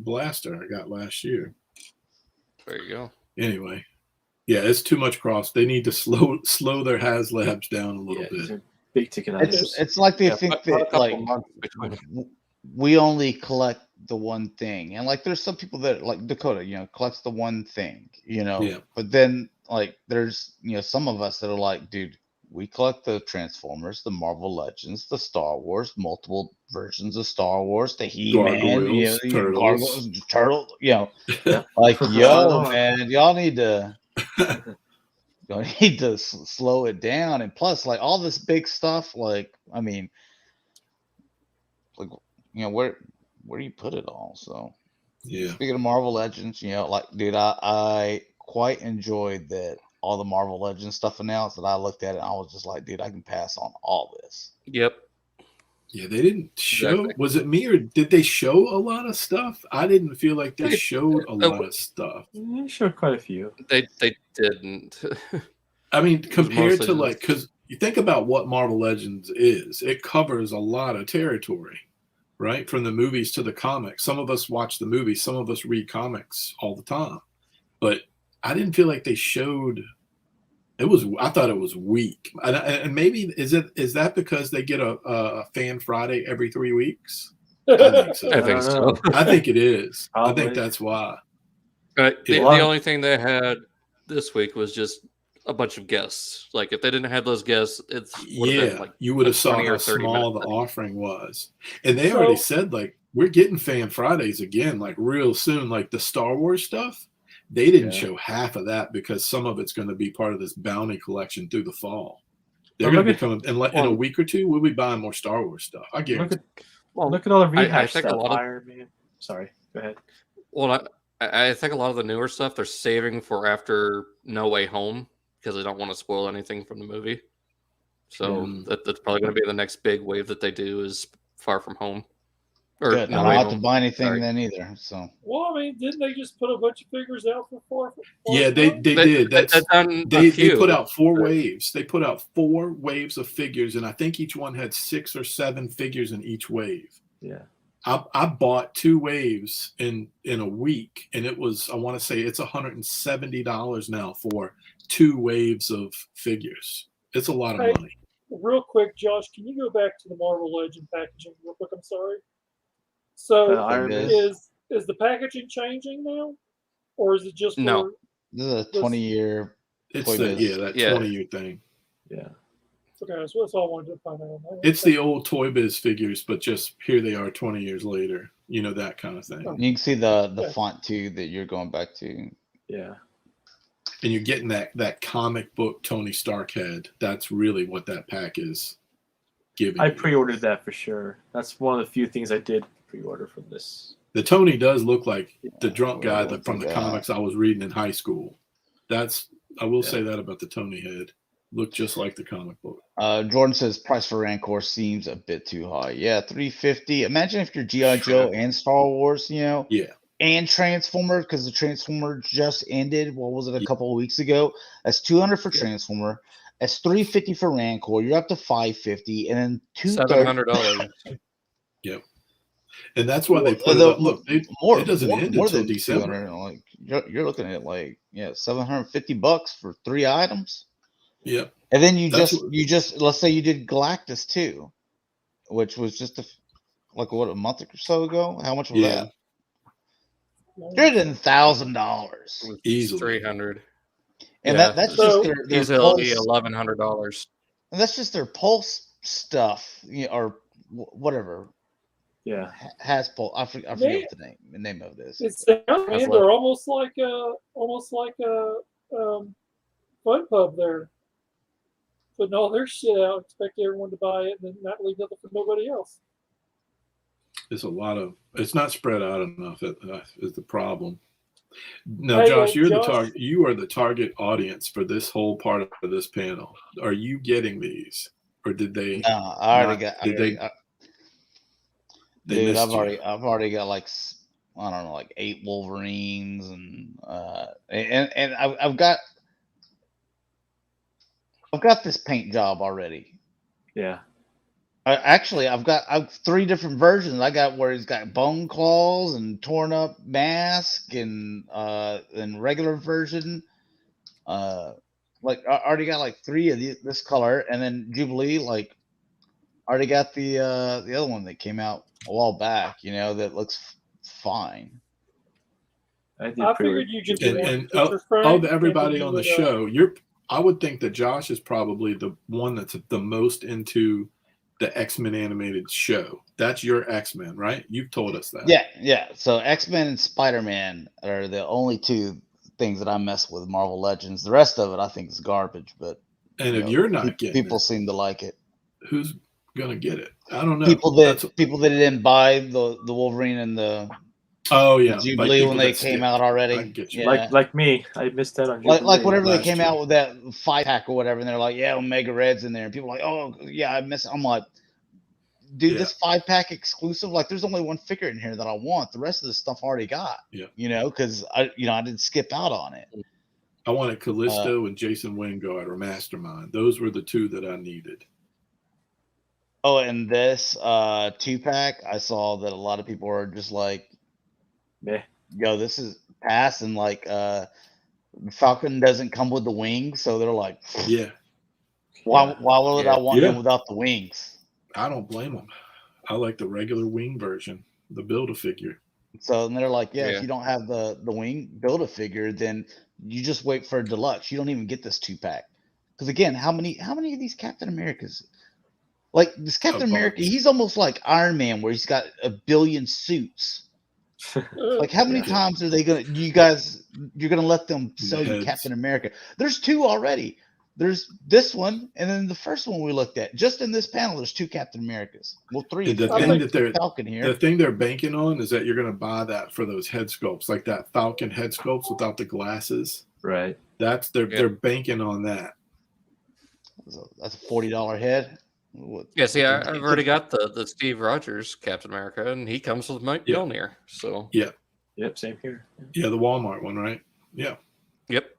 [SPEAKER 4] blaster I got last year.
[SPEAKER 5] There you go.
[SPEAKER 4] Anyway, yeah, it's too much cross. They need to slow their HasLabs down a little bit.
[SPEAKER 3] Big ticket items.
[SPEAKER 2] It's like they think
[SPEAKER 5] put a
[SPEAKER 2] that
[SPEAKER 5] couple
[SPEAKER 2] like
[SPEAKER 5] months between.
[SPEAKER 2] we only collect the one thing, and like there's some people that like Dakota, collects the one thing,
[SPEAKER 4] Yeah.
[SPEAKER 2] But then like there's some of us that are like, dude, we collect the Transformers, the Marvel Legends, the Star Wars, multiple versions of Star Wars, the He-Man,
[SPEAKER 4] Gargoyles,
[SPEAKER 2] Gargoyles, Turtle,
[SPEAKER 3] Yeah.
[SPEAKER 2] like yo,
[SPEAKER 3] on.
[SPEAKER 2] man, y'all need to. You need to slow it down, and plus, like all this big stuff, like I mean, like where do you put it all? So,
[SPEAKER 4] Yeah.
[SPEAKER 2] speaking of Marvel Legends, like dude, I quite enjoyed that all the Marvel Legends stuff announced. That I looked at it, and I was just like, dude, I can pass on all this.
[SPEAKER 5] Yep.
[SPEAKER 4] Yeah, they didn't show.
[SPEAKER 5] Exactly.
[SPEAKER 4] Was it me or did they show a lot of stuff? I didn't feel like they showed a lot of stuff.
[SPEAKER 3] You showed quite a few.
[SPEAKER 5] They didn't.
[SPEAKER 4] I mean, compared
[SPEAKER 5] mostly
[SPEAKER 4] to like, because you think about what Marvel Legends is, it covers a lot of territory, right? From the movies to the comics. Some of us watch the movies, some of us read comics all the time. But I didn't feel like they showed. I thought it was weak, and maybe is that because they get a Fan Friday every 3 weeks? I think so.
[SPEAKER 5] I think so.
[SPEAKER 4] I think it is.
[SPEAKER 3] Probably.
[SPEAKER 4] I think that's why.
[SPEAKER 5] The only thing they had this week was just a bunch of guests. Like if they didn't have those guests,
[SPEAKER 4] You would have saw how small the offering was, and they already said like we're getting Fan Fridays again, like real soon. Like the Star Wars stuff. They didn't show half of that because some of it's going to be part of this bounty collection through the fall. They're going to be coming in a week or two. We'll be buying more Star Wars stuff. I guarantee.
[SPEAKER 3] Look at all the rehash
[SPEAKER 5] I think
[SPEAKER 3] stuff.
[SPEAKER 5] a lot of,
[SPEAKER 3] Iron Man. Sorry, go ahead.
[SPEAKER 5] Well, I think a lot of the newer stuff they're saving for after No Way Home because they don't want to spoil anything from the movie. So that's probably going to be the next big wave that they do is Far From Home.
[SPEAKER 2] Good. I don't have to buy anything then either. So.
[SPEAKER 1] Well, I mean, didn't they just put a bunch of figures out for
[SPEAKER 4] Yeah, they did. They put out 4 waves. They put out 4 waves of figures, and I think each one had 6 or 7 figures in each wave.
[SPEAKER 3] Yeah.
[SPEAKER 4] I bought 2 waves in a week, and it was, I want to say it's $170 now for 2 waves of figures. It's a lot of money.
[SPEAKER 1] Real quick, Josh, can you go back to the Marvel Legend packaging real quick? I'm sorry. So is the packaging changing now, or is it just
[SPEAKER 5] no?
[SPEAKER 2] This is a 20-year.
[SPEAKER 4] It's that 20-year thing.
[SPEAKER 3] Yeah.
[SPEAKER 1] Okay, so that's all I wanted to find out.
[SPEAKER 4] It's the old Toy Biz figures, but just here they are 20 years later. That kind of thing.
[SPEAKER 2] You can see the font too that you're going back to.
[SPEAKER 3] Yeah.
[SPEAKER 4] And you're getting that comic book Tony Stark head. That's really what that pack is giving.
[SPEAKER 3] I pre-ordered that for sure. That's one of the few things I did pre-order from this.
[SPEAKER 4] The Tony does look like the drunk guy from the comics I was reading in high school. I will say that about the Tony head. Looked just like the comic book.
[SPEAKER 2] Jordan says price for Rancor seems a bit too high. Yeah, $350. Imagine if you're G.I. Joe and Star Wars,
[SPEAKER 4] Yeah.
[SPEAKER 2] And Transformer, because the Transformer just ended. What was it, a couple of weeks ago? That's $200 for Transformer. That's $350 for Rancor. You're up to $550, and then
[SPEAKER 5] $700.
[SPEAKER 4] Yep. And that's why they put it up. Look, it doesn't end until December.
[SPEAKER 2] Like you're looking at $750 for 3 items.
[SPEAKER 4] Yep.
[SPEAKER 2] And then you just let's say you did Galactus too, which was just a month or so ago. How much was that? $1,000
[SPEAKER 4] easily.
[SPEAKER 5] $300.
[SPEAKER 2] And that's just their
[SPEAKER 5] easily $1,100.
[SPEAKER 2] And that's just their Pulse stuff, or whatever.
[SPEAKER 3] Yeah,
[SPEAKER 2] has Pulse. I forget what the name of this.
[SPEAKER 1] It's they're almost like a fun pub there, putting all their shit out, expect everyone to buy it, and then not leave nothing for nobody else.
[SPEAKER 4] It's not spread out enough. Is the problem. Now, Josh, you are the target audience for this whole part of this panel. Are you getting these, or did they?
[SPEAKER 2] No, I already got. Dude, I've already got like 8 Wolverines, and I've got this paint job already.
[SPEAKER 3] Yeah.
[SPEAKER 2] I've 3 different versions. I got where he's got bone claws and torn up mask and regular version. Like I already got like 3 of this color, and then Jubilee already got the other one that came out a while back. That looks fine.
[SPEAKER 1] I figured you just
[SPEAKER 4] and of everybody on the show, I would think that Josh is probably the one that's the most into the X-Men animated show. That's your X-Men, right? You've told us that.
[SPEAKER 2] Yeah. So X-Men and Spider-Man are the only 2 things that I mess with Marvel Legends. The rest of it I think is garbage, but
[SPEAKER 4] if you're not getting
[SPEAKER 2] people seem to like it.
[SPEAKER 4] Who's gonna get it? I don't know.
[SPEAKER 2] People that didn't buy the Wolverine and the Jubilee when they came out already.
[SPEAKER 4] I get you.
[SPEAKER 3] Yeah. Like me, I missed that on Jubilee.
[SPEAKER 2] Like whenever they came out with that 5-pack or whatever, and they're like, yeah, Omega Red's in there, and people are like, oh yeah, I missed it. I'm like, dude, this 5-pack exclusive, like there's only 1 figure in here that I want. The rest of the stuff I already got.
[SPEAKER 4] Yeah.
[SPEAKER 2] Because I didn't skip out on it.
[SPEAKER 4] I wanted Callisto and Jason Wingard or Mastermind. Those were the 2 that I needed.
[SPEAKER 2] Oh, and this 2-pack, I saw that a lot of people are just like, yo, this is pass, and like Falcon doesn't come with the wings, so they're like, why would I want him without the wings?
[SPEAKER 4] I don't blame them. I like the regular wing version, the Build-A-Figure.
[SPEAKER 2] So and they're like, if you don't have the wing Build-A-Figure, then you just wait for a deluxe. You don't even get this 2-pack. Because again, how many of these Captain Americas? Like this Captain America, he's almost like Iron Man, where he's got a billion suits. Like how many times are they you're gonna let them sell you Captain America? There's 2 already. There's this one, and then the first one we looked at. Just in this panel, there's 2 Captain Americas. Well, 3.
[SPEAKER 4] The thing they're banking on is that you're going to buy that for those head sculpts, like that Falcon head sculpts without the glasses.
[SPEAKER 3] Right.
[SPEAKER 4] They're banking on that.
[SPEAKER 2] That's a $40 head.
[SPEAKER 5] Yeah, see, I've already got the Steve Rogers Captain America, and he comes with Mike Mjolnir. So
[SPEAKER 3] yep, same here.
[SPEAKER 4] Yeah, the Walmart one, right? Yeah.
[SPEAKER 5] Yep.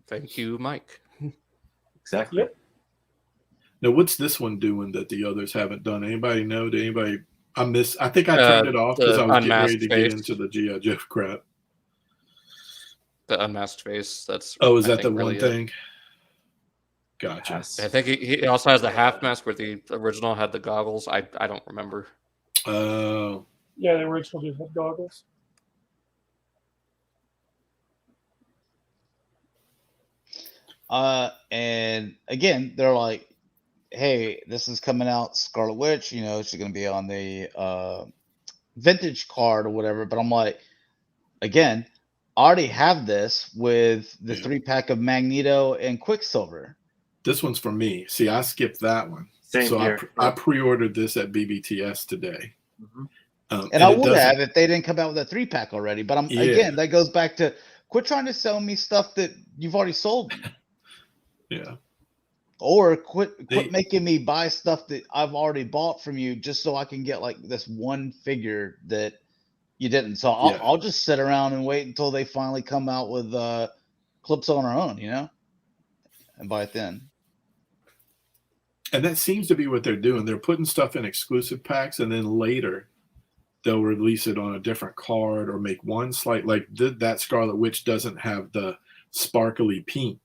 [SPEAKER 5] Thank you, Mike.
[SPEAKER 3] Exactly.
[SPEAKER 1] Yep.
[SPEAKER 4] Now, what's this one doing that the others haven't done? Anybody know? Did anybody? I think I turned it off because I was getting ready to get into the G.I. Joe crap.
[SPEAKER 5] The unmasked face. That's.
[SPEAKER 4] Is that the one thing? Gotcha.
[SPEAKER 5] I think he also has the half mask where the original had the goggles. I don't remember.
[SPEAKER 4] Oh.
[SPEAKER 1] Yeah, the original did have goggles.
[SPEAKER 2] And again, they're like, hey, this is coming out, Scarlet Witch, she's going to be on the vintage card or whatever. But I'm like, again, I already have this with the 3-pack of Magneto and Quicksilver.
[SPEAKER 4] This one's for me. See, I skipped that one.
[SPEAKER 3] Same here.
[SPEAKER 4] I pre-ordered this at BBTS today.
[SPEAKER 3] Mm-hmm.
[SPEAKER 2] And I would have if they didn't come out with a 3-pack already. But again, that goes back to quit trying to sell me stuff that you've already sold me.
[SPEAKER 4] Yeah.
[SPEAKER 2] Or quit making me buy stuff that I've already bought from you just so I can get like this one figure that you didn't. So I'll just sit around and wait until they finally come out with clips on our own, and buy it then.
[SPEAKER 4] And that seems to be what they're doing. They're putting stuff in exclusive packs, and then later they'll release it on a different card or make one slight, like that Scarlet Witch doesn't have the sparkly pink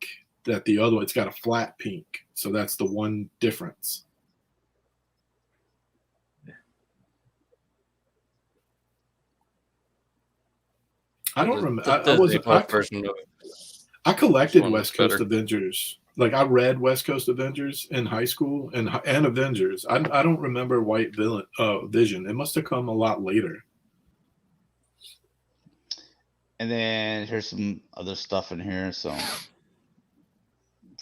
[SPEAKER 4] that the other one, it's got a flat pink. So that's the one difference. I don't remember. I collected West Coast Avengers. Like I read West Coast Avengers in high school and Avengers. I don't remember White Vision. It must have come a lot later.
[SPEAKER 2] And then here's some other stuff in here. So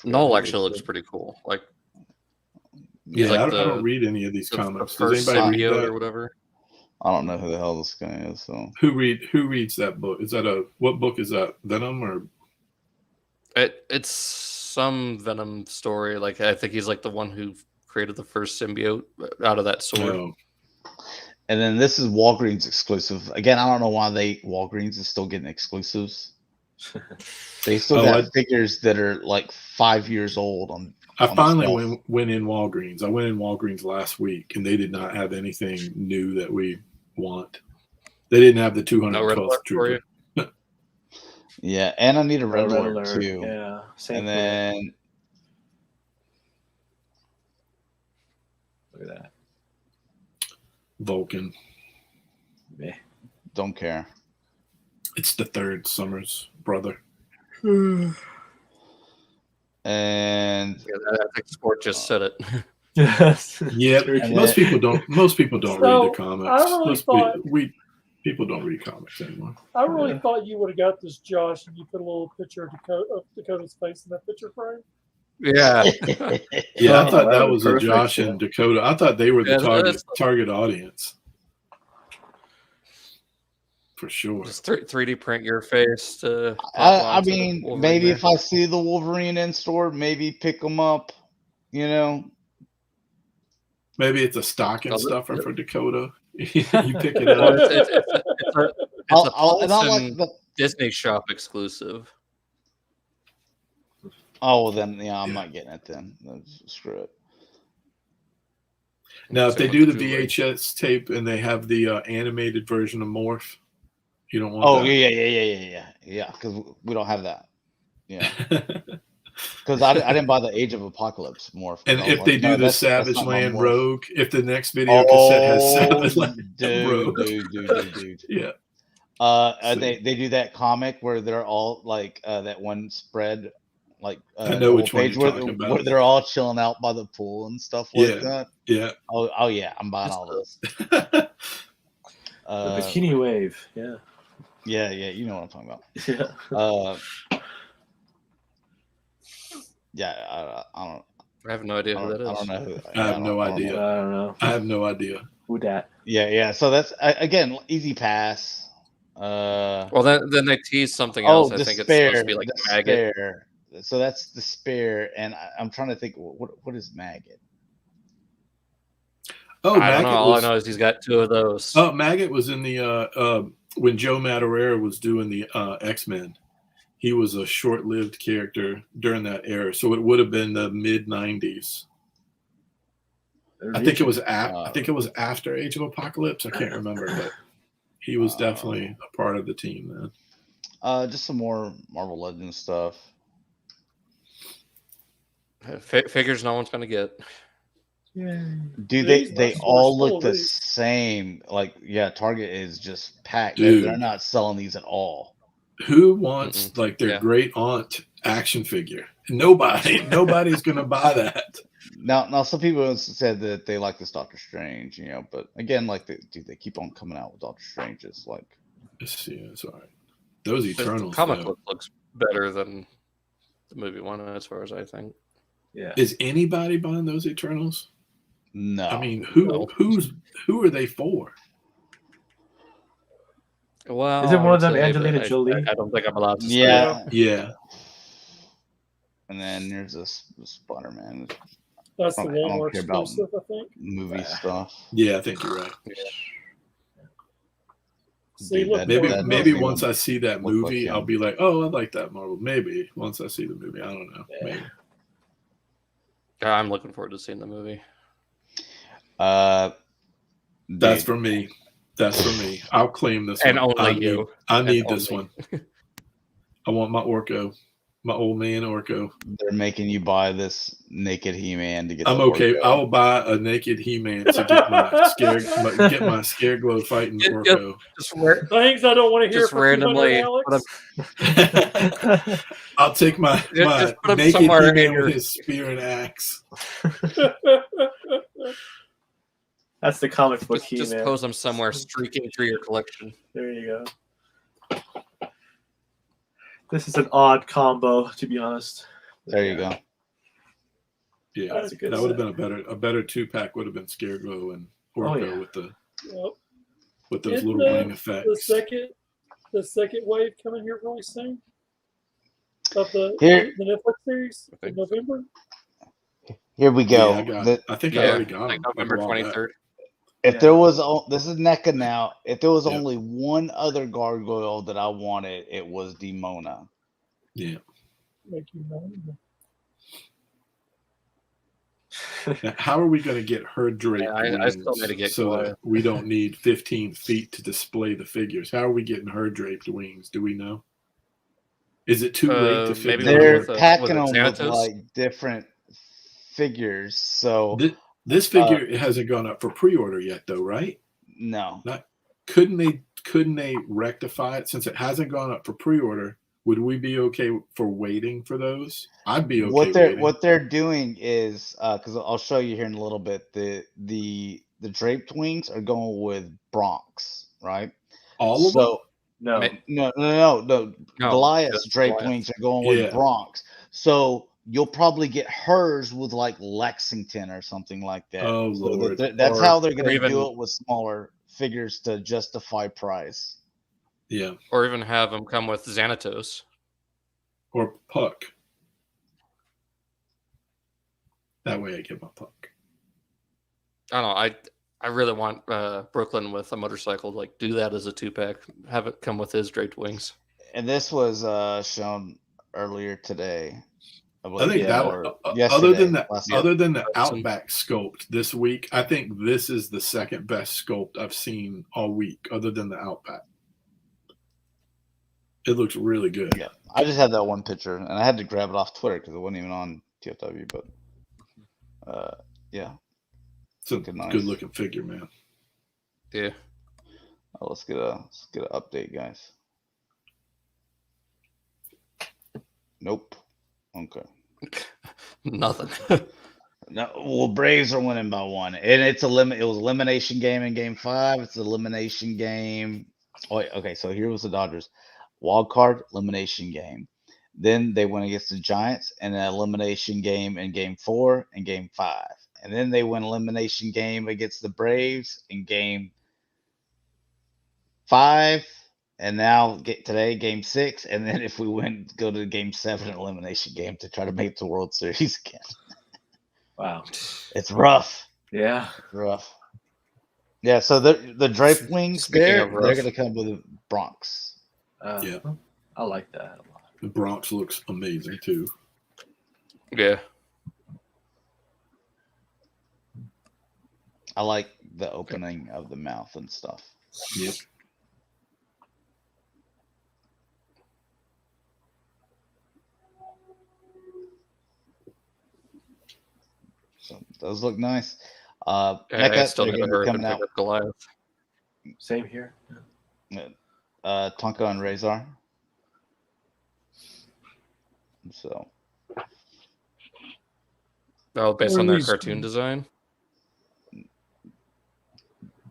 [SPEAKER 5] Null actually looks pretty cool. Like,
[SPEAKER 4] I don't read any of these comics.
[SPEAKER 5] Does anybody read that or whatever?
[SPEAKER 2] I don't know who the hell this guy is. So
[SPEAKER 4] who reads that book? Is that what book is that? Venom or?
[SPEAKER 5] It's some Venom story. Like I think he's like the one who created the first symbiote out of that sword.
[SPEAKER 4] Oh.
[SPEAKER 2] And then this is Walgreens exclusive. Again, I don't know why Walgreens is still getting exclusives. They still got figures that are like 5 years old.
[SPEAKER 4] I finally went in Walgreens. I went in Walgreens last week, and they did not have anything new that we want. They didn't have the 212th Trooper.
[SPEAKER 2] Yeah, and I need a Red Alert too.
[SPEAKER 3] Yeah, same.
[SPEAKER 2] And then
[SPEAKER 3] look at that.
[SPEAKER 4] Vulcan.
[SPEAKER 3] Yeah.
[SPEAKER 2] Don't care.
[SPEAKER 4] It's the third Summers brother.
[SPEAKER 2] And
[SPEAKER 5] I think Sport just said it.
[SPEAKER 3] Yes.
[SPEAKER 4] Yep. Most people don't read the comics.
[SPEAKER 1] I really thought
[SPEAKER 4] people don't read comics anymore.
[SPEAKER 1] I really thought you would have got this, Josh, and you put a little picture of Dakota's face in that picture frame.
[SPEAKER 5] Yeah.
[SPEAKER 4] Yeah, I thought that was a Josh and Dakota. I thought they were the target audience. For sure.
[SPEAKER 5] Just 3D print your face to.
[SPEAKER 2] I mean, maybe if I see the Wolverine in store, maybe pick them up. You know.
[SPEAKER 4] Maybe it's a stocking stuffer for Dakota. You pick it up.
[SPEAKER 5] It's a Disney Shop exclusive.
[SPEAKER 2] Oh, well, then I'm not getting it. Then screw it.
[SPEAKER 4] Now, if they do the VHS tape and they have the animated version of Morph, you don't want.
[SPEAKER 2] Oh, yeah. Because we don't have that. Yeah. Because I didn't buy the Age of Apocalypse Morph.
[SPEAKER 4] And if they do the Savage Land Rogue, if the next video cassette has Savage Land Rogue,
[SPEAKER 2] dude.
[SPEAKER 4] Yeah.
[SPEAKER 2] They do that comic where they're all like that one spread, like
[SPEAKER 4] I know which one you're talking about.
[SPEAKER 2] Where they're all chilling out by the pool and stuff like that.
[SPEAKER 4] Yeah.
[SPEAKER 2] Oh yeah, I'm buying all those.
[SPEAKER 3] The bikini wave. Yeah.
[SPEAKER 2] Yeah, you know what I'm talking about.
[SPEAKER 3] Yeah.
[SPEAKER 2] Yeah, I don't.
[SPEAKER 5] I have no idea who that is.
[SPEAKER 2] I don't know.
[SPEAKER 4] I have no idea.
[SPEAKER 3] I don't know.
[SPEAKER 4] I have no idea.
[SPEAKER 3] Who that?
[SPEAKER 2] Yeah. So that's again easy pass.
[SPEAKER 5] Well, then they tease something else. I think it's supposed to be like Maggot.
[SPEAKER 2] So that's Despair, and I'm trying to think what is Maggot.
[SPEAKER 4] Oh,
[SPEAKER 5] I don't know. All I know is he's got 2 of those.
[SPEAKER 4] Oh, Maggot was in the when Joe Madureira was doing the X-Men. He was a short-lived character during that era, so it would have been the mid-90s. I think it was after Age of Apocalypse. I can't remember, but he was definitely a part of the team then.
[SPEAKER 2] Just some more Marvel Legends stuff.
[SPEAKER 5] Figures no one's gonna get.
[SPEAKER 2] Dude, they all look the same. Like, yeah, Target is just packed. They're not selling these at all.
[SPEAKER 4] Who wants like their great aunt action figure? Nobody's gonna buy that.
[SPEAKER 2] Now, some people said that they like this Doctor Strange, but again, like, they keep on coming out with Doctor Stranges. Like,
[SPEAKER 4] it's all right. Those Eternals.
[SPEAKER 5] The comic book looks better than the movie one, as far as I think.
[SPEAKER 3] Yeah.
[SPEAKER 4] Is anybody buying those Eternals?
[SPEAKER 2] No.
[SPEAKER 4] I mean, who are they for?
[SPEAKER 5] Well,
[SPEAKER 3] is it one of them, Angelina Jolie?
[SPEAKER 5] I don't think I'm allowed to say
[SPEAKER 4] Yeah.
[SPEAKER 2] And then there's this Spider-Man.
[SPEAKER 1] That's the
[SPEAKER 2] I
[SPEAKER 1] Walmart
[SPEAKER 2] don't care about
[SPEAKER 1] exclusive, I think.
[SPEAKER 2] movie stuff.
[SPEAKER 4] Yeah, I think you're right.
[SPEAKER 1] See, look,
[SPEAKER 4] maybe once I see that movie, I'll be like, oh, I like that Marvel. Maybe once I see the movie, I don't know. Maybe.
[SPEAKER 5] I'm looking forward to seeing the movie.
[SPEAKER 4] That's for me. I'll claim this
[SPEAKER 5] and
[SPEAKER 4] one.
[SPEAKER 5] Only you.
[SPEAKER 4] I need this one. I want my Orko, my old man Orko.
[SPEAKER 2] They're making you buy this naked He-Man to get.
[SPEAKER 4] I'm okay.
[SPEAKER 2] Orko.
[SPEAKER 4] I will buy a naked He-Man to get my Scareglow fighting Orko.
[SPEAKER 1] Things I don't want to hear.
[SPEAKER 5] Just randomly.
[SPEAKER 4] I'll take my naked He-Man with his spear and axe.
[SPEAKER 3] That's the comic book He-Man.
[SPEAKER 5] Just pose them somewhere streaking through your collection.
[SPEAKER 3] There you go. This is an odd combo, to be honest.
[SPEAKER 2] There you go.
[SPEAKER 4] Yeah, that would have been a better 2-pack. Would have been Scareglow and Orko with those little wing effects.
[SPEAKER 1] The second wave coming here really soon of the Netflix series in November.
[SPEAKER 2] Here we go.
[SPEAKER 4] Yeah, I think I already got it.
[SPEAKER 5] November 23rd.
[SPEAKER 2] If there was, this is NECA now. If there was
[SPEAKER 4] Yep.
[SPEAKER 2] only one other gargoyle that I wanted, it was Demona.
[SPEAKER 4] Yeah.
[SPEAKER 1] Make you know.
[SPEAKER 4] Now, how are we going to get her draped
[SPEAKER 5] I still need to get
[SPEAKER 4] so
[SPEAKER 5] Goliath.
[SPEAKER 4] that we don't need 15 feet to display the figures? How are we getting her draped wings? Do we know? Is it too late to
[SPEAKER 5] maybe
[SPEAKER 4] figure
[SPEAKER 2] They're
[SPEAKER 5] with,
[SPEAKER 2] packing
[SPEAKER 5] was it
[SPEAKER 2] them with
[SPEAKER 5] Xanatos?
[SPEAKER 2] like different figures. So
[SPEAKER 4] this figure hasn't gone up for pre-order yet, though, right?
[SPEAKER 2] no.
[SPEAKER 4] Couldn't they rectify it since it hasn't gone up for pre-order? Would we be okay for waiting for those? I'd be okay.
[SPEAKER 2] What they're doing is because I'll show you here in a little bit. The draped wings are going with Bronx, right?
[SPEAKER 4] All of them?
[SPEAKER 2] No. Goliath's
[SPEAKER 5] just
[SPEAKER 2] draped
[SPEAKER 5] Goliath.
[SPEAKER 2] wings are going with Bronx. So you'll probably get hers with like Lexington or something like that.
[SPEAKER 4] Oh,
[SPEAKER 2] so
[SPEAKER 4] Lord.
[SPEAKER 2] That's how they're going to
[SPEAKER 5] even-
[SPEAKER 2] do it with smaller figures to justify price.
[SPEAKER 4] Yeah.
[SPEAKER 5] Or even have them come with Xanatos.
[SPEAKER 4] Or Puck. That way I get my Puck.
[SPEAKER 5] I don't know. I really want Brooklyn with a motorcycle. Like, do that as a 2-pack. Have it come with his draped wings.
[SPEAKER 2] And this was shown earlier today.
[SPEAKER 4] I think other than the Outback sculpt this week, I think this is the second best sculpt I've seen all week, other than the Outback. It looks really good.
[SPEAKER 2] Yeah, I just had that one picture, and I had to grab it off Twitter because it wasn't even on TFW. But yeah,
[SPEAKER 4] it's a good looking figure, man.
[SPEAKER 5] Yeah.
[SPEAKER 2] Let's get an update, guys. Nope. Okay.
[SPEAKER 5] Nothing.
[SPEAKER 2] No. Well, Braves are winning by 1, and it's It was elimination game in Game 5. It's an elimination game. Oh, wait, okay. So here was the Dodgers. Wild card elimination game. Then they went against the Giants in an elimination game in Game 4 and Game 5. And then they went elimination game against the Braves in Game 5. And now today, Game 6. And then if we go to Game 7 elimination game to try to make the World Series again.
[SPEAKER 3] Wow.
[SPEAKER 2] It's rough.
[SPEAKER 3] Yeah.
[SPEAKER 2] It's rough. Yeah, so the draped wings they're
[SPEAKER 5] rough.
[SPEAKER 2] going to come with the Bronx.
[SPEAKER 4] Yeah.
[SPEAKER 3] I like that a lot.
[SPEAKER 4] The Bronx looks amazing too.
[SPEAKER 5] Yeah.
[SPEAKER 2] I like the opening of the mouth and stuff.
[SPEAKER 4] Yep.
[SPEAKER 2] So those look nice.
[SPEAKER 5] I
[SPEAKER 2] Mecha,
[SPEAKER 5] still
[SPEAKER 2] they're
[SPEAKER 5] got to
[SPEAKER 2] gonna be
[SPEAKER 5] hurry up and
[SPEAKER 2] coming
[SPEAKER 5] pick up Goliath.
[SPEAKER 3] Same here.
[SPEAKER 2] out. Tonka and Razor. So.
[SPEAKER 5] Oh, based on their cartoon design?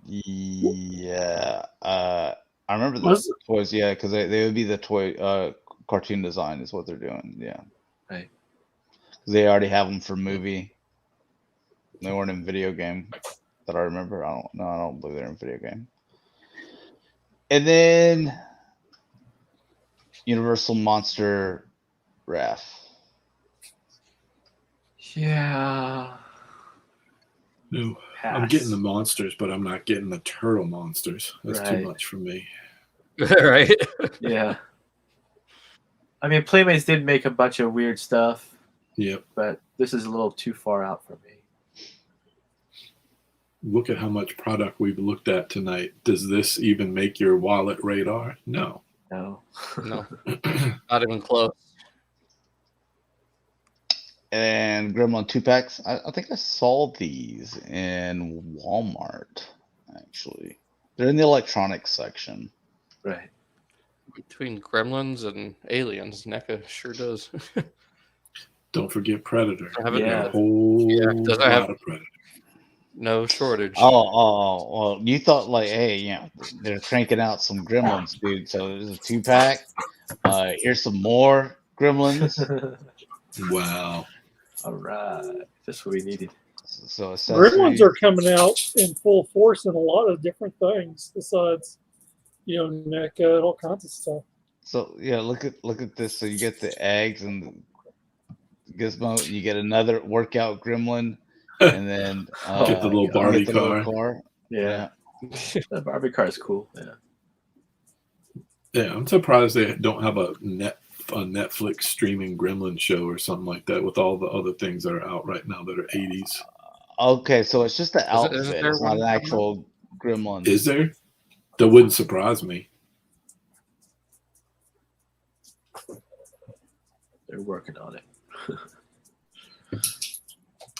[SPEAKER 2] Yeah. I remember the toys, yeah, because they would be the toy cartoon design is what they're doing. Yeah.
[SPEAKER 3] Right.
[SPEAKER 2] They already have them for movie. They weren't in video game that I remember. I don't believe they're in video game. And then Universal Monster Raph.
[SPEAKER 3] Yeah.
[SPEAKER 4] No, I'm getting the monsters, but I'm not getting the turtle monsters. That's too much for me.
[SPEAKER 5] Right?
[SPEAKER 3] Yeah. I mean, Playmates did make a bunch of weird stuff.
[SPEAKER 4] Yep.
[SPEAKER 3] But this is a little too far out for me.
[SPEAKER 4] Look at how much product we've looked at tonight. Does this even make your wallet radar? No.
[SPEAKER 3] No.
[SPEAKER 5] No. Not even close.
[SPEAKER 2] And Gremlin 2-packs. I think I saw these in Walmart, actually. They're in the electronics section.
[SPEAKER 3] Right.
[SPEAKER 5] Between Gremlins and Aliens, NECA sure does.
[SPEAKER 4] Don't forget Predator.
[SPEAKER 3] Yeah.
[SPEAKER 4] A whole lot of Predator.
[SPEAKER 5] No shortage.
[SPEAKER 2] Oh, well, you thought like, hey, they're cranking out some Gremlins, dude. So there's a 2-pack. Here's some more Gremlins.
[SPEAKER 4] Wow.
[SPEAKER 3] All right. That's what we needed.
[SPEAKER 2] So
[SPEAKER 1] Gremlins are coming out in full force in a lot of different things besides, NECA and all kinds of stuff.
[SPEAKER 2] So yeah, look at this. So you get the eggs and the Gizmo. You get another workout Gremlin, and then
[SPEAKER 4] get the little Barbie car.
[SPEAKER 3] Yeah. That Barbie car is cool. Yeah.
[SPEAKER 4] Yeah, I'm surprised they don't have a Netflix streaming Gremlin show or something like that with all the other things that are out right now that are 80s.
[SPEAKER 2] Okay, so it's just the outfit.
[SPEAKER 5] Isn't there
[SPEAKER 2] It's not
[SPEAKER 5] one
[SPEAKER 2] an actual Gremlin.
[SPEAKER 4] Is there? That wouldn't surprise me.
[SPEAKER 3] They're working on it.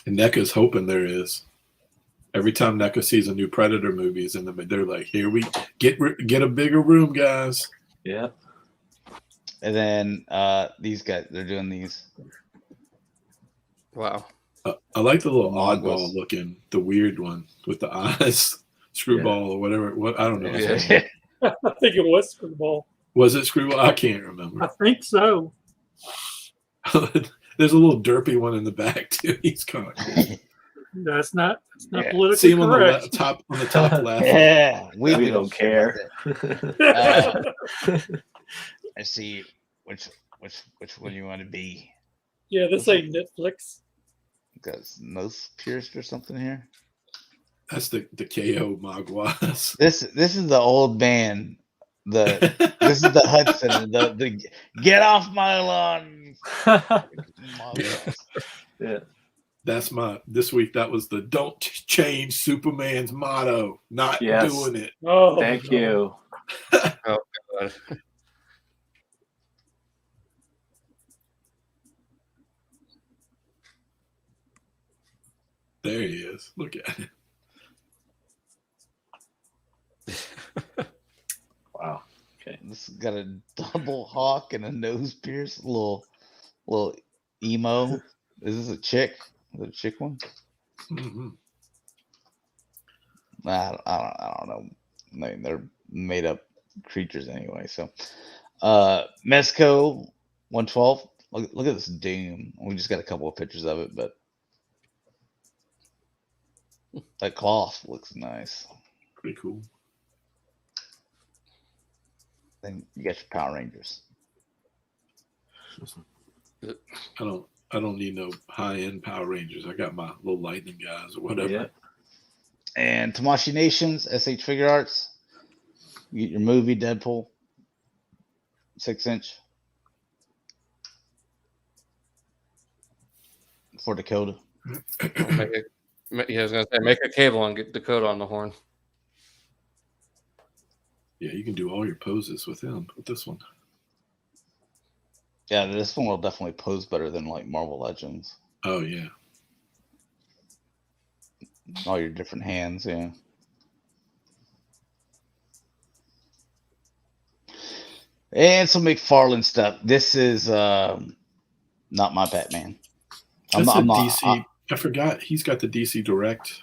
[SPEAKER 4] And NECA's hoping there is. Every time NECA sees a new Predator movie, they're like, "Here we get a bigger room, guys."
[SPEAKER 3] Yeah.
[SPEAKER 2] And then these guys, they're doing these.
[SPEAKER 5] Wow.
[SPEAKER 4] I like the little
[SPEAKER 2] Mogwai.
[SPEAKER 4] oddball looking, the weird one with the eyes, Screwball or whatever. What I don't know.
[SPEAKER 5] Yeah.
[SPEAKER 1] I think it was Screwball.
[SPEAKER 4] Was it Screwball? I can't
[SPEAKER 1] I
[SPEAKER 4] remember.
[SPEAKER 1] think so.
[SPEAKER 4] There's a little derpy one in the back too. He's kind of cool.
[SPEAKER 1] That's not
[SPEAKER 2] Yeah.
[SPEAKER 1] politically
[SPEAKER 4] See him on
[SPEAKER 1] correct.
[SPEAKER 4] the top left.
[SPEAKER 2] Yeah,
[SPEAKER 3] We don't care.
[SPEAKER 2] I see which one you want to be.
[SPEAKER 1] Yeah, this ain't Netflix.
[SPEAKER 2] Got nose pierced or something here.
[SPEAKER 4] That's the KO Mogwais.
[SPEAKER 2] This is the old man. This is the Hudson. The get off my lawn. Mogwais.
[SPEAKER 3] Yeah.
[SPEAKER 4] That's this week. That was the don't change Superman's motto. Not
[SPEAKER 3] Yes.
[SPEAKER 4] doing it.
[SPEAKER 1] Oh,
[SPEAKER 3] Thank
[SPEAKER 1] no.
[SPEAKER 3] you.
[SPEAKER 5] Oh god.
[SPEAKER 4] There he is. Look at it.
[SPEAKER 3] Wow. Okay.
[SPEAKER 2] This has got a double hawk and a nose pierce. Little emo. Is this a chick? Is it a chick one?
[SPEAKER 4] Mm-hmm.
[SPEAKER 2] I don't know. I mean, they're made up creatures anyway. So, Mezco 112. Look at this Doom. We just got a couple of pictures of it, but that cloth looks nice.
[SPEAKER 4] Pretty cool.
[SPEAKER 2] Then you got your Power Rangers.
[SPEAKER 4] I don't need no high-end Power Rangers. I got my little lightning guys or whatever.
[SPEAKER 3] Yeah.
[SPEAKER 2] And Tamashii Nations, SH Figure Arts. You get your movie, Deadpool. 6-inch. For Dakota.
[SPEAKER 5] I was gonna say make a cable and get Dakota on the horn.
[SPEAKER 4] Yeah, you can do all your poses with him with this one.
[SPEAKER 2] Yeah, this one will definitely pose better than like Marvel Legends.
[SPEAKER 4] Oh yeah.
[SPEAKER 2] All your different hands, yeah. And some McFarlane stuff. This is not my Batman.
[SPEAKER 4] That's a DC. I forgot he's got the DC Direct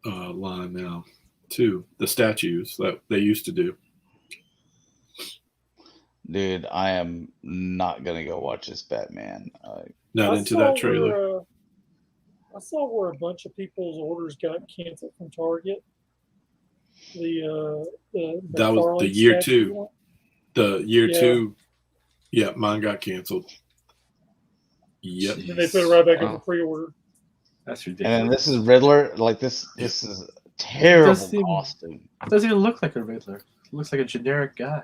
[SPEAKER 4] line now too. The statues that they used to do.
[SPEAKER 2] Dude, I am not gonna go watch this Batman.
[SPEAKER 4] Not into that trailer.
[SPEAKER 1] I saw where a bunch of people's orders got canceled from Target. The
[SPEAKER 4] That was the year two. The year two. Yeah, mine got canceled. Yep.
[SPEAKER 1] And they put it right back in the pre-order.
[SPEAKER 3] That's ridiculous.
[SPEAKER 2] And this is Riddler. Like this is a terrible costume.
[SPEAKER 3] It doesn't even look like a Riddler. It looks like a generic guy.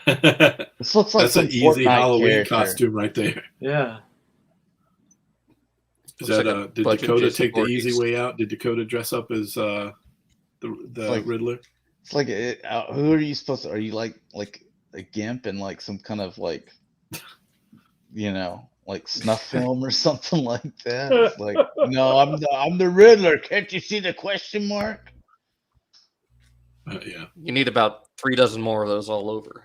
[SPEAKER 2] This looks like
[SPEAKER 4] that's an easy
[SPEAKER 2] Fortnite
[SPEAKER 4] Halloween
[SPEAKER 2] character.
[SPEAKER 4] costume right there.
[SPEAKER 3] Yeah.
[SPEAKER 4] Is
[SPEAKER 5] Looks
[SPEAKER 4] that
[SPEAKER 5] like a
[SPEAKER 4] did
[SPEAKER 5] budget
[SPEAKER 4] Dakota
[SPEAKER 5] Jason
[SPEAKER 4] take the easy
[SPEAKER 5] Voorhees.
[SPEAKER 4] way out? Did Dakota dress up as the
[SPEAKER 2] like-
[SPEAKER 4] Riddler?
[SPEAKER 2] It's like who are you supposed to? Are you like a gimp in like some kind of like like snuff film or something like that? It's like, no, I'm the Riddler. Can't you see the question mark?
[SPEAKER 4] Yeah.
[SPEAKER 5] You need about 3 dozen more of those all over.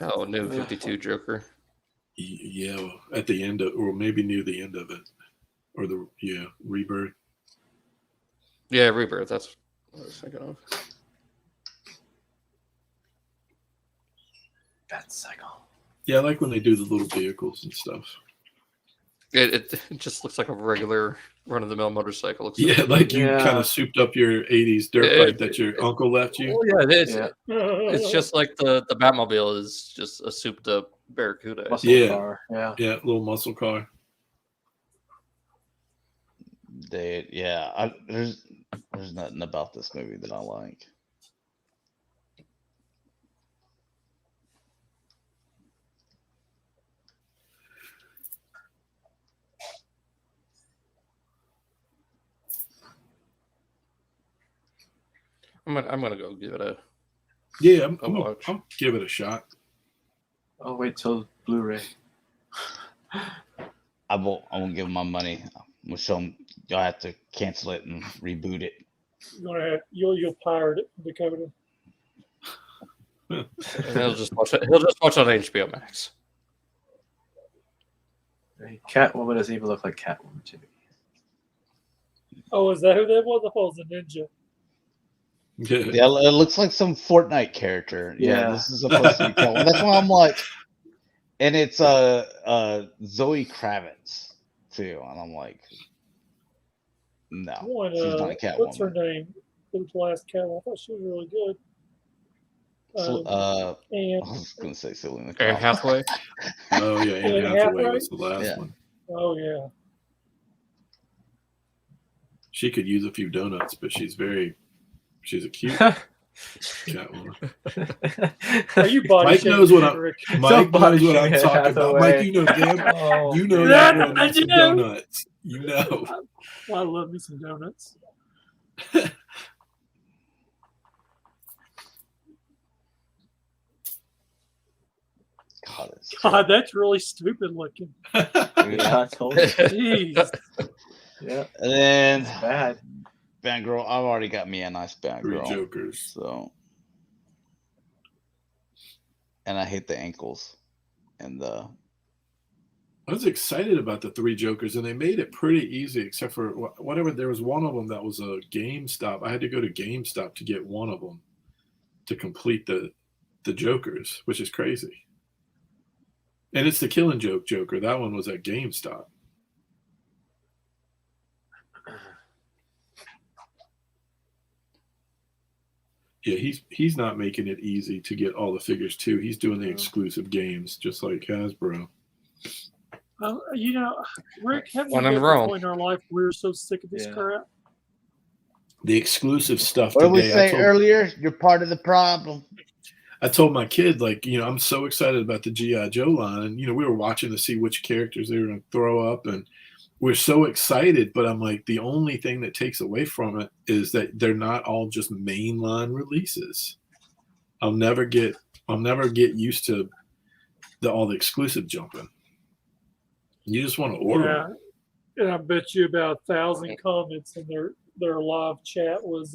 [SPEAKER 5] Oh, new 52 Joker.
[SPEAKER 4] Yeah, at the end of, or maybe near the end of it, or Rebirth.
[SPEAKER 5] Yeah, Rebirth. That's what I was thinking of.
[SPEAKER 3] Bat cycle.
[SPEAKER 4] Yeah, I like when they do the little vehicles and stuff.
[SPEAKER 5] It just looks like a regular run-of-the-mill motorcycle. Looks
[SPEAKER 4] Yeah, like you
[SPEAKER 3] Yeah.
[SPEAKER 4] kind of souped up your '80s dirt bike that your uncle left you.
[SPEAKER 5] Oh yeah, it is.
[SPEAKER 3] Yeah.
[SPEAKER 5] It's just like the Batmobile is just a souped-up Barracuda.
[SPEAKER 3] Muscle
[SPEAKER 4] Yeah.
[SPEAKER 3] car. Yeah.
[SPEAKER 4] Yeah, little muscle car.
[SPEAKER 2] There's nothing about this movie that I like.
[SPEAKER 5] I'm gonna go give it a.
[SPEAKER 4] Yeah, I'm
[SPEAKER 5] I'll watch.
[SPEAKER 4] I'll give it a shot.
[SPEAKER 3] I'll wait till Blu-ray.
[SPEAKER 2] I won't give them my money. I'm gonna show them y'all have to cancel it and reboot it.
[SPEAKER 1] You'll pirate it, Dakota.
[SPEAKER 5] And he'll just watch it. He'll just watch it on HBO Max.
[SPEAKER 3] Catwoman doesn't even look like Catwoman to me.
[SPEAKER 1] Oh, is that who that was? I thought it was a ninja.
[SPEAKER 2] Yeah, it looks like some Fortnite character. Yeah,
[SPEAKER 3] Yeah.
[SPEAKER 2] this is supposed to be Catwoman. That's why I'm like, and it's Zoe Kravitz too, and I'm like, no, she's not a Catwoman.
[SPEAKER 1] What's her name? The last Catwoman. I thought she was really good.
[SPEAKER 2] I
[SPEAKER 1] And
[SPEAKER 2] was gonna say Selena.
[SPEAKER 5] Anne Hathaway.
[SPEAKER 4] Oh yeah, Anne
[SPEAKER 1] Anne
[SPEAKER 4] Hathaway
[SPEAKER 1] Hathaway?
[SPEAKER 4] was the last
[SPEAKER 2] Yeah.
[SPEAKER 4] one.
[SPEAKER 1] oh yeah,
[SPEAKER 4] She could use a few donuts, but she's a cute Catwoman.
[SPEAKER 1] are you body
[SPEAKER 4] Mike
[SPEAKER 1] shaming
[SPEAKER 4] knows what
[SPEAKER 1] me,
[SPEAKER 4] I'm-
[SPEAKER 1] Rick?
[SPEAKER 4] Mike
[SPEAKER 3] body
[SPEAKER 4] knows what I'm
[SPEAKER 3] shaming
[SPEAKER 4] talking about.
[SPEAKER 3] Hathaway.
[SPEAKER 4] Mike, you know damn,
[SPEAKER 3] Oh.
[SPEAKER 4] you know
[SPEAKER 1] That
[SPEAKER 4] that girl
[SPEAKER 1] I
[SPEAKER 4] needs some
[SPEAKER 1] do.
[SPEAKER 4] donuts. You know.
[SPEAKER 1] I love me some donuts. God, that's really stupid looking.
[SPEAKER 3] Yeah, I told you.
[SPEAKER 1] Jeez.
[SPEAKER 3] Yeah,
[SPEAKER 2] And then
[SPEAKER 3] it's bad.
[SPEAKER 2] Batgirl, I've already got me a nice
[SPEAKER 4] Three
[SPEAKER 2] Batgirl.
[SPEAKER 4] Jokers.
[SPEAKER 2] So, and I hate the ankles and the.
[SPEAKER 4] I was excited about the Three Jokers, and they made it pretty easy, except for whatever. There was one of them that was a GameStop. I had to go to GameStop to get one of them to complete the Jokers, which is crazy. And it's the Killing Joke Joker. That one was at GameStop. Yeah, he's not making it easy to get all the figures too. He's doing the exclusive games, just like Hasbro.
[SPEAKER 1] You know, Rick, have we
[SPEAKER 5] One
[SPEAKER 1] got
[SPEAKER 5] in
[SPEAKER 1] to
[SPEAKER 5] Rome.
[SPEAKER 1] the point in our life we're so sick of this
[SPEAKER 3] Yeah.
[SPEAKER 1] crap?
[SPEAKER 4] The exclusive stuff
[SPEAKER 2] What did we
[SPEAKER 4] today.
[SPEAKER 2] say earlier? You're part of the problem.
[SPEAKER 4] I told my kid, like, I'm so excited about the G.I. Joe line. And, we were watching to see which characters they were going to throw up. And we're so excited. But I'm like, the only thing that takes away from it is that they're not all just mainline releases. I'll never get used to all the exclusive jumping. You just want to order them.
[SPEAKER 1] And I bet you about 1,000 comments in their live chat was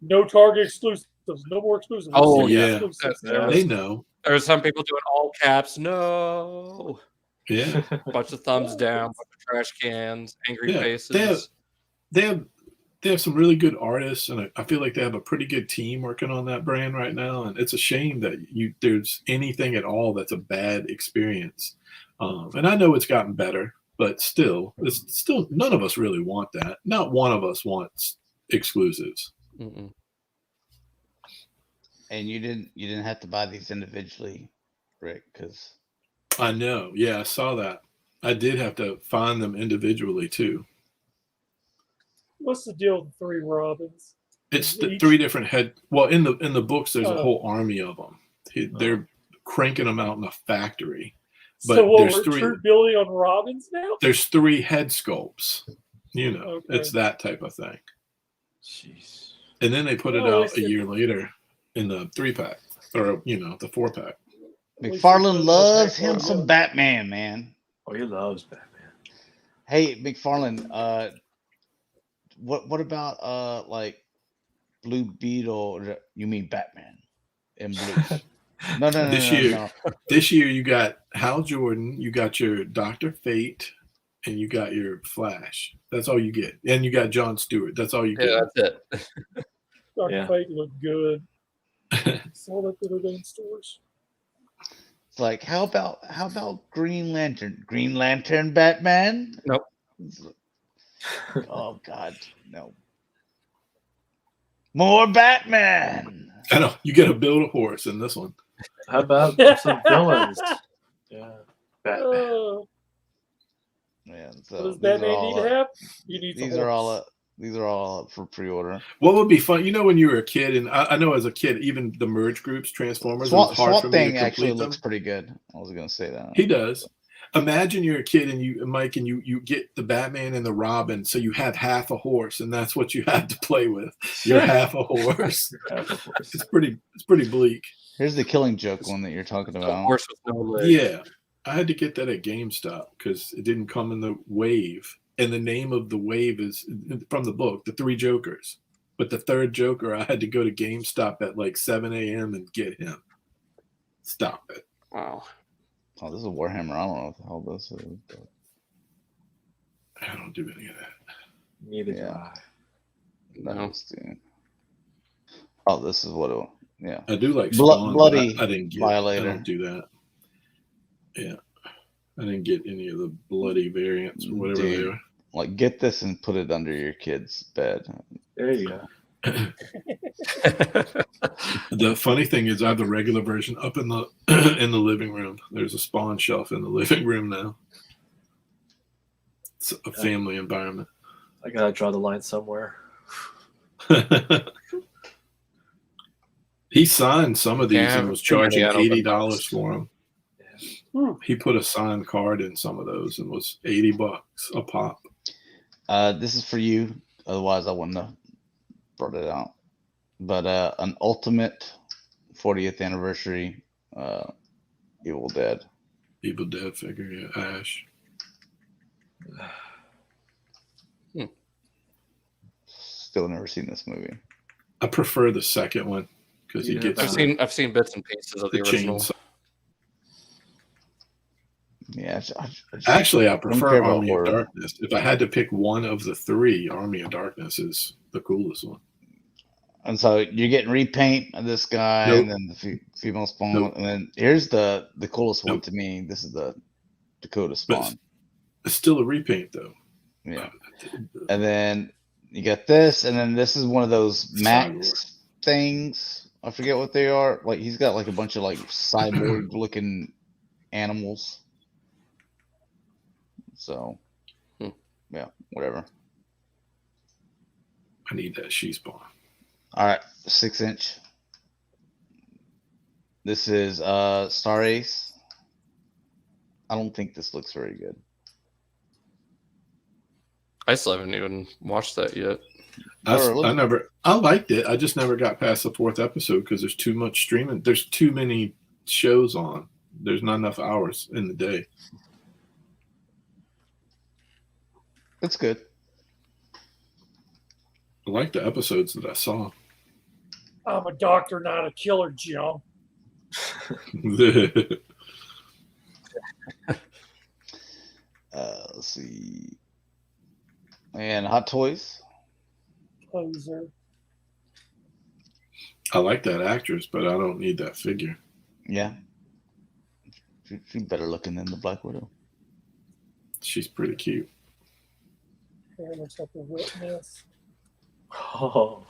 [SPEAKER 1] no Target exclusives, no more exclusives.
[SPEAKER 5] Oh,
[SPEAKER 1] No
[SPEAKER 4] yeah.
[SPEAKER 1] exclusives.
[SPEAKER 4] They know.
[SPEAKER 5] There's some people doing all caps. No.
[SPEAKER 4] Yeah.
[SPEAKER 5] Bunch of thumbs down, bunch of trash cans, angry faces.
[SPEAKER 4] They have some really good artists, and I feel like they have a pretty good team working on that brand right now. And it's a shame that there's anything at all that's a bad experience. And I know it's gotten better, but still, none of us really want that. Not one of us wants exclusives.
[SPEAKER 5] Mm-mm.
[SPEAKER 2] And you didn't have to buy these individually, Rick, because
[SPEAKER 4] I know. Yeah, I saw that. I did have to find them individually too.
[SPEAKER 1] What's the deal with the 3 Robins?
[SPEAKER 4] It's the
[SPEAKER 1] Each-
[SPEAKER 4] 3 different head. Well, in the books, there's a
[SPEAKER 1] Oh.
[SPEAKER 4] whole army of them. They're cranking them out in a factory. But
[SPEAKER 1] So what,
[SPEAKER 4] there's
[SPEAKER 1] we're
[SPEAKER 4] 3.
[SPEAKER 1] true building on Robins now?
[SPEAKER 4] There's 3 head sculpts.
[SPEAKER 1] Okay.
[SPEAKER 4] It's that type of thing.
[SPEAKER 3] Jeez.
[SPEAKER 4] And then they put it
[SPEAKER 1] Well,
[SPEAKER 4] out a year later in the 3-pack or the 4-pack.
[SPEAKER 2] McFarlane loves him some Batman, man.
[SPEAKER 3] Oh, he loves Batman.
[SPEAKER 2] Hey, McFarlane, what about like Blue Beetle? You mean Batman in blue? No.
[SPEAKER 4] This year you got Hal Jordan, you got your Dr. Fate, and you got your Flash. That's all you get. And you got John Stewart. That's all you get.
[SPEAKER 5] Yeah, that's it.
[SPEAKER 1] Dr. Fate looked good. Saw that the other day in stores.
[SPEAKER 2] It's like, how about Green Lantern? Green Lantern Batman?
[SPEAKER 5] Nope.
[SPEAKER 2] Oh God, no. More Batman.
[SPEAKER 4] I know. You get to build a horse in this one.
[SPEAKER 3] How about some villains? Batman.
[SPEAKER 6] Yeah.
[SPEAKER 1] So
[SPEAKER 6] So
[SPEAKER 1] does Batman need help? You need
[SPEAKER 6] these are all up. These are all up for pre-order.
[SPEAKER 4] What would be fun? You know, when you were a kid, and I know as a kid, even the merge groups, Transformers, it was hard for me to
[SPEAKER 6] Thing
[SPEAKER 4] complete
[SPEAKER 6] actually
[SPEAKER 4] them.
[SPEAKER 6] looks pretty good. I was gonna say that.
[SPEAKER 4] He does. Imagine you're a kid and you, Mike, and you get the Batman and the Robin, so you have half a horse, and that's what you have to play with. You're half a horse. It's pretty bleak.
[SPEAKER 6] Here's the Killing Joke one that you're talking about.
[SPEAKER 5] Horse with no legs.
[SPEAKER 4] Yeah, I had to get that at GameStop because it didn't come in the wave, and the name of the wave is from the book, The Three Jokers. But the third Joker, I had to go to GameStop at like 7 a.m. and get him. Stop it.
[SPEAKER 5] Wow.
[SPEAKER 6] Oh, this is Warhammer. I don't know what the hell this is. But...
[SPEAKER 4] I don't do any of that.
[SPEAKER 3] Neither do I.
[SPEAKER 5] No.
[SPEAKER 6] Oh, this is what it. Yeah.
[SPEAKER 4] I do like Spawn,
[SPEAKER 6] bloody
[SPEAKER 4] I didn't get.
[SPEAKER 6] Violator.
[SPEAKER 4] I don't do that. Yeah, I didn't get any of the bloody variants or whatever they are.
[SPEAKER 6] Like, get this and put it under your kid's bed.
[SPEAKER 3] There you go.
[SPEAKER 4] The funny thing is, I have the regular version up in the in the living room. There's a Spawn shelf in the living room now. It's a family environment.
[SPEAKER 3] I gotta draw the line somewhere.
[SPEAKER 4] He signed some of these and was charging $80 for them.
[SPEAKER 3] Yeah.
[SPEAKER 4] He put a signed card in some of those and was $80 a pop.
[SPEAKER 6] This is for you. Otherwise, I wouldn't have brought it out. But an Ultimate 40th anniversary Evil Dead.
[SPEAKER 4] Evil Dead figure, yeah. Ash.
[SPEAKER 6] Still never seen this movie.
[SPEAKER 4] I prefer the second one because he gets.
[SPEAKER 5] I've seen bits and pieces of the original.
[SPEAKER 4] chainsaw.
[SPEAKER 6] Yeah,
[SPEAKER 4] Actually, I
[SPEAKER 6] don't
[SPEAKER 4] prefer
[SPEAKER 6] care about
[SPEAKER 4] Army of
[SPEAKER 6] horror.
[SPEAKER 4] Darkness. If I had to pick one of the three, Army of Darkness is the coolest one.
[SPEAKER 6] And so you're getting repaint of this guy,
[SPEAKER 4] Nope.
[SPEAKER 6] and then the female Spawn,
[SPEAKER 4] Nope.
[SPEAKER 6] and then here's the coolest one
[SPEAKER 4] Nope.
[SPEAKER 6] to me. This is the Dakota
[SPEAKER 4] But
[SPEAKER 6] Spawn.
[SPEAKER 4] it's still a repaint, though.
[SPEAKER 6] Yeah, and then you got this, and then this is one of those Max things. I forget what they are. Like, he's got like a bunch of like cyborg looking animals. So, yeah, whatever.
[SPEAKER 4] I need that She-Spawn.
[SPEAKER 6] All right, 6-inch. This is Star Ace. I don't think this looks very good.
[SPEAKER 5] I still haven't even watched that yet.
[SPEAKER 4] I liked it. I just never got past the 4th episode because there's too much streaming. There's too many shows on. There's not enough hours in the day.
[SPEAKER 6] It's good.
[SPEAKER 4] I like the episodes that I saw.
[SPEAKER 1] I'm a doctor, not a killer, Joe.
[SPEAKER 6] Let's see. And Hot Toys.
[SPEAKER 1] Poser.
[SPEAKER 4] I like that actress, but I don't need that figure.
[SPEAKER 6] Yeah. She's better looking than the Black Widow.
[SPEAKER 4] She's pretty cute.
[SPEAKER 1] Hair looks like a wet mess.
[SPEAKER 3] Oh.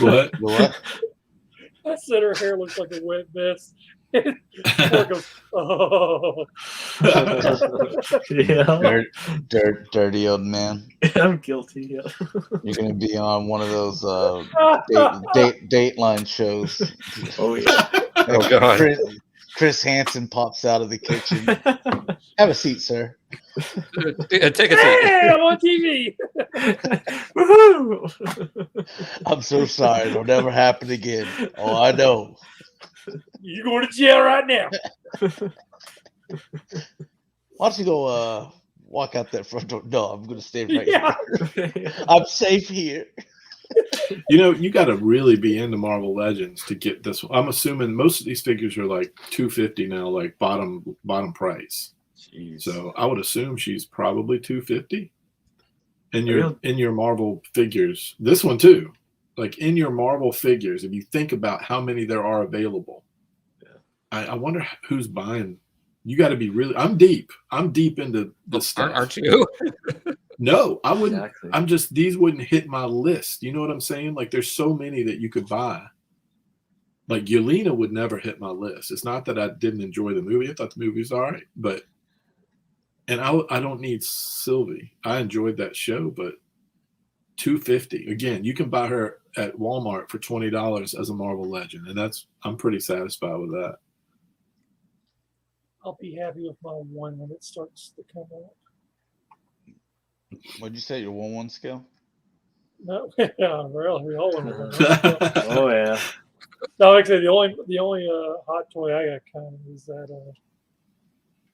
[SPEAKER 4] What?
[SPEAKER 6] What?
[SPEAKER 1] I said her hair looks like a wet mess. Poor goes, oh.
[SPEAKER 3] Yeah.
[SPEAKER 6] Dirty old man.
[SPEAKER 3] I'm guilty. Yeah.
[SPEAKER 6] You're gonna be on one of those Dateline shows.
[SPEAKER 3] Oh yeah.
[SPEAKER 5] Oh, God.
[SPEAKER 6] Chris Hansen pops out of the kitchen. Have a seat, sir.
[SPEAKER 5] Take a seat.
[SPEAKER 1] Hey, I'm on TV.
[SPEAKER 3] Woohoo!
[SPEAKER 6] I'm so sorry. It'll never happen again. Oh, I know.
[SPEAKER 1] You're going to jail right now.
[SPEAKER 6] Why don't you go walk out that front door? No, I'm going to stay right
[SPEAKER 1] Yeah.
[SPEAKER 6] here. I'm safe here.
[SPEAKER 4] You know, you got to really be into Marvel Legends to get this one. I'm assuming most of these figures are like $250 now, like bottom price.
[SPEAKER 3] Jeez.
[SPEAKER 4] So I would assume she's probably $250. In your Marvel figures, this one too. Like in your Marvel figures, if you think about how many there are available, I wonder who's buying. You got to be really. I'm deep into the stuff.
[SPEAKER 5] Aren't you?
[SPEAKER 4] No, I wouldn't.
[SPEAKER 3] Exactly.
[SPEAKER 4] I'm just, these wouldn't hit my list. You know what I'm saying? Like there's so many that you could buy. Like Yelena would never hit my list. It's not that I didn't enjoy the movie. I thought the movie was all right, but I don't need Sylvie. I enjoyed that show, but $250 again. You can buy her at Walmart for $20 as a Marvel Legend, and I'm pretty satisfied with that.
[SPEAKER 1] I'll be happy with my one when it starts to come out.
[SPEAKER 6] What'd you say? Your 1/1 scale?
[SPEAKER 1] No, yeah, really, we all want
[SPEAKER 3] Oh yeah.
[SPEAKER 1] No, like I said, the only hot toy I got kind of is that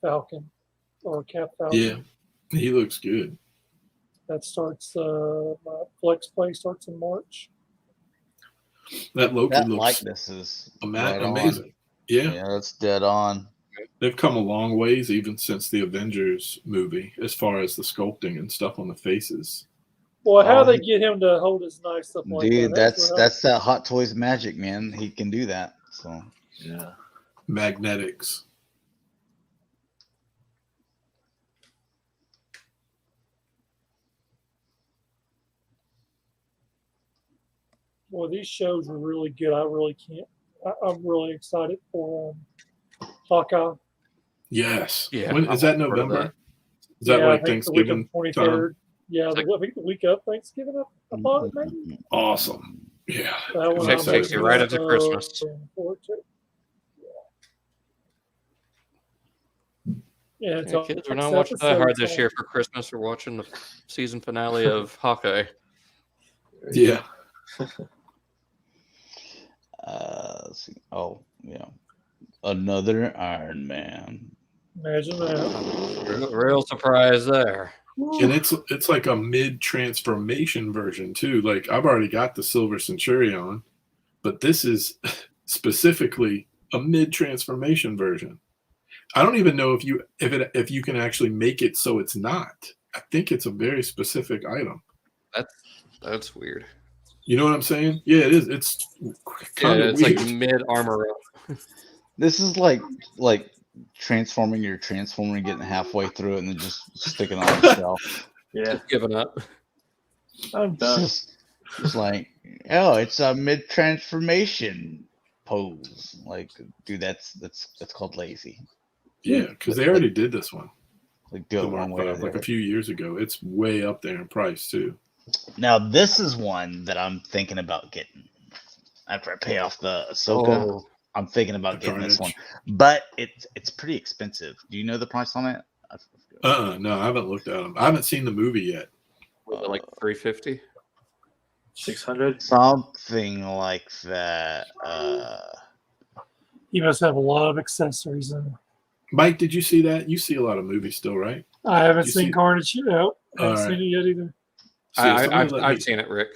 [SPEAKER 1] Falcon or Cap Falcon.
[SPEAKER 4] Yeah, he looks good.
[SPEAKER 1] That starts my Flex Play starts in March.
[SPEAKER 4] That Loki
[SPEAKER 6] That
[SPEAKER 4] looks
[SPEAKER 6] likeness is right
[SPEAKER 4] amazing.
[SPEAKER 6] on.
[SPEAKER 4] Yeah,
[SPEAKER 6] Yeah, that's dead on.
[SPEAKER 4] they've come a long ways even since the Avengers movie, as far as the sculpting and stuff on the faces.
[SPEAKER 1] Well, how they get him to hold his knife stuff like
[SPEAKER 6] Dude,
[SPEAKER 1] that?
[SPEAKER 6] that's that Hot Toys magic, man. He can do that. So
[SPEAKER 3] Yeah.
[SPEAKER 4] Magnetics.
[SPEAKER 1] Well, these shows are really good. I really can't. I'm really excited for Hawkeye.
[SPEAKER 4] Yes.
[SPEAKER 5] Yeah,
[SPEAKER 4] When is that? November? Is that
[SPEAKER 1] Yeah,
[SPEAKER 4] like
[SPEAKER 1] I think the week of
[SPEAKER 4] Thanksgiving
[SPEAKER 1] 23rd.
[SPEAKER 4] time?
[SPEAKER 1] Yeah, I think the week of Thanksgiving. I thought maybe.
[SPEAKER 4] Awesome. Yeah.
[SPEAKER 1] That one
[SPEAKER 5] Takes
[SPEAKER 1] I'm
[SPEAKER 5] you right into
[SPEAKER 1] so
[SPEAKER 5] Christmas.
[SPEAKER 1] looking forward to. Yeah, it's
[SPEAKER 5] Yeah, kids are not
[SPEAKER 1] six
[SPEAKER 5] watching Die Hard this
[SPEAKER 1] episodes
[SPEAKER 5] year for Christmas. We're watching the season finale of Hawkeye.
[SPEAKER 4] Yeah.
[SPEAKER 6] let's see. Oh, yeah. Another Iron Man.
[SPEAKER 1] Imagine that.
[SPEAKER 5] Real surprise there.
[SPEAKER 4] And it's like a mid-transformation version too. Like I've already got the Silver Centurion, but this is specifically a mid-transformation version. I don't even know if you can actually make it so it's not. I think it's a very specific item.
[SPEAKER 5] That's weird.
[SPEAKER 4] You know what I'm saying? Yeah, it is. It's kind of weird.
[SPEAKER 5] Like mid armor up.
[SPEAKER 6] This is like transforming your Transformer and getting halfway through it and then just sticking on the shelf.
[SPEAKER 3] Yeah.
[SPEAKER 5] Just giving up.
[SPEAKER 3] I'm done.
[SPEAKER 6] Just like, oh, it's a mid transformation pose. Like, dude, that's called lazy.
[SPEAKER 4] Yeah, because they already did this one.
[SPEAKER 6] Like, do
[SPEAKER 4] The
[SPEAKER 6] it one
[SPEAKER 4] Mark
[SPEAKER 6] way or
[SPEAKER 4] V,
[SPEAKER 6] the
[SPEAKER 4] like a
[SPEAKER 6] other.
[SPEAKER 4] few years ago. It's way up there in price too.
[SPEAKER 6] Now, this is one that I'm thinking about getting after I pay off the Ahsoka.
[SPEAKER 5] Oh,
[SPEAKER 6] I'm thinking about
[SPEAKER 4] The
[SPEAKER 6] getting this one,
[SPEAKER 4] Carnage.
[SPEAKER 6] but it's pretty expensive. Do you know the price on it?
[SPEAKER 4] No, I haven't looked at them. I haven't seen the movie yet.
[SPEAKER 5] was it like 350?
[SPEAKER 3] 600.
[SPEAKER 6] Something like that.
[SPEAKER 1] He must have a lot of accessories in it.
[SPEAKER 4] Mike, did you see that? You see a lot of movies still, right?
[SPEAKER 1] I haven't
[SPEAKER 4] You
[SPEAKER 1] seen
[SPEAKER 4] see-
[SPEAKER 1] Carnage yet. I haven't
[SPEAKER 4] All
[SPEAKER 1] seen
[SPEAKER 4] right.
[SPEAKER 1] it yet either.
[SPEAKER 5] I've seen it, Rick.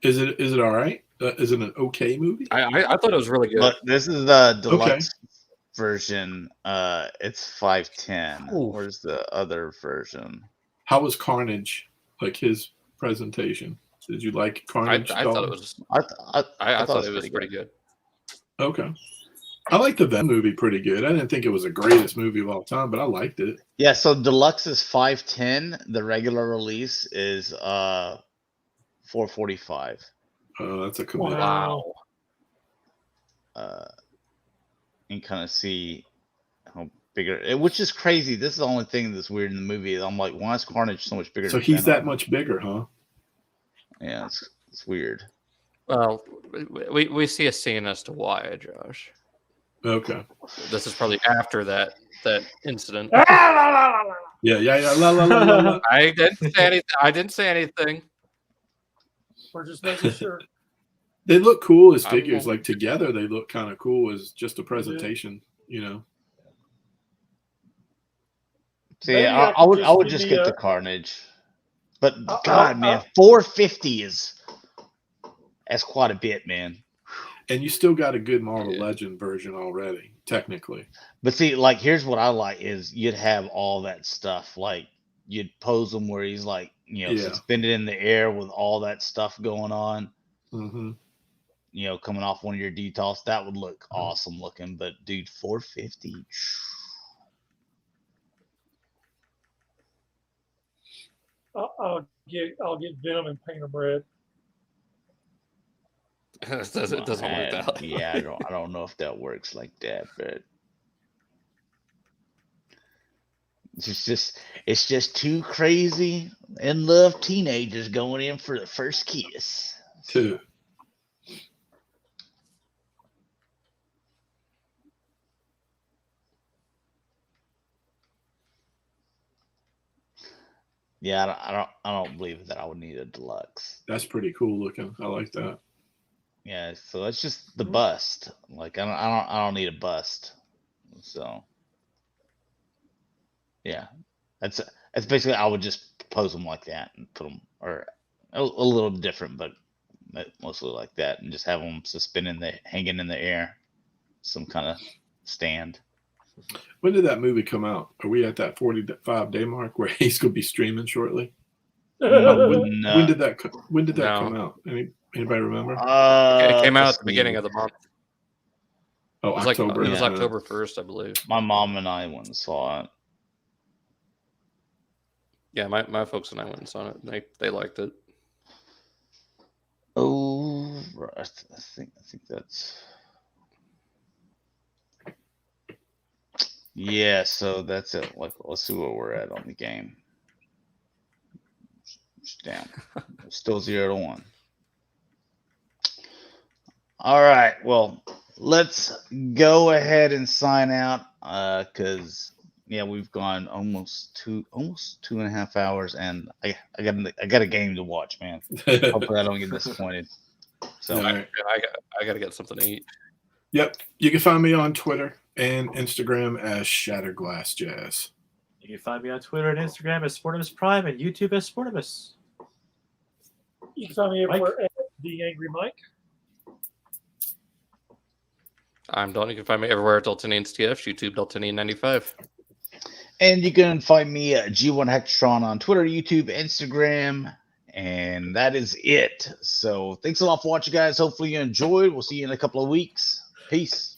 [SPEAKER 4] Is it all right? Is it an okay movie?
[SPEAKER 5] I thought it was really good.
[SPEAKER 6] Look, this is the deluxe version. It's $510.
[SPEAKER 5] Ooh.
[SPEAKER 6] Where's the other version?
[SPEAKER 4] How was Carnage? Like his presentation? Did you like
[SPEAKER 5] I
[SPEAKER 4] Carnage?
[SPEAKER 5] thought
[SPEAKER 4] Dalton?
[SPEAKER 5] it was.
[SPEAKER 6] I
[SPEAKER 5] thought it was pretty good.
[SPEAKER 4] Okay. I liked the Venom movie pretty good. I didn't think it was the greatest movie of all time, but I liked it.
[SPEAKER 6] Yeah, so deluxe is $510. The regular release is $445.
[SPEAKER 4] Oh, that's a commitment.
[SPEAKER 1] Wow.
[SPEAKER 6] And kind of see how bigger, which is crazy. This is the only thing that's weird in the movie. I'm like, why is Carnage so much bigger?
[SPEAKER 4] So
[SPEAKER 6] than
[SPEAKER 4] he's that
[SPEAKER 6] Venom?
[SPEAKER 4] much bigger, huh?
[SPEAKER 6] Yeah, it's weird.
[SPEAKER 5] Well, we see a scene as to why, Josh.
[SPEAKER 4] Okay.
[SPEAKER 5] This is probably after that incident.
[SPEAKER 4] Yeah. La, la, la, la, la.
[SPEAKER 5] I didn't say anything.
[SPEAKER 1] We're just making sure.
[SPEAKER 4] They look cool as
[SPEAKER 5] I
[SPEAKER 4] figures.
[SPEAKER 5] won't-
[SPEAKER 4] Like together, they look kind of cool as just a presentation. You know.
[SPEAKER 6] See,
[SPEAKER 1] Maybe
[SPEAKER 6] I
[SPEAKER 1] I could
[SPEAKER 6] would
[SPEAKER 1] just
[SPEAKER 6] just
[SPEAKER 1] give me
[SPEAKER 6] get
[SPEAKER 1] a-
[SPEAKER 6] the Carnage, but
[SPEAKER 1] I'll-
[SPEAKER 6] God, man, $450 that's quite a bit, man.
[SPEAKER 4] And you still got a good Marvel
[SPEAKER 5] Yeah.
[SPEAKER 4] Legend version already, technically.
[SPEAKER 6] But see, like, here's what I like is you'd have all that stuff. Like, you'd pose him where he's like,
[SPEAKER 4] Yeah.
[SPEAKER 6] suspended in the air with all that stuff going on,
[SPEAKER 4] Mm-hmm.
[SPEAKER 6] coming off one of your details. That would look awesome looking. But dude, $450.
[SPEAKER 1] I'll get Venom and paint him red.
[SPEAKER 5] It doesn't work out.
[SPEAKER 6] Yeah, I don't know if that works like that, but it's just two crazy in love teenagers going in for the first kiss.
[SPEAKER 4] Two.
[SPEAKER 6] Yeah, I don't believe that I would need a deluxe.
[SPEAKER 4] That's pretty cool looking. I like that.
[SPEAKER 6] Yeah, so it's just the bust. Like I don't need a bust. So yeah, that's basically I would just pose them like that and put them or a little different, but mostly like that, and just have them hanging in the air, some kind of stand.
[SPEAKER 4] When did that movie come out? Are we at that 45-day mark where he's going to be streaming shortly? When did that come out? Anybody remember?
[SPEAKER 5] It came out at the beginning of the month.
[SPEAKER 4] Oh, October.
[SPEAKER 5] It was October 1st, I believe.
[SPEAKER 6] My mom and I went and saw it.
[SPEAKER 5] Yeah, my folks and I went and saw it. They liked it.
[SPEAKER 6] Oh, I think that's. Yeah, so that's it. Let's see where we're at on the game. Damn, still 0-1. All right, well, let's go ahead and sign out because we've gone almost 2.5 hours, and I got a game to watch, man. Hopefully, I don't get disappointed. So
[SPEAKER 5] I got to get something to eat.
[SPEAKER 4] Yep, you can find me on Twitter and Instagram as Shatrdglassjazz.
[SPEAKER 3] You can find me on Twitter and Instagram as Sportimus Prime and YouTube as Sportimus.
[SPEAKER 1] You can find me everywhere at The Angry Mike.
[SPEAKER 5] I'm Dalton. You can find me everywhere at DaltonTF, YouTube Dalton95.
[SPEAKER 6] And you can find me at G1 Hectron on Twitter, YouTube, Instagram, and that is it. So thanks a lot for watching, guys. Hopefully you enjoyed. We'll see you in a couple of weeks. Peace.